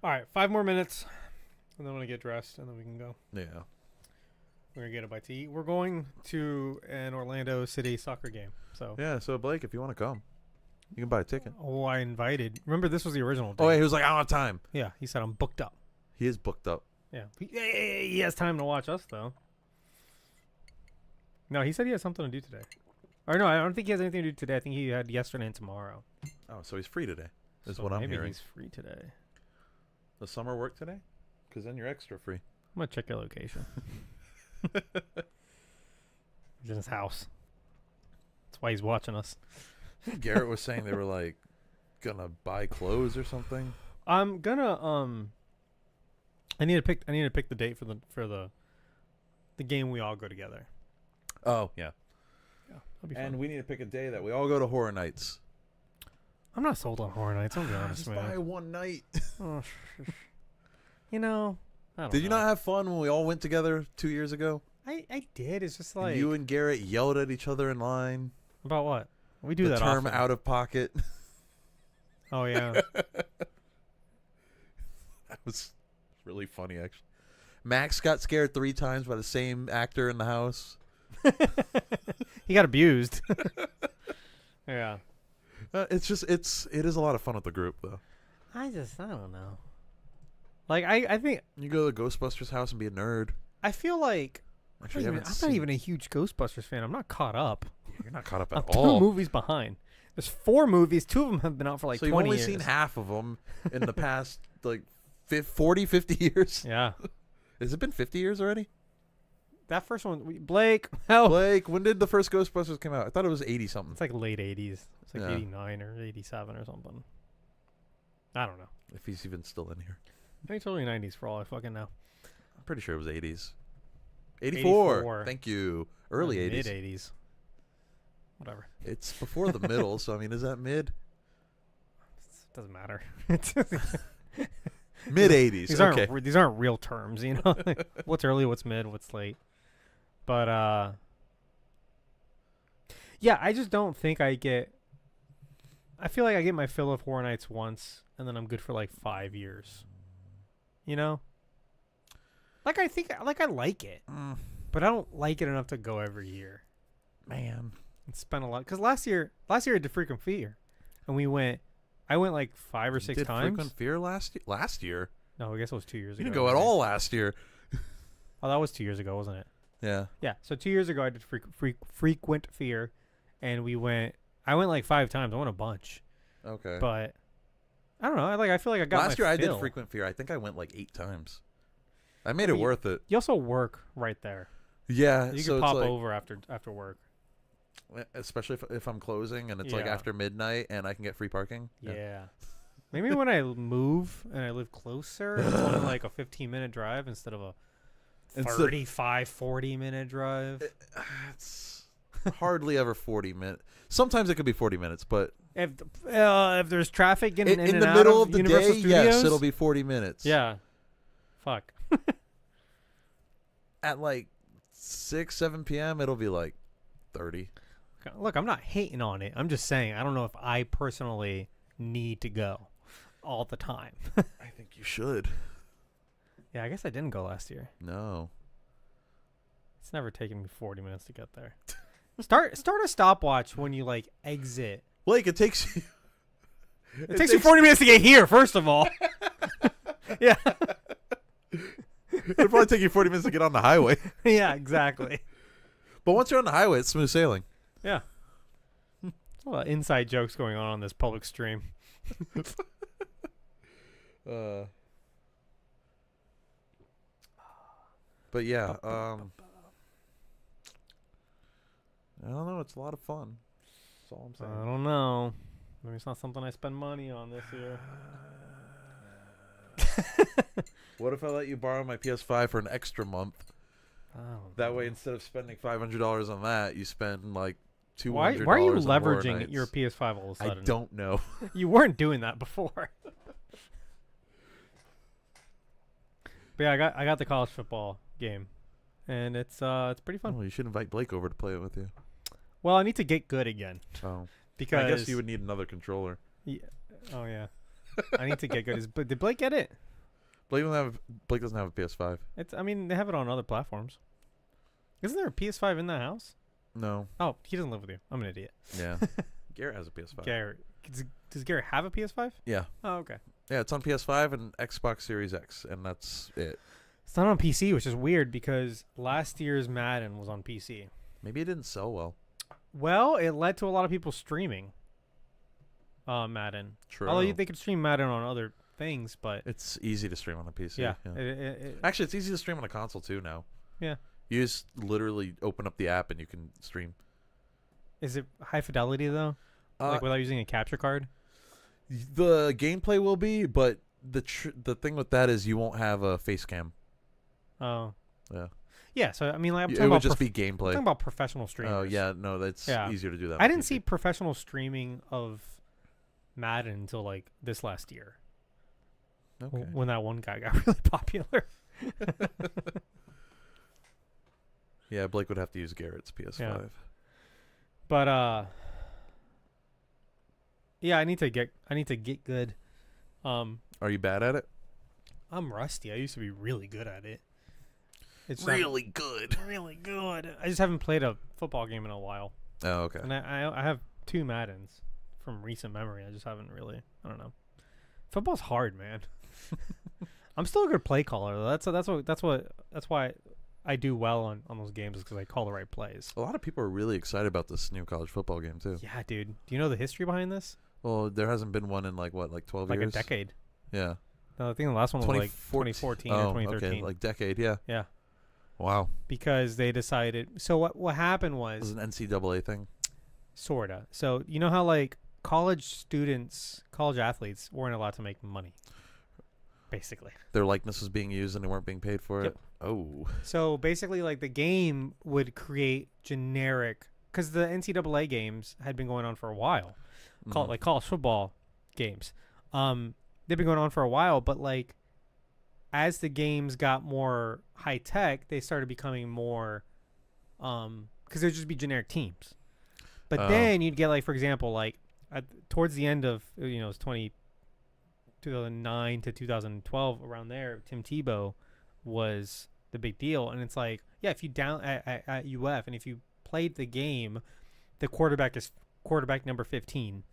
All right, 5 more minutes, and then I'm gonna get dressed, and then we can go. Yeah. We're gonna get a bite to eat. We're going to an Orlando City soccer game. So, Yeah. So Blake, if you want to come, you can buy a ticket. oh, I invited. Remember, this was the original. Oh, date. he was like, I don't have time. Yeah, he said I'm booked up. He is booked up. Yeah, he has time to watch us though. No, he said he has something to do today. Or no, I don't think he has anything to do today. I think he had yesterday and tomorrow. Oh, so he's free today. Is So what I'm maybe hearing. he's free today. Does summer work today? Because then you're extra free. I'm gonna check your location. He's in his house. That's why he's watching us. Garrett was saying they were like gonna buy clothes or something. I'm gonna I need to pick the date for the game we all go together. Oh yeah. Yeah, that'll be fun. And we need to pick a day that we all go to Horror Nights. I'm not sold on Horror Nights. I'll be honest, Just buy man. one night. Oh, you know, I don't Did you know. not have fun when we all went together 2 years ago? I did. It's just And like you and Garrett yelled at each other in line. about what we do the that term often. out of pocket. Oh yeah. That was really funny, actually. Max got scared 3 times by the same actor in the house. He got abused. Yeah. It is a lot of fun with the group, though. I don't know. Like I think You go to the Ghostbusters house and be a nerd. I feel like Actually, I'm not even a huge Ghostbusters fan. I'm not caught up. You're not caught up I'm at 2 all. movies behind. There's 4 movies. 2 of them have been out for like So you've 20 only years. seen half of them in the past like 40, 50 years. Yeah. Has it been 50 years already? That first one, Blake. Help. Blake, when did the first Ghostbusters come out? I thought it was 80 something. It's like late 80s. It's like Yeah. 89 or 87 or something. I don't know. If he's even still in here. I think it's early 90s for all I fucking know. I'm pretty sure it was 80s. 84. 84. Thank you. Early 80s. Mid 80s. Whatever. It's before the middle, so I mean, is that mid? It doesn't matter. Mid 80s. These Okay. aren't these aren't real terms, you know. What's early, what's mid, what's late. But yeah, I just don't think I feel like I get my fill of Horror Nights once and then I'm good for like 5 years. You know? Like I like it, but I don't like it enough to go every year. Man. And spend a lot cuz last year I did Frequent Fear and I went like 5 or 6 Did times. Frequent Fear last year? No, I guess it was 2 years ago. You didn't go at right? all last year. Oh, that was 2 years ago, wasn't it? Yeah. Yeah. So 2 years ago, I did Frequent Fear, and I went like 5 times. I went a bunch, Okay. but I don't know. I feel like I got Last my year I did fill. Frequent Fear. I think I went like 8 times. I made it you- worth it. You also work right there. Yeah. You so can it's pop like, over after work. especially if I'm closing and it's like Yeah. after midnight and I can get free parking. Yeah. Maybe when I move and I live closer, it's only like a 15-minute drive instead of a 35, 40-minute drive. It's hardly ever 40 minutes. Sometimes it could be 40 minutes, but If there's traffic in in and the out middle of the Universal day, Studios, yes, it'll be 40 minutes. Yeah. Fuck. At like 6, 7 p.m., it'll be like 30. Look, I'm not hating on it. I'm just saying I don't know if I personally need to go all the time. I think you should. Yeah, I guess I didn't go last year. No. It's never taken me 40 minutes to get there. Start a stopwatch when you like exit. Blake, it takes you. It takes you 40 minutes to get here, first of all. Yeah. It'll probably take you 40 minutes to get on the highway. Yeah, exactly. But once you're on the highway, it's smooth sailing. Yeah. There's a lot of inside jokes going on this public stream. But yeah, I don't know. It's a lot of fun. That's all I'm saying. I don't know. Maybe it's not something I spend money on this year. What if I let you borrow my PS5 for an extra month? That way, instead of spending $500 on that, you spend like $200. Why are you on Horror leveraging Nights. your PS5 all of a I sudden? don't know. You weren't doing that before. But yeah, I got the college football game, and it's pretty fun. Well, you should invite Blake over to play it with you. Well, I need to get good again Oh, because I guess you would need another controller. Yeah. Oh yeah, I need to get good. But did Blake get it? Blake doesn't have a PS5. I mean, they have it on other platforms. Isn't there a PS5 in that house? No. Oh, he doesn't live with you. I'm an idiot. Yeah. Garrett has a PS5. Garrett, does Garrett have a PS5? Yeah. Oh, okay. Yeah, it's on PS5 and Xbox Series X, and that's it. It's not on PC, which is weird because last year's Madden was on PC. Maybe it didn't sell well. Well, it led to a lot of people streaming Madden. True. Although they could stream Madden on other things, but It's easy to stream on a PC. yeah. Actually, it's easy to stream on a console too now. Yeah. You just literally open up the app and you can stream. Is it high fidelity though? Like without using a capture card? The gameplay will be, but the thing with that is you won't have a face cam. Oh. Yeah. Yeah, so I mean, like, I'm It talking would about just be I'm gameplay. talking about professional streamers. Oh yeah, no, that's Yeah. easier to do that. I on didn't PC. see professional streaming of Madden until like this last year. Okay. When that one guy got really popular. Yeah, Blake would have to use Garrett's PS5. Yeah. But yeah, I need to get good. Are you bad at it? I'm rusty. I used to be really good at it. It's Really good. really good. I just haven't played a football game in a while. Oh, okay. And I have 2 Maddens from recent memory. I just haven't really. I don't know. Football's hard, man. I'm still a good play caller though. That's why I do well on those games, is because I call the right plays. A lot of people are really excited about this new college football game too. Yeah, dude. Do you know the history behind this? Well, there hasn't been one in like 12 Like years? a decade. Yeah. No, I think the last one was like 2014 or 2013. Okay, like decade, yeah. Yeah. Wow. Because they decided. So what happened It was was an NCAA thing. sorta. So you know how like college athletes weren't allowed to make money, basically. Their likeness was being used and they weren't being paid for Yep. it. Oh. So basically, like the game would create generic, because the NCAA games had been going on for a while, like college football games. They've been going on for a while, but like as the games got more high tech, they started becoming more, because there'd just be generic teams. But then you'd get like, for example, like towards the end of it was 2009 to 2012, around there, Tim Tebow was the big deal. And it's like, yeah, if you down at UF and if you played the game, the quarterback is quarterback number 15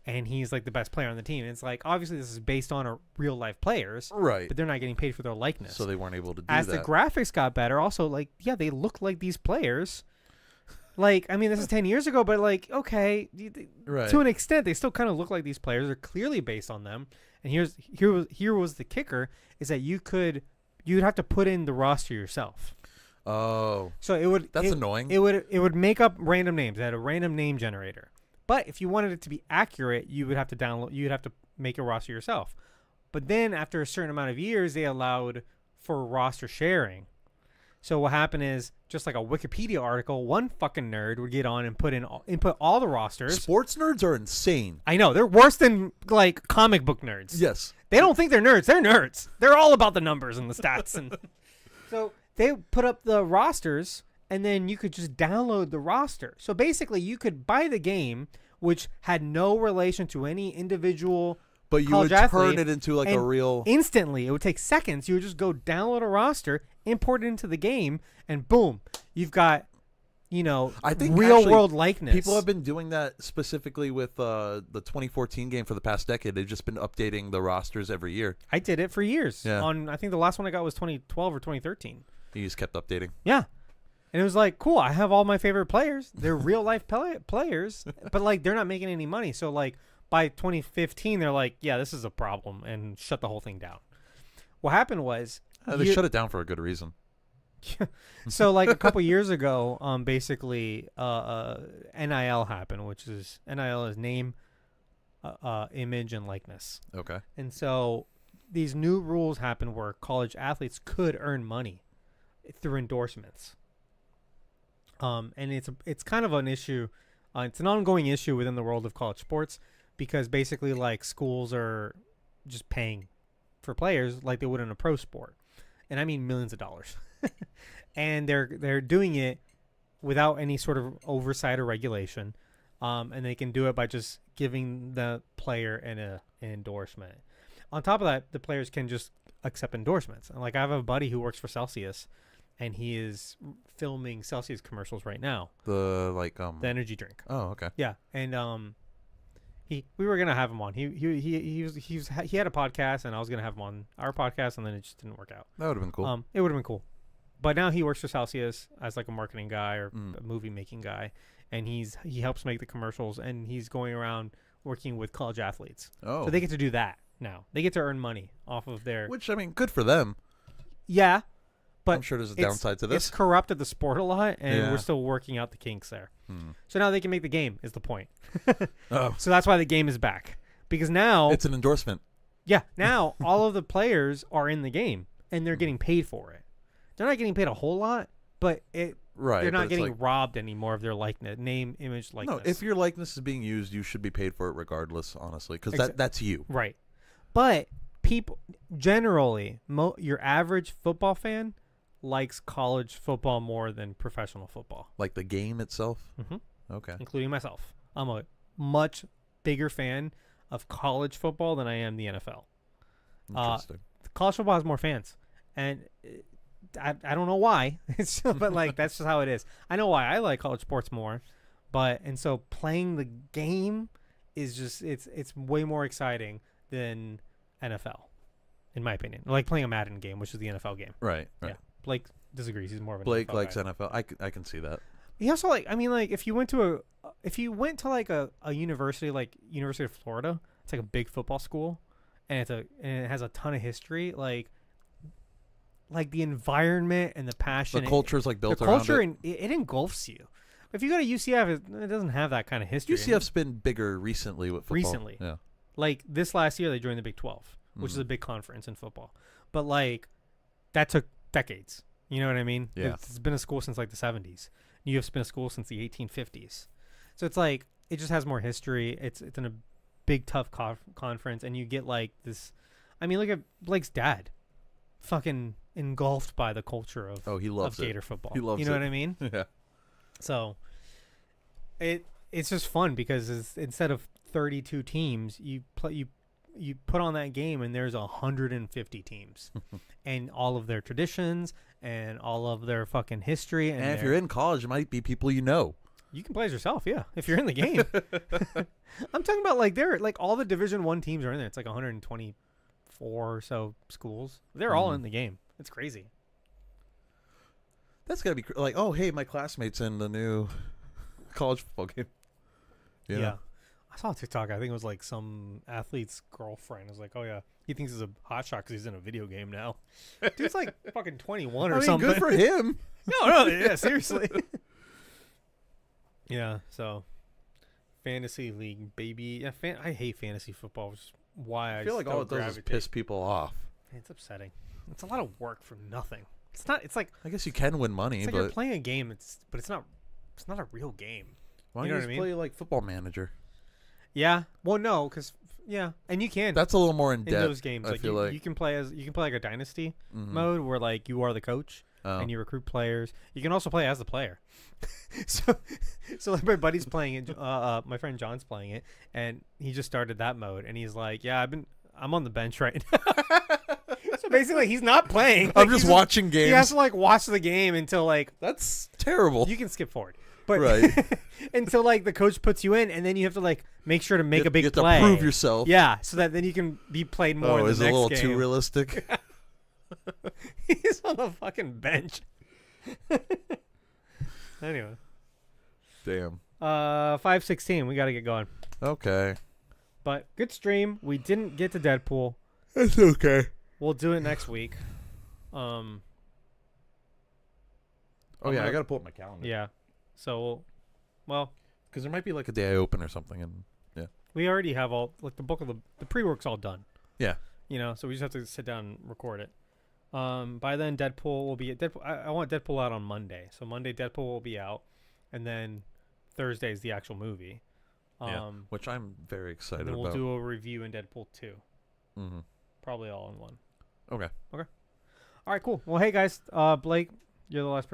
and he's like the best player on the team. And it's like, obviously this is based on real life players, Right. but they're not getting paid for their likeness. So they weren't able to do As that. the graphics got better, also, like, yeah, they look like these players. Like, I mean, this is 10 years ago, but like, okay, Right. to an extent, they still kind of look like these players. They're clearly based on them. And here was the kicker, is that you'd have to put in the roster yourself. Oh. So That's annoying. It would make up random names. It had a random name generator. But if you wanted it to be accurate, you'd have to make a roster yourself. But then after a certain amount of years, they allowed for roster sharing. So what happened is, just like a Wikipedia article, one fucking nerd would get on and input all the rosters. Sports nerds are insane. I know, they're worse than like comic book nerds. Yes. They don't think they're nerds. They're nerds. They're all about the numbers and the stats. And so they put up the rosters, and then you could just download the roster. So basically, you could buy the game, which had no relation to any individual But you college would athlete, turn it into like a and real. Instantly. It would take seconds. You would just go download a roster, import it into the game, and boom, you've got, I think real actually world likeness. People have been doing that specifically with the 2014 game for the past decade. They've just been updating the rosters every year. I did it for years. Yeah. I think the last one I got was 2012 or 2013. You just kept updating. Yeah. And it was like, cool, I have all my favorite players. They're real life players, but like they're not making any money. So like by 2015, they're like, yeah, this is a problem, and shut the whole thing down. What happened was They shut it down for a good reason. so like a couple years ago, basically NIL happened, which is NIL is name, image, and likeness. Okay. And so these new rules happened where college athletes could earn money through endorsements. And it's kind of an issue. It's an ongoing issue within the world of college sports, because basically like schools are just paying for players like they would in a pro sport. And I mean millions of dollars. And they're doing it without any sort of oversight or regulation. And they can do it by just giving the player an endorsement. On top of that, the players can just accept endorsements. And like I have a buddy who works for Celsius, and he is filming Celsius commercials right now. The energy drink. Oh, okay. Yeah, and we were gonna have him on. He had a podcast, and I was gonna have him on our podcast, and then it just didn't work out. That would have been cool. It would have been cool. But now he works for Celsius as like a marketing guy or Mm. a movie making guy, and he helps make the commercials, and he's going around working with college athletes. Oh, So they get to do that now. They get to earn money off of their which I mean, good for them. yeah. But I'm sure there's a it's- downside to It's this. corrupted the sport a lot, and Yeah. we're still working out the kinks there. Hmm. So now they can make the game. Is the point? Oh, So that's why the game is back, because now it's an endorsement. yeah, now all of the players are in the game and they're getting paid for it. They're not getting paid a whole lot, but Right. they're but not it's getting like, robbed anymore of their likeness, name, image, likeness. no, if your likeness is being used, you should be paid for it regardless, honestly, because Exa- that's you. right. But people generally, your average football fan likes college football more than professional football, Like the game itself. Mhm. Okay. including myself. I'm a much bigger fan of college football than I am the NFL. Interesting. College football has more fans, and I don't know why. It's just, but like that's just how it is. I know why I like college sports more, and so playing the game is just it's way more exciting than NFL, in my opinion. Like playing a Madden game, which is the NFL game. Right. Yeah. Blake disagrees. He's more of an Blake NFL likes guy. NFL. I can see that. He also like if you went to like a university like University of Florida, it's like a big football school, and it has a ton of history, like the environment and the passion, The culture's like built the around culture, it. and it engulfs you. If you go to UCF, it doesn't have that kind of history. UCF's been bigger recently with football. Recently. Yeah. Like this last year, they joined the Big 12, which is Mhm. a big conference in football. But like that took decades. You know what I mean? Yeah. It's been a school since like the 70s. UF's been a school since the 1850s. So it's like it just has more history. It's in a big tough conference, and you get like this. I mean, look at Blake's dad, fucking engulfed by the culture of Oh, he loves of it. Gator football. He loves You know it. what I mean? Yeah. So it's just fun because instead of 32 teams, you put on that game and there's 150 teams and all of their traditions and all of their fucking history. And if you're in college, it might be people you know. You can play as yourself, yeah, if you're in the game. I'm talking about like all the Division 1 teams are in there. It's like 124 or so schools. They're all Mhm. in the game. It's crazy. That's gotta be like, oh, hey, my classmate's in the new college football game. You know? Yeah. I saw a TikTok. I think it was like some athlete's girlfriend was like, "Oh yeah, he thinks he's a hot shot because he's in a video game now." Dude's like fucking 21 or I mean, something. good for him. No, yeah, seriously. Yeah. So, fantasy league, baby. Yeah, I hate fantasy football, which is why I feel like all it does is piss people off. It's upsetting. It's a lot of work for nothing. It's not. It's like I guess you can win money, it's like you're but playing a game. But it's not. It's not a real game. why you don't know you what I just play like Football Manager? Yeah. Well, no, because and you can. That's a little more in in depth. those games, I like feel like you can play like a dynasty Mhm. mode where like you are the coach Oh. and you recruit players. You can also play as the player. so like my buddy's playing it. My friend John's playing it, and he just started that mode, and he's like, "Yeah, I'm on the bench right now." So basically, he's not playing. I'm Like, just he's watching games. He has to like watch the game until like That's terrible. you can skip forward. But Right. until like the coach puts you in, and then you have to like make sure to make a big you have play. to prove yourself. Yeah, so that then you can be played more. Oh, in the is it a next little game. too realistic? He's on the fucking bench. Anyway, Damn. 5:16. We gotta get going. Okay. But good stream. We didn't get to Deadpool. It's okay. We'll do it next week. Oh I'm yeah, I gonna- gotta pull up my calendar. Yeah. So, well, Because there might be like a day I open or something, and we already have all like the bulk of the pre-work's all done. Yeah. You know, so we just have to sit down and record it. By then Deadpool will be Deadpool. I want Deadpool out on Monday. So Monday Deadpool will be out, and then Thursday is the actual movie. Yeah. Which I'm very excited And then we'll about. do a review in Deadpool 2. Mm-hmm. Probably all in one. Okay. All right, cool. Well, hey guys, Blake, you're the last person.